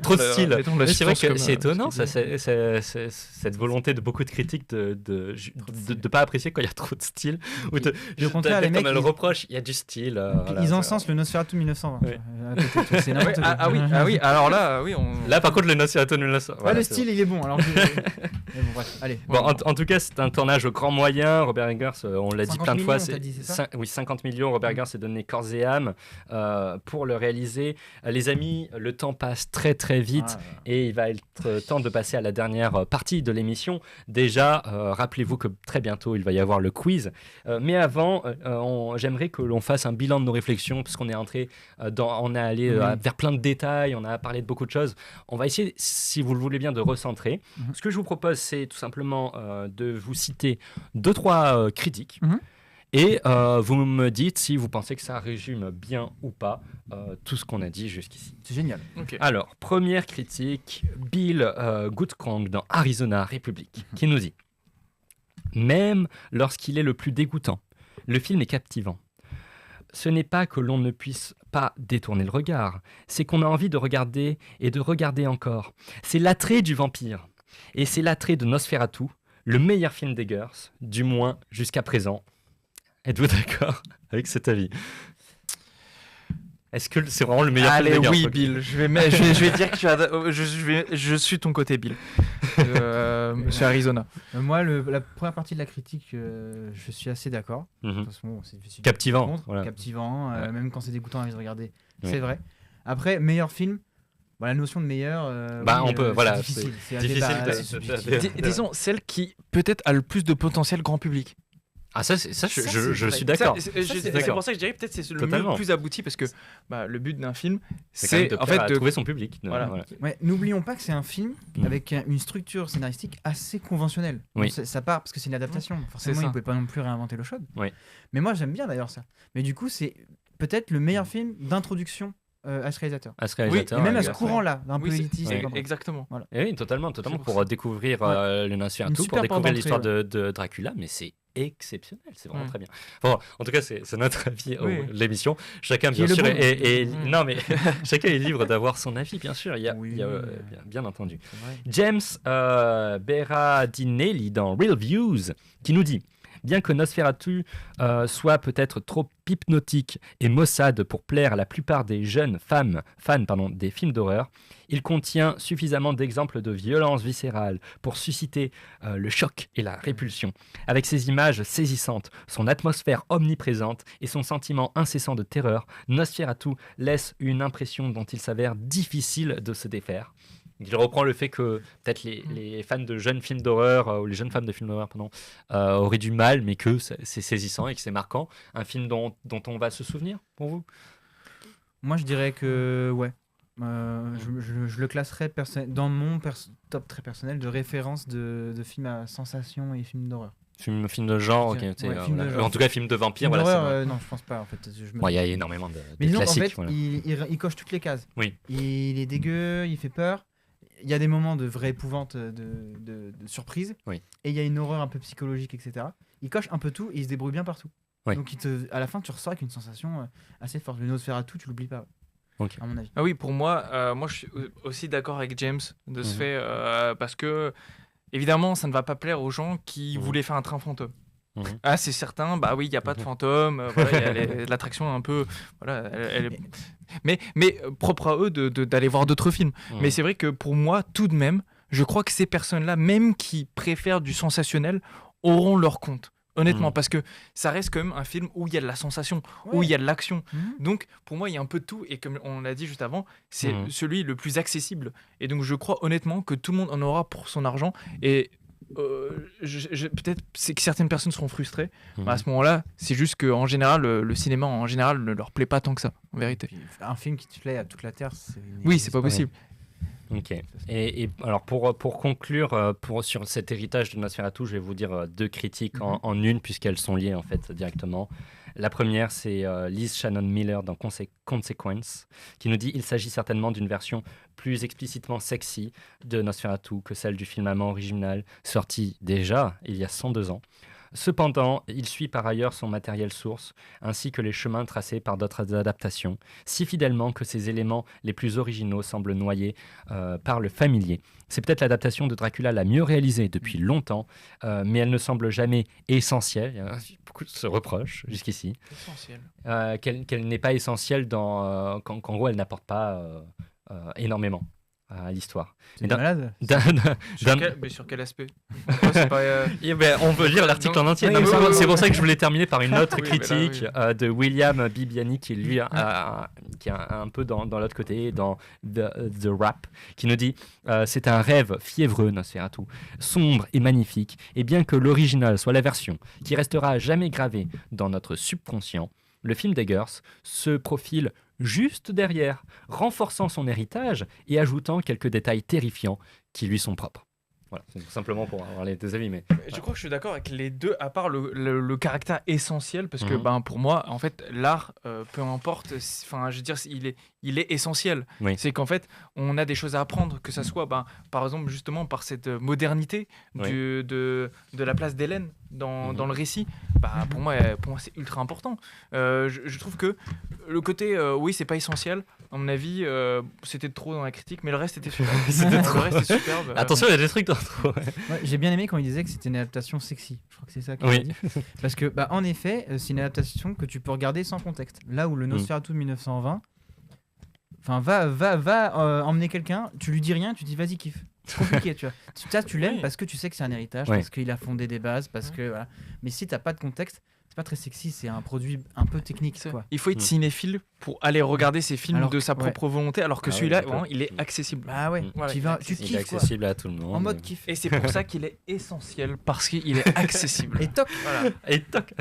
Trop de style. mettons la Mais c'est vrai substance que comme, c'est étonnant, ce qu'il dit. cette volonté de beaucoup de critiques de pas apprécier quand il y a trop de style. Ou au contraire, les mecs, comme elle ils- reproche, il y a du style. voilà, Ils c'est- encensent le Nosferatu 1920. Oui. À côté, tu vois, c'est n'importe quoi. Ah oui, alors là, oui, on. Là, par contre, le Nosferatu 1900. Ouais, voilà, le c'est style, il est bon. Alors, mais bon, bref, allez. Bon, en tout cas, c'est un tournage au grand moyen. Robert Eggers, on l'a dit 50 plein de fois, millions, t'as dit, c'est ça oui, 50 millions. Robert Eggers s'est donné corps et âme pour le réaliser. Les amis, le temps passe très très vite et il va être temps de passer à la dernière partie de l'émission. Déjà, rappelez-vous que très bientôt, il va y avoir le quiz. Mais avant, j'aimerais que l'on fasse un bilan de nos réflexions parce qu'on est entré on est allé vers plein de détails, on a parlé de beaucoup de choses. On va essayer, si vous le voulez bien, de recentrer. Ce que je vous propose, c'est tout simplement de vous citer 2-3 critiques. Et vous me dites si vous pensez que ça résume bien ou pas tout ce qu'on a dit jusqu'ici. C'est génial. Ok. Alors, première critique, Bill Goodkrong dans Arizona Republic, qui nous dit « Même lorsqu'il est le plus dégoûtant, le film est captivant. Ce n'est pas que l'on ne puisse pas détourner le regard, c'est qu'on a envie de regarder et de regarder encore. C'est l'attrait du vampire. Et c'est l'attrait de Nosferatu, le meilleur film d'Eggers, du moins jusqu'à présent. » Êtes-vous d'accord avec cet avis? Est-ce que c'est vraiment le meilleur film Allez, d'Eggers? oui, Ok. Bill. Je vais dire que je suis ton côté, Bill. Monsieur Arizona. Moi, la première partie de la critique, je suis assez d'accord. De Mhm. toute façon, bon, c'est Captivant, contre, voilà. captivant, Ouais. même quand c'est dégoûtant à envie de regarder. Oui. C'est vrai. Après, meilleur film, bon, la notion de meilleur, Bah, on peut, voilà, c'est difficile. C'est un difficile débat, de- c'est de- subjectif. Disons, celle qui peut-être a le plus de potentiel grand public. Ah, ça, je c'est suis vrai. d'accord. C'est d'accord. pour ça que je dirais peut-être c'est le Totalement. mieux, plus abouti parce que le but d'un film, C'est quand même c'est de en plaire fait à de trouver son public. Voilà. Ouais, n'oublions pas que c'est un film Mm. avec une structure scénaristique assez conventionnelle. Oui. Bon, ça part parce que c'est une adaptation. Forcément, ça. ils ne pouvaient pas non plus réinventer l'eau chaude. Oui. Mais moi, j'aime bien d'ailleurs ça. Mais du coup, c'est peut-être le meilleur film d'introduction à ce réalisateur. À ce réalisateur. Et même à ce exactement. courant-là, d'un peu Oui, élitiste. ouais. comme ça. exactement. Et oui, totalement, C'est pour pour ça. découvrir le Nosferatu, Une pour super porte découvrir l'histoire d'entrée, de Dracula, mais c'est exceptionnel, c'est vraiment Mm. très bien. Bon, en tout cas, c'est notre avis Oui. de l'émission. Chacun, Qui est bien le sûr, bon. Mm. non, mais chacun est libre d'avoir son avis, bien sûr. Il y a, Oui. bien entendu. C'est vrai. James Berardinelli dans Real Views qui nous dit bien que Nosferatu soit peut-être trop hypnotique et maussade pour plaire à la plupart des jeunes fans des films d'horreur, il contient suffisamment d'exemples de violence viscérale pour susciter le choc et la répulsion. Avec ses images saisissantes, son atmosphère omniprésente et son sentiment incessant de terreur, Nosferatu laisse une impression dont il s'avère difficile de se défaire. Il reprend le fait que peut-être les fans de jeunes films d'horreur, ou les jeunes femmes de films d'horreur, auraient du mal, mais que c'est saisissant et que c'est marquant. Un film dont on va se souvenir, pour vous? Moi, je dirais que, ouais. Je le classerais dans mon top très personnel de référence de films à sensation et films d'horreur. Film de genre, ok, Ouais, tu sais, film de voilà. genre. En tout cas, film de vampire, Film voilà. d'horreur, c'est vrai. non, je pense pas en fait. Bon, il y a énormément de Mais disons, en classiques. fait, voilà. il coche toutes les cases. Oui. Il est dégueu, il fait peur. Il y a des moments de vraie épouvante, de surprise. Oui. Et il y a une horreur un peu psychologique, etc. Il coche un peu tout et il se débrouille bien partout. Oui. Donc à la fin, tu ressors avec une sensation assez forte. Le Nosferatu, tu l'oublies pas. Ok. à mon avis. Ah oui, pour moi, moi je suis aussi d'accord avec James de ce fait, parce que évidemment, ça ne va pas plaire aux gens qui voulaient faire un train fantôme. Ah, c'est certain, bah oui, il n'y a pas de fantôme, voilà, il y a l'attraction un peu. Voilà, mais propre à eux d'aller voir d'autres films. Mais c'est vrai que pour moi, tout de même, je crois que ces personnes-là, même qui préfèrent du sensationnel, auront leur compte. Honnêtement, parce que ça reste quand même un film où il y a de la sensation, où il y a de l'action. Donc, pour moi, il y a un peu de tout. Et comme on l'a dit juste avant, c'est celui le plus accessible. Et donc, je crois honnêtement que tout le monde en aura pour son argent. Et peut-être c'est que certaines personnes seront frustrées. Mais à ce moment-là, c'est juste qu'en général, le cinéma en général ne leur plaît pas tant que ça, en vérité. Puis, un film qui te plaît à toute la Terre, Oui, c'est pas possible. Ok. Et alors pour conclure sur cet héritage de Nosferatu, je vais vous dire deux critiques en une, puisqu'elles sont liées en fait directement. La première, c'est Liz Shannon Miller dans Consequence, qui nous dit « Il s'agit certainement d'une version plus explicitement sexy de Nosferatu que celle du film allemand original, sorti déjà il y a 102 ans. Cependant, il suit par ailleurs son matériel source, ainsi que les chemins tracés par d'autres adaptations, si fidèlement que ces éléments les plus originaux semblent noyés par le familier. C'est peut-être l'adaptation de Dracula la mieux réalisée depuis longtemps, mais elle ne semble jamais essentielle. Il y a beaucoup de se reproches jusqu'ici. Qu'elle n'est pas essentielle qu'en gros, elle n'apporte pas énormément à l'histoire. C'est malade. Mais sur quel aspect on peut lire l'article en entier. C'est pour ça que je voulais terminer par une autre critique de William Bibiani, qui lui qui est un peu dans l'autre côté, dans The Rap, qui nous dit c'est un rêve fiévreux, Nosferatu, sombre et magnifique, et bien que l'original soit la version qui restera à jamais gravée dans notre subconscient, le film d'Eggers se profile juste derrière, renforçant son héritage et ajoutant quelques détails terrifiants qui lui sont propres. Voilà, c'est simplement pour avoir les deux avis. Mais je crois que je suis d'accord avec les deux, à part le caractère essentiel, parce que pour moi, en fait, l'art, peu importe, enfin, je veux dire, il est essentiel. Oui. C'est qu'en fait, on a des choses à apprendre, que ça soit, par exemple, justement, par cette modernité de la place d'Hélène dans le récit. Pour moi, c'est ultra important. Je trouve que le côté, oui, c'est pas essentiel. À mon avis, c'était trop dans la critique, mais le reste était super. Le reste est superbe. Attention, il y a des trucs dans trop. Ouais, j'ai bien aimé quand il disait que c'était une adaptation sexy. Je crois que c'est ça qu'il a dit. Parce que, en effet, c'est une adaptation que tu peux regarder sans contexte. Là où le Nosferatu de 1920, va emmener quelqu'un, tu lui dis rien, tu dis vas-y kiffe. C'est compliqué, tu vois. Ça, tu l'aimes parce que tu sais que c'est un héritage, parce qu'il a fondé des bases, parce que voilà. Mais si t'as pas de contexte, c'est pas très sexy, c'est un produit un peu technique, quoi. Il faut être cinéphile pour aller regarder ces films de sa propre volonté, alors que celui-là, vraiment, il est accessible. Ah ouais, voilà, tu kiffes, il est accessible quoi. à tout le monde. En mode kiff. Et c'est pour ça qu'il est essentiel, parce qu'il est accessible. Et toc. Voilà. Et toc.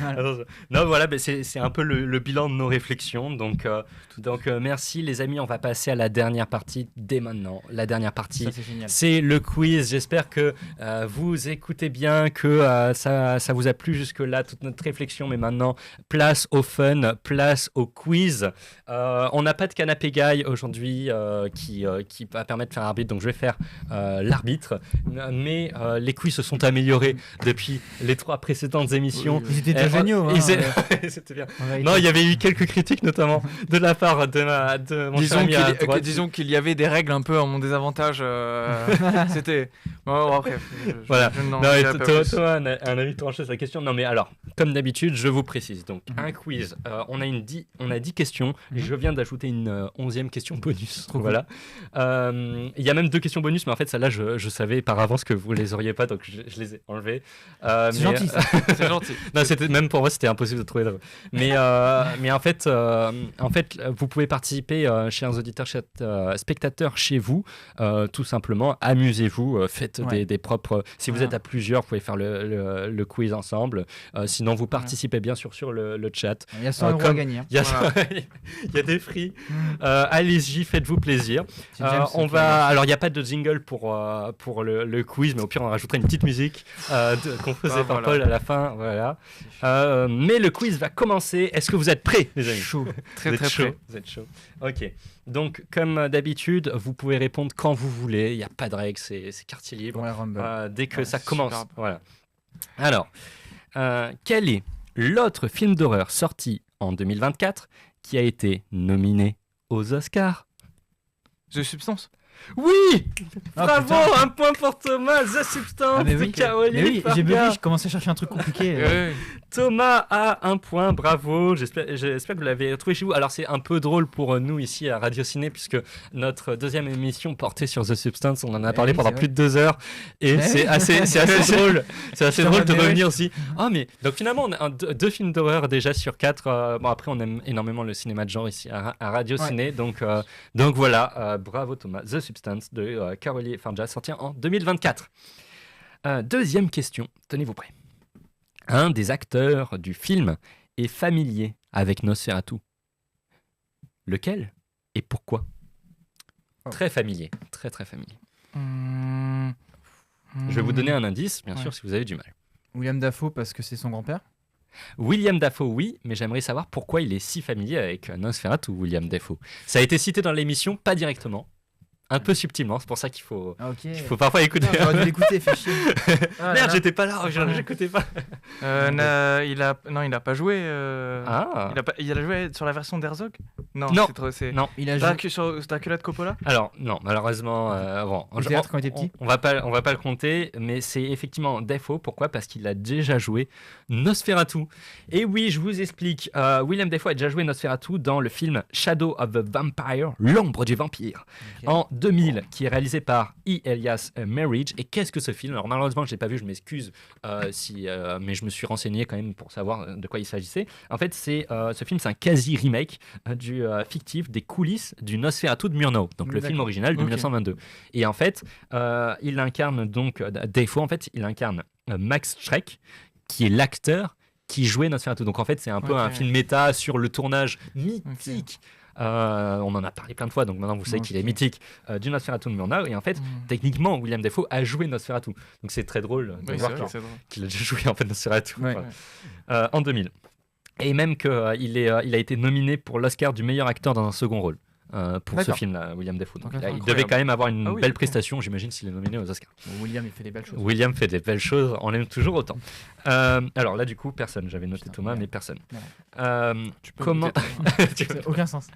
Voilà. Non, voilà, c'est un peu le bilan de nos réflexions. Donc merci les amis, on va passer à la dernière partie dès maintenant. La dernière partie, ça, c'est génial. C'est le quiz. J'espère que vous écoutez bien, que ça vous a plu jusque-là, toute notre réflexion. Mais maintenant, place au fun, place au quiz. On n'a pas de canapé guy aujourd'hui qui va permettre de faire un arbitre, donc je vais faire l'arbitre. Mais les quiz se sont améliorés depuis les 3 précédentes émissions. Ils étaient déjà géniaux. C'était bien. Non, il y avait eu quelques critiques, notamment de la part de mon cher ami à droite. Disons qu'il y avait des règles un peu à mon désavantage. C'était... Bon, après, voilà. Thomas, un avis tranché sur la question. Non, mais alors, comme d'habitude, je vous précise. Donc, un quiz. On a 10 questions. Et je viens d'ajouter une 11e question bonus. Voilà. Il y a même 2 questions bonus, mais en fait, celle-là, je savais par avance que vous les auriez pas, donc je les ai enlevées. C'est gentil, ça. C'est gentil. Non, même pour moi, c'était impossible de trouver drôle. Mais en fait, vous pouvez participer, chers auditeurs, chers spectateurs, chez vous. Tout simplement, amusez-vous, faites des propres. Si vous êtes à plusieurs, vous pouvez faire le quiz ensemble. Sinon, vous participez bien sûr sur le chat. Il y a 100 € à gagner. Il y a des prix. Allez-y, faites-vous plaisir. Alors, il n'y a pas de jingle pour le quiz, mais au pire, on rajoutera une petite musique qu'on faisait par Paul à la fin. Voilà. Mais le quiz va commencer. Est-ce que vous êtes prêts, les amis? Chaud. Très prêts. Vous êtes chaud. Ok. Donc, comme d'habitude, vous pouvez répondre quand vous voulez. Il n'y a pas de règle, c'est quartier libre. Dès que ça commence. Superbe. Voilà. Alors, quel est l'autre film d'horreur sorti en 2024 qui a été nominé aux Oscars. The Substance. Oui. Ah, Bravo, putain. un point pour Thomas. The Substance mais de oui, Caroline mais oui, j'ai Farga. bugué, je commençais à chercher un truc compliqué. Ouais. Thomas a un point, bravo. J'espère que vous l'avez trouvé chez vous. Alors c'est un peu drôle pour nous ici à Radio Ciné puisque notre deuxième émission portait sur The Substance. On en a parlé oui, pendant c'est plus de 2 heures et Mais c'est oui. assez drôle. C'est assez Putain, drôle de mais oui. revenir aussi. Ah mais donc finalement on a deux films d'horreur déjà sur 4. Bon après on aime énormément le cinéma de genre ici à Radio Ouais. Ciné. Donc voilà, bravo Thomas. The Substance de Caroline Farga sorti en 2024. Deuxième question, tenez-vous prêts. Un des acteurs du film est familier avec Nosferatu. Lequel et pourquoi? Très familier, très très familier. Je vais vous donner un indice, bien sûr, si vous avez du mal. William Dafoe parce que c'est son grand-père. William Dafoe, oui, mais j'aimerais savoir pourquoi il est si familier avec Nosferatu, William Dafoe. Ça a été cité dans l'émission, pas directement, un peu subtilement, c'est pour ça qu'il faut parfois écouter. Putain, j'aurais dû l'écouter, fait chier. Ah là Merde, là. j'étais pas là, j'écoutais pas. Il a pas joué. Ah. Il a joué sur la version d'Herzog. Non. Non. C'est trop. C'est. Non. Il a joué Sur Dracula de Coppola. Alors non, malheureusement, au théâtre quand il était petit. on va pas le compter, mais c'est effectivement Dafoe. Pourquoi? Parce qu'il a déjà joué Nosferatu. Et oui, je vous explique. William Dafoe a déjà joué Nosferatu dans le film Shadow of the Vampire, l'ombre du vampire, Ok. en 2000, qui est réalisé par E. Elias Merridge. Et qu'est-ce que ce film? Alors malheureusement, je l'ai pas vu, je m'excuse, mais je me suis renseigné quand même pour savoir de quoi il s'agissait. En fait, ce film, c'est un quasi remake du fictif des coulisses du Nosferatu de Murnau, donc le film D'accord. original de Ok. 1922. Et en fait, il incarne donc Dafoe. En fait, il incarne Max Schreck, qui est l'acteur qui jouait Nosferatu. Donc en fait, c'est un peu Ok. un film méta sur le tournage mythique. On en a parlé plein de fois, donc maintenant vous savez qu'il est Ok. mythique du Nosferatu de Murnau. Et en fait, techniquement, William Dafoe a joué Nosferatu. Donc c'est très drôle de Oui, c'est voir vrai que c'est drôle. qu'il a déjà joué en fait Nosferatu Ouais. en 2000. Et même qu'il il a été nominé pour l'Oscar du meilleur acteur dans un second rôle pour ce D'accord. film-là, William Dafoe. Donc, Ok, il incroyable. devait quand même avoir une Ah oui, belle ok. prestation, j'imagine, s'il est nominé aux Oscars. Bon, William, il fait des belles choses. William fait des belles choses, on l'aime toujours autant. Alors là, du coup, personne. J'avais noté Putain, Thomas, merde. mais personne. Tu peux Comment... goûter, Tu Ça veux- n'a aucun sens.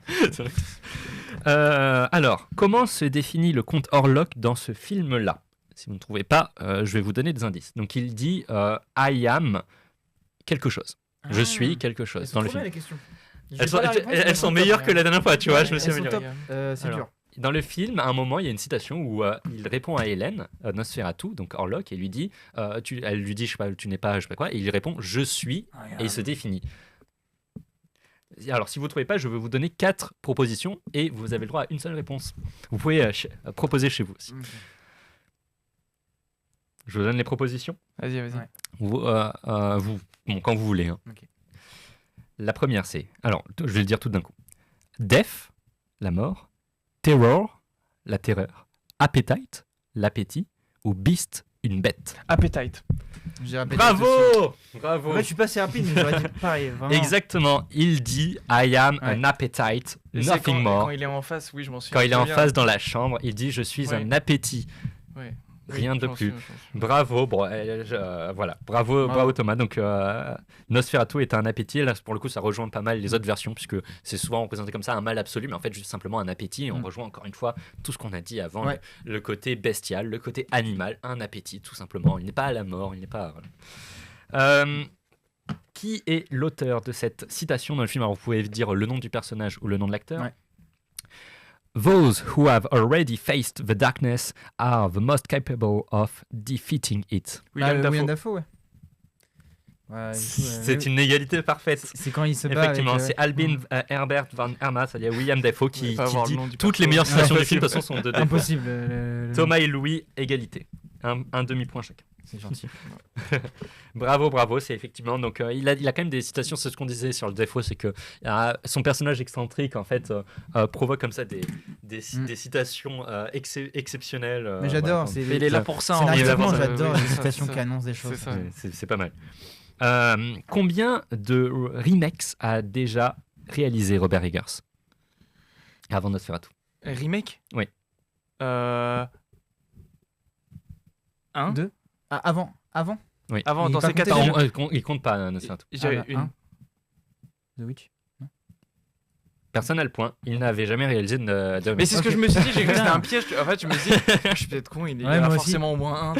Alors, comment se définit le comte Orlok dans ce film-là? Si vous ne trouvez pas, je vais vous donner des indices. Donc, il dit I am quelque chose. Je suis quelque chose dans le film. les questions. Elles sont meilleures que la dernière fois, tu vois. Ouais, Je me suis elles sont amélioré. top. C'est Alors, dur. Dans le film, à un moment, il y a une citation où il répond à Hélène, Nosferatu, donc Orlok, et lui dit, elle lui dit, je sais pas, tu n'es pas, je sais pas quoi, et il répond, je suis, et il se définit. Alors, si vous ne trouvez pas, je vais vous donner 4 propositions, et vous avez le droit à une seule réponse. Vous pouvez proposer chez vous aussi. Ok. Je vous donne les propositions. Vas-y. Ouais. Bon, quand vous voulez. Hein. Ok. La première, c'est, alors, je vais le dire tout d'un coup. Death, la mort. Terror, la terreur. Appetite, l'appétit. Ou beast, une bête. Appetite. J'ai répété tout de suite. Bravo En fait, je suis pas assez rapide, mais j'aurais dit pareil. Vraiment. Exactement, il dit I am Ouais. an appetite, Et c'est nothing quand more. il est en face, oui, je m'en souviens. Quand il est en très face dans la chambre, il dit je suis Ouais. un appétit. bien. Ouais. Rien Oui, de je m'en plus. souviens, je m'en souviens. Bravo, bon, voilà, bravo Bravo. Thomas. Donc Nosferatu est un appétit. Là, pour le coup, ça rejoint pas mal les autres versions puisque c'est souvent représenté comme ça un mal absolu, mais en fait juste simplement un appétit. Et on rejoint encore une fois tout ce qu'on a dit avant, Ouais. le côté bestial, le côté animal, un appétit tout simplement. Il n'est pas à la mort, il n'est pas. Voilà. Qui est l'auteur de cette citation dans le film? Alors, vous pouvez dire le nom du personnage ou le nom de l'acteur. Ouais. Those who have already faced the darkness are the most capable of defeating it. William Dafoe. William Dafoe, ouais. Ouais, du coup, C'est une égalité parfaite. C'est quand il se bat Effectivement, avec, c'est Albin Herbert van Herma, c'est-à-dire William Dafoe Je qui vais pas avoir le dit nom du toutes les perso. meilleures citations Ouais, du film de toute façon sont de Dafoe. Impossible. Thomas et Louis, égalité. Un demi-point chacun. C'est gentil. Bravo, c'est effectivement. Donc, il a quand même des citations, c'est ce qu'on disait sur le Dafoe, c'est que son personnage excentrique, en fait, provoque comme ça des citations exceptionnelles. Mais j'adore. voilà. C'est Il est là pour ça. hein. Scénaristiquement, Il est là pour ça. j'adore Oui, les c'est ça, citations c'est qui ça. annoncent des choses. C'est ça. C'est pas mal. Combien de remakes a déjà réalisé Robert Eggers avant Nosferatu? Remake. Oui. Un. Deux. Ah, avant. Oui. Avant, Il dans est pas ces compté quatre déjà. Il compte pas Nosferatu. Je dirais Ah, une. un. The Witch. Personne n'a le point. Il n'avait jamais réalisé de Mais c'est ce que je me suis dit, j'ai cru que c'était un piège. En fait, je me suis dit, je suis peut-être con, il y en a moi aussi. forcément au moins un.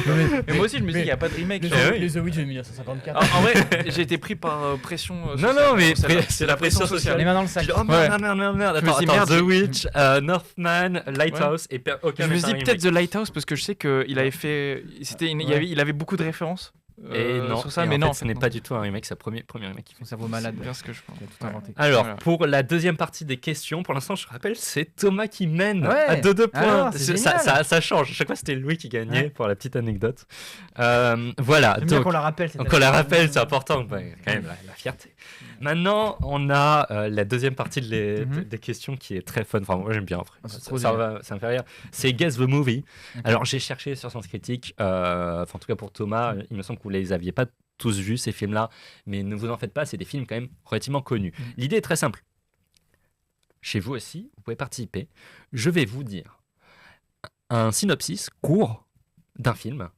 Mais moi aussi, je me suis dit, il n'y a pas de remake. Les The Witch de 1954. En vrai, j'ai été pris par pression sociale. Non, mais Celle-là. c'est la pression sociale. Les mains dans le sac. Oh merde. Je me suis dit, Attends, merde, The Witch, Northman, Lighthouse et aucun. Je me n'est suis un dit peut-être remake. The Lighthouse parce que je sais qu'il avait fait. Il avait beaucoup de références. Et non, sur ça, et mais en non. fait, ce n'est pas du tout un remake, c'est le premier remake qu'il fait. Son cerveau malade. C'est bien ce que je pense. Il a tout inventé. Alors, Voilà. pour la deuxième partie des questions, pour l'instant, je rappelle, c'est Thomas qui mène Ouais. à 2 points. Alors, c'est génial. Ça change. Chaque fois, c'était Louis qui gagnait, Ouais. pour la petite anecdote. Voilà. J'aime bien Donc, qu'on la rappelle. cette qu'on la année. rappelle, c'est important. Ouais, quand même, la fierté. Maintenant, on a la deuxième partie des questions qui est très fun. Enfin, moi, j'aime bien. En vrai. Ah, c'est trop Ça me fait rire. C'est Guess the Movie. Ok. Alors, j'ai cherché sur Sens Critique. Enfin, en tout cas, pour Thomas, il me semble que vous les aviez pas tous vus, ces films-là. Mais ne vous en faites pas, c'est des films quand même relativement connus. L'idée est très simple. Chez vous aussi, vous pouvez participer. Je vais vous dire un synopsis court d'un film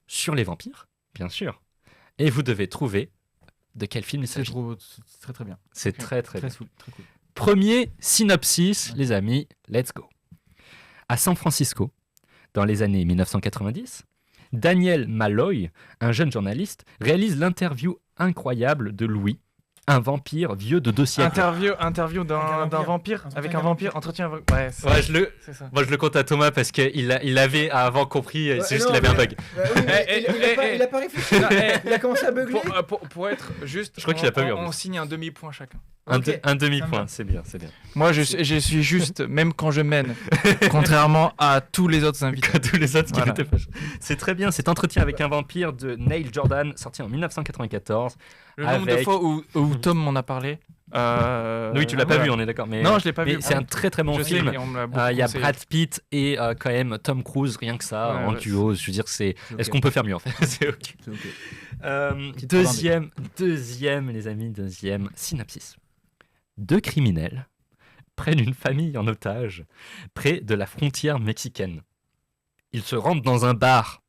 sur les vampires, bien sûr. Et vous devez trouver de quel film il C'est s'agit. c'est très très bien. C'est Ok. très très bien. Très cool. Premier synopsis, les amis, let's go. À San Francisco, dans les années 1990, Daniel Malloy, un jeune journaliste, réalise l'interview incroyable de Louis, un vampire vieux de 2 siècles. Interview d'un vampire. Avec un vampire. Entretien. Ouais, Ouais, c'est ça. moi je le compte à Thomas parce qu'il avait avant compris, c'est juste qu'il avait un bug. Il a pas réfléchi. Il a commencé à beugler. Pour être juste, Je crois qu'il a pas vu, en on plus. signe un demi-point chacun. Ok. Un demi-point, Ça me va. c'est bien, c'est bien. Moi, je suis juste, même quand je mène, contrairement à tous les autres invités. Que tous les autres qui Voilà. étaient fâchés. C'est très bien, cet entretien avec un vampire de Neil Jordan, sorti en 1994. Le nombre de Avec- fois où Tom m'en a parlé. Oui, tu l'as pas voilà. vu, on est d'accord. Mais, Non, je l'ai pas mais vu. c'est un très très bon Je sais, film. et on me l'a beaucoup Il y a conseillé. Brad Pitt et quand même Tom Cruise, rien que ça, Ouais, en ouais, duo. Je veux dire, c'est. ok. Est-ce qu'on peut faire mieux en fait? C'est ok. C'est ok. Deuxième, les amis, deuxième synopsis. 2 criminels prennent une famille en otage près de la frontière mexicaine. Ils se rendent dans un bar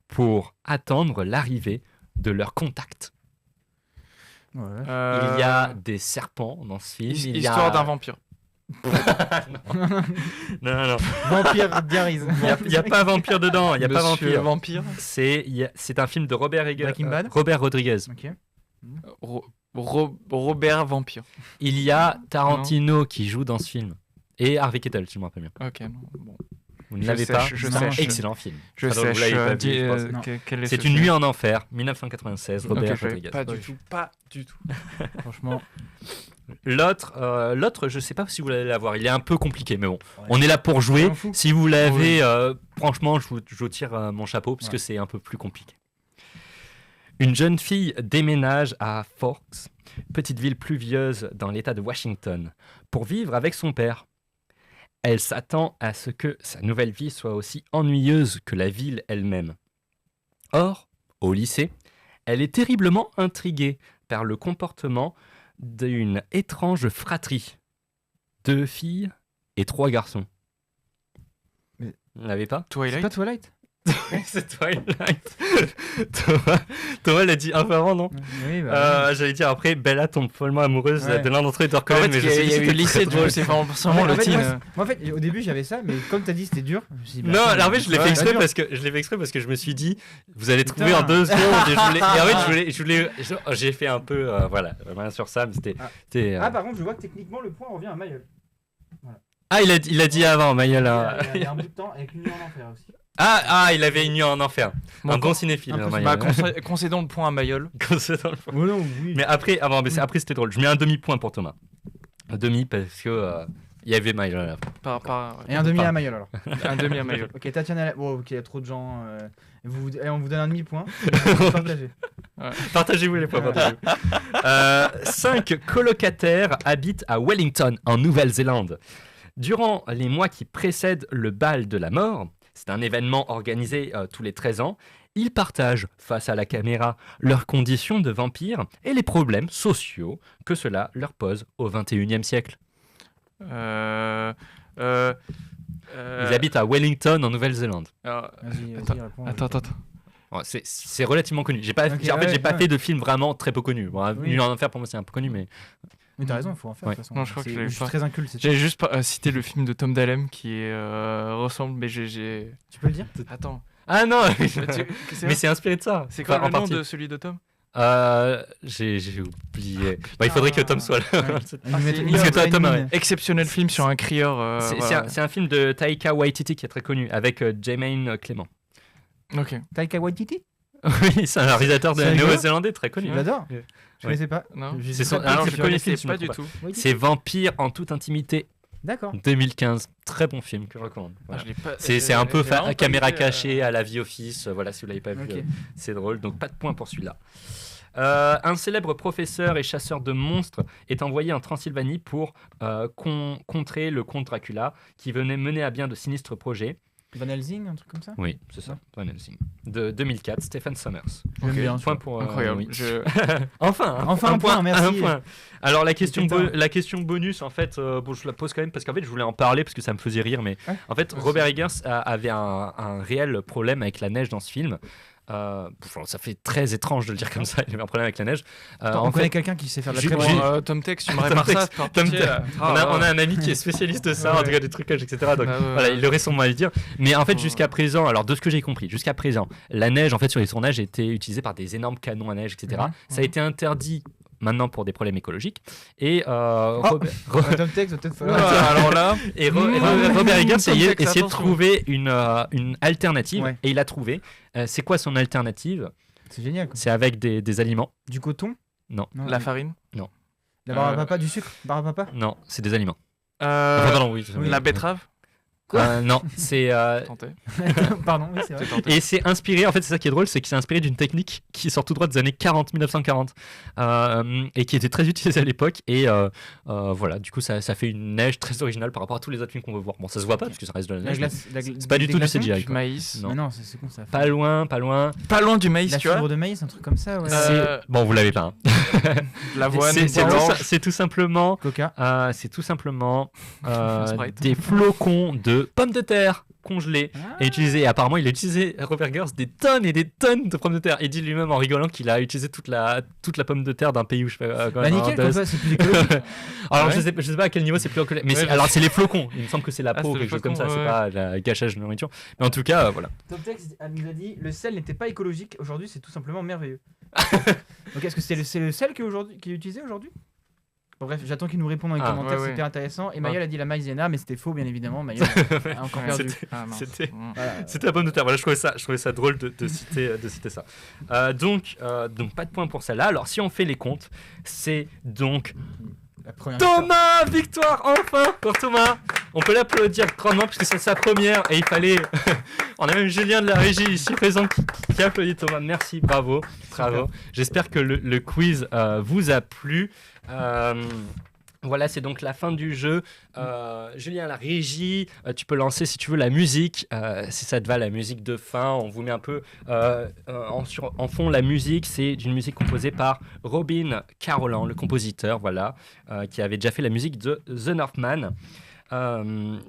pour attendre l'arrivée de leur contact. Ouais. Il y a des serpents dans ce film. Il y a- Histoire d'un vampire. Non. Vampire Diaries. Il n'y a pas vampire dedans. Il n'y a pas Monsieur vampire. vampire. C'est un film de Robert Breaking Bad Robert Rodriguez. Ok. Robert vampire. Il y a Tarantino qui joue dans ce film. Et Harvey Keitel, si je me rappelle bien. Ok, non. Bon. Vous ne Je l'avez sèche, pas je C'est un sèche. excellent film. Je Pardon, sais. vous l'avez pas vu, je pense. Quel est C'est ce Une film nuit en enfer, 1996, Robert Ok, Rodriguez. Pas du tout. Pas du tout. Franchement. L'autre, je sais pas si vous allez l'avoir. Il est un peu compliqué, mais bon. On est là pour jouer. Je m'en fous. Si vous l'avez, franchement, je vous tire mon chapeau parce que Ouais. c'est un peu plus compliqué. Une jeune fille déménage à Forks, petite ville pluvieuse dans l'État de Washington, pour vivre avec son père. Elle s'attend à ce que sa nouvelle vie soit aussi ennuyeuse que la ville elle-même. Or, au lycée, elle est terriblement intriguée par le comportement d'une étrange fratrie. 2 filles et 3 garçons. Mais- Vous l'avez pas? C'est Twilight. pas Twilight? C'est Twilight. Thomas l'a dit un peu avant, non? Oui, bah. J'allais dire après, Bella tombe follement amoureuse Ouais. de l'un d'entre eux, En Dorcas, fait, mais il je y a sais il y a eu le lycée de drôle. c'est forcément le En fait, teen. moi, en fait, au début, j'avais ça, mais comme t'as dit, c'était dur. Je me suis dit, bah, Non, attends, alors en fait, je l'ai ouais, fait c'est exprès dur. parce que je me suis dit, vous allez trouver Putain. en 2 secondes. Et, en fait, j'ai fait un peu, voilà, rien sur ça, mais c'était. Ah, par contre, je vois que techniquement, le point revient à Mayol. Ah, il a dit avant, Mayol. Hein. Il y a un bout de temps avec une nuit en enfer aussi. Ah, il avait une nuit en enfer. Bon, Un bon cinéphile, un peu- Mayol. Bah, concédons le point à Mayol. Concédons le point. Oh non, oui. Mais après, après c'était drôle. Je mets un demi-point pour Thomas. Un demi parce que il y avait Mayol à la fin. Et un demi à Mayol alors. Un demi à Mayol. Ok, Tatiana. Bon, ok, il y a trop de gens. On vous donne un demi-point. Partagez. Partagez-vous les points. Partagez-vous. 5 colocataires habitent à Wellington, en Nouvelle-Zélande. Durant les mois qui précèdent le bal de la mort, c'est un événement organisé tous les 13 ans, ils partagent face à la caméra leurs conditions de vampires et les problèmes sociaux que cela leur pose au XXIe siècle. Ils habitent à Wellington, en Nouvelle-Zélande. Vas-y, réponds. Attends. Oh, c'est relativement connu. J'ai pas, Ok, en fait, j'ai pas ouais. fait de film vraiment très peu connu. Bon, Oui. Nuit en enfer pour moi c'est un peu connu, mais Mais t'as raison, il faut en faire. Ouais. De toute façon. Non, je crois que je l'avais suis pas. très inculte. J'avais juste cité le film de Tom Dallem qui ressemble, mais Tu peux le dire? Attends. Ah non, C'est mais c'est inspiré de ça. c'est quoi Enfin, le nom partie. de celui de Tom? J'ai oublié. Il faudrait que Tom soit là. Ouais. Ah, Ils c'est mettent- une ils mettent toi, une Tom, mine. ouais. Exceptionnel film sur un crieur. C'est un film de Taika Waititi qui est très connu, avec Jermaine Clement. Ok. Taika Waititi? Oui, c'est un réalisateur C'est rigolo. néo-zélandais très connu. Je l'adore. Ouais. Je connaissais pas. Non. Je C'est sais son- pas alors, que je tu connais as- le film, C'est pas je me du trompe tout. Waititi. C'est Vampire en toute intimité, D'accord. 2015. Très bon film que je recommande. Voilà. Je l'ai pas- C'est un peu j'ai vraiment pas caméra été, cachée à la vie office. Voilà, si vous l'avez pas vu, Ok. c'est drôle. Donc pas de point pour celui-là. Un célèbre professeur et chasseur de monstres est envoyé en Transylvanie pour contrer le comte Dracula, qui venait mener à bien de sinistres projets. Van Helsing, un truc comme ça? Oui, c'est ça. Van Helsing. De 2004, Stephen Sommers. J'aime Ok. bien. Point pour Incroyable. oui. Je- Enfin, Enfin, un point, merci. un point. Alors la question, Putain. la question bonus, en fait, bon, je la pose quand même parce qu'en fait, je voulais en parler parce que ça me faisait rire, mais Ouais. en fait, Ouais, Robert Eggers avait un réel problème avec la neige dans ce film. Ça fait très étrange de le dire comme ça. Il avait un problème avec la neige. Attends, En on connaît fait, quelqu'un qui sait faire de la j'ai- très j'ai- bonne. Tom Tex, tu me Tom répares ça Tex, par Tom pitié. Tex. Ah, on a un ami qui est spécialiste de ça, en Ouais. tout cas des trucages, etc. Donc Bah ouais, voilà, ouais. il aurait son mot à le dire. Mais en fait, Ouais. jusqu'à présent, alors de ce que j'ai compris, jusqu'à présent, la neige en fait sur les tournages était utilisée par des énormes canons à neige, etc. Mhm. Ça a été interdit maintenant pour des problèmes écologiques. Et Robert, Tom Tex, peut-être. Ouais, alors là, et Robert Eggers a Tom essayé Tex, de attention. trouver une alternative, Ouais. et il a trouvé. C'est quoi son alternative? C'est génial. Quoi. C'est avec des aliments. Du coton? Non. la farine. La barbe à papa, du sucre? Barbe à papa? Non, c'est des aliments. Enfin, pardon, oui. La betterave. Non, c'est Tenté. Pardon, oui, c'est vrai. C'est tenté. et c'est inspiré, en fait c'est ça qui est drôle, c'est que c'est inspiré d'une technique qui sort tout droit des années 1940 et qui était très utilisée à l'époque, et voilà, du coup ça fait une neige très originale par rapport à tous les autres films qu'on veut voir. Bon, ça se voit pas parce que ça reste de la La neige, glace. c'est pas du des tout du glaçons? CGI, Du quoi. maïs. Non. Mais non, c'est con ça. Pas loin, pas loin. Pas loin du maïs, La tu vois. fibre de maïs, un truc comme ça, ouais. Bon, vous l'avez pas, hein. L'avoine. C'est l'orange. tout simplement Coca. c'est tout simplement Sprite. des flocons de pommes de terre congelés Ah. et utilisés. Et apparemment, il a utilisé, Robert Eggers, des tonnes et des tonnes de pommes de terre. Il dit lui-même en rigolant qu'il a utilisé toute la pomme de terre d'un pays où je fais. Bah nickel, comme ça, c'est plus écologique. Alors, Ouais. je sais pas à quel niveau c'est plus écologique. Mais Ouais, c'est- je alors, sais. c'est les flocons. Il me semble que c'est la Ah, peau, c'est quelque les chose comme ça. flocons, C'est ouais. pas le gâchage de nourriture. Mais en tout cas, voilà. Tom Tex nous a dit le sel n'était pas écologique. Aujourd'hui, c'est tout simplement merveilleux. Ok, est-ce que c'est le sel qui est utilisé aujourd'hui? Bon, bref, j'attends qu'il nous réponde dans les Ah, commentaires, ouais, c'est ouais. hyper intéressant. Et Mayol a dit la maïzena, mais c'était faux, bien évidemment. Mayol a encore perdu. Ah, mince. C'était- Voilà. C'était la pomme de terre. Voilà, je trouvais ça drôle de citer ça. Donc, pas de point pour celle-là. Alors, si on fait les comptes, c'est donc La première Thomas, victoire enfin pour Thomas. On peut l'applaudir grandement puisque c'est sa première et il fallait. On a même Julien de la régie ici présent qui applaudit Thomas. Merci, bravo. J'espère que le quiz vous a plu. Voilà, c'est donc la fin du jeu. Julien à la régie, tu peux lancer si tu veux la musique, si ça te va, la musique de fin. On vous met un peu en fond la musique. C'est une musique composée par Robin Carolan, le compositeur, voilà, qui avait déjà fait la musique de The Northman.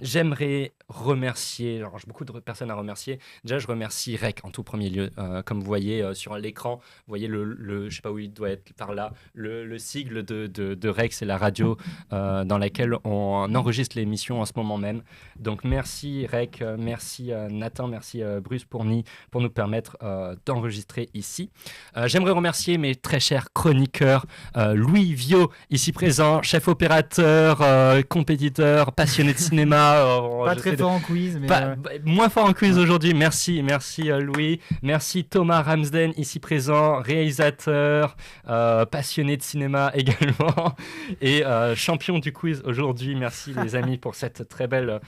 J'aimerais remercier, alors j'ai beaucoup de personnes à remercier. Déjà, je remercie Rec en tout premier lieu. Comme vous voyez sur l'écran, vous voyez je sais pas où il doit être par là, le sigle de Rec, c'est la radio dans laquelle on enregistre l'émission en ce moment même. Donc merci Rec, merci Nathan, merci Bruce Pourny pour nous permettre d'enregistrer ici. J'aimerais remercier mes très chers chroniqueurs, Louis Viau, ici présent, chef opérateur, compétiteur, passionné de cinéma. Pas très fort en quiz, mais. Moins fort en quiz aujourd'hui. Merci Louis. Merci Thomas Ramsden, ici présent, réalisateur, passionné de cinéma également, et champion du quiz aujourd'hui. Merci les amis pour cette très belle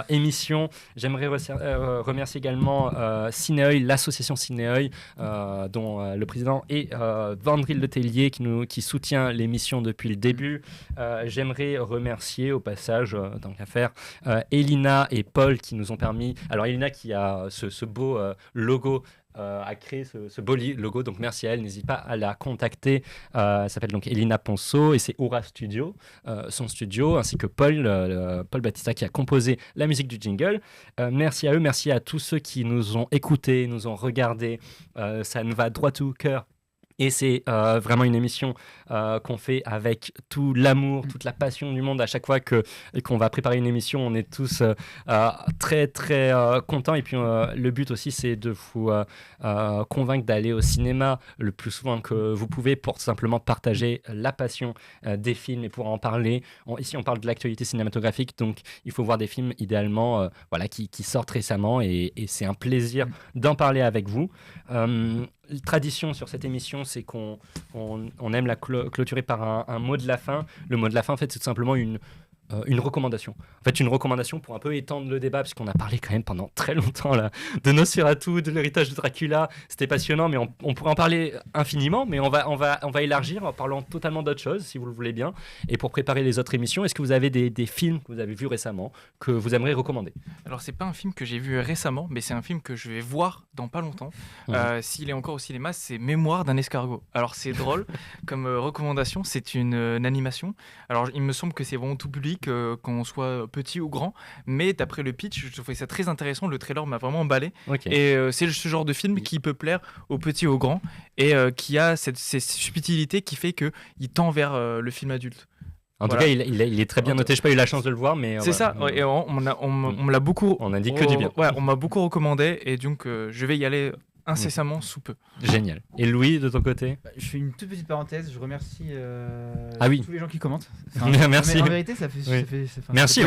émission. J'aimerais remercier également Cinéoeil, l'association Cinéoeil, dont le président est Vandril Letellier, qui soutient l'émission depuis le début. J'aimerais remercier au passage, tant qu'à faire, Elina et Paul qui nous ont permis. Alors Elina qui a ce beau logo, a créé ce beau logo, donc merci à elle, n'hésite pas à la contacter. Elle s'appelle donc Elina Ponceau et c'est Aura Studio, son studio, ainsi que Paul Battista qui a composé la musique du jingle. Merci à eux, merci à tous ceux qui nous ont écoutés, nous ont regardés, ça nous va droit au cœur. Et c'est vraiment une émission qu'on fait avec tout l'amour, toute la passion du monde. À chaque fois qu'on va préparer une émission, on est tous très, très contents. Et puis, le but aussi, c'est de vous convaincre d'aller au cinéma le plus souvent que vous pouvez pour simplement partager la passion des films et pour en parler. Ici, on parle de l'actualité cinématographique, donc il faut voir des films idéalement qui sortent récemment et c'est un plaisir d'en parler avec vous. Tradition sur cette émission, c'est qu'on aime la clôturer par un mot de la fin. Le mot de la fin, en fait, c'est tout simplement une recommandation. En fait, une recommandation pour un peu étendre le débat, parce qu'on a parlé quand même pendant très longtemps là, de Nosferatu, de l'héritage de Dracula. C'était passionnant, mais on pourrait en parler infiniment, mais on va élargir en parlant totalement d'autres choses, si vous le voulez bien. Et pour préparer les autres émissions, est-ce que vous avez des films que vous avez vus récemment, que vous aimeriez recommander ? Alors, c'est pas un film que j'ai vu récemment, mais c'est un film que je vais voir dans pas longtemps. S'il est encore au cinéma, c'est Mémoire d'un escargot. Alors, c'est drôle comme recommandation, c'est une animation. Alors, il me semble que c'est vraiment tout public, qu'on soit petit ou grand, mais d'après le pitch, je trouvais ça très intéressant. Le trailer m'a vraiment emballé. Okay. Et c'est ce genre de film qui peut plaire aux petits et aux grands, et qui a cette subtilité qui fait qu'il tend vers le film adulte. En tout cas, il est très bien noté. Je n'ai pas eu la chance de le voir, mais c'est ça. Et on me l'a beaucoup. On a dit que du bien. Ouais, on m'a beaucoup recommandé, et donc je vais y aller incessamment sous peu. Génial. Et Louis, de ton côté ? Je fais une toute petite parenthèse. Je remercie tous les gens qui commentent. Merci. Mais en vérité, ça fait. Merci.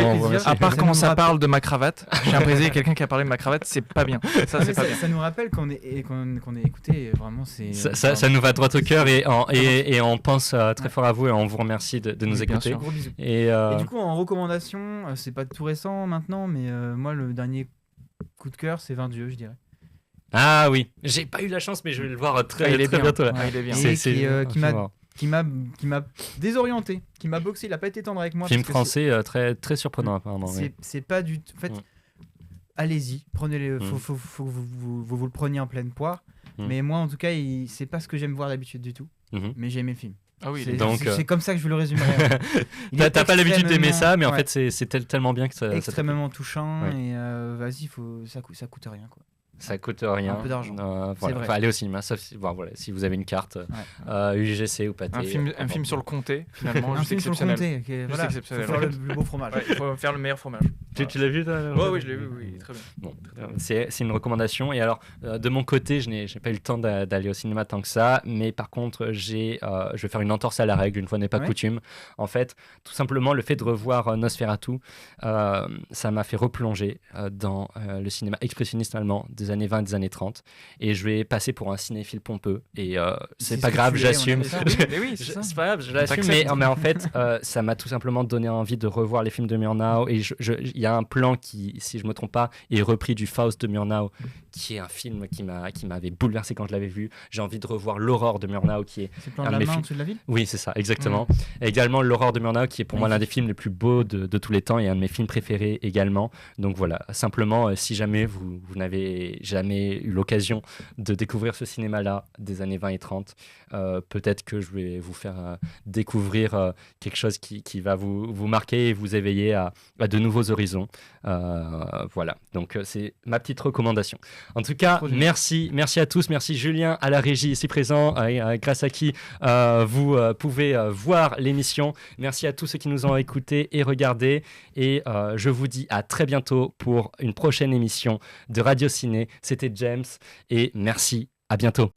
À part quand ça parle de ma cravate, j'ai l'impression quelqu'un qui a parlé de ma cravate, c'est pas bien. Ça nous rappelle qu'on est écouté. Vraiment, c'est. Ça nous va droit au cœur et on pense très fort à vous et on vous remercie de nous écouter. Gros bisous. Et du coup, en recommandation, c'est pas tout récent maintenant, mais moi, le dernier coup de cœur, c'est 20 Dieux, je dirais. Ah oui, j'ai pas eu la chance, mais je vais le voir très bientôt. Là. Ouais, il est bien. Qui m'a désorienté, qui m'a boxé. Il a pas été tendre avec moi. Film français très très surprenant apparemment. C'est pas du tout. En fait, allez-y, prenez-le. Faut que vous le preniez en pleine poire. Mais moi, en tout cas, c'est pas ce que j'aime voir d'habitude du tout. Mais j'ai aimé le film. Ah oui, c'est comme ça que je le résumerai. T'as pas l'habitude d'aimer ça, mais en fait, c'est tellement bien que ça. Extrêmement touchant et vas-y, ça coûte rien quoi. Ça coûte rien. Un peu d'argent. Faut aller au cinéma, sauf si vous avez une carte UGC ou Pathé. Un film sur le comté, finalement. Un film sur le comté. Voilà. Il faut faire le beau fromage. Il faut faire le meilleur fromage. Tu l'as vu toi ? Oui, je l'ai vu, oui, très bien. Bon, c'est une recommandation. Et alors, de mon côté, je n'ai pas eu le temps d'aller au cinéma tant que ça, mais par contre, je vais faire une entorse à la règle, une fois n'est pas coutume. En fait, tout simplement, le fait de revoir Nosferatu, ça m'a fait replonger dans le cinéma expressionniste allemand des années 20 et des années 30. Et je vais passer pour un cinéphile pompeux. Et c'est pas grave, j'assume. Mais oui, c'est pas grave, je l'assume. Mais en fait, ça m'a tout simplement donné envie de revoir les films de Murnau. Et il y a un plan qui, si je me trompe pas, est repris du Faust de Murnau, qui est un film qui m'avait bouleversé quand je l'avais vu. J'ai envie de revoir l'Aurore de Murnau, qui est le plan de la main au-dessus de la ville. Oui, c'est ça, exactement. Et également l'Aurore de Murnau, qui est pour moi l'un des films les plus beaux de tous les temps et un de mes films préférés également. Donc voilà, simplement, si jamais vous n'avez jamais eu l'occasion de découvrir ce cinéma-là des années 20 et 30, peut-être que je vais vous faire découvrir quelque chose qui va vous marquer et vous éveiller à de nouveaux horizons. Voilà, donc c'est ma petite recommandation. En tout cas, merci à tous, merci Julien à la régie ici présent, grâce à qui vous pouvez voir l'émission. Merci à tous ceux qui nous ont écoutés et regardés, et je vous dis à très bientôt pour une prochaine émission de Radio Ciné. C'était James et merci, à bientôt.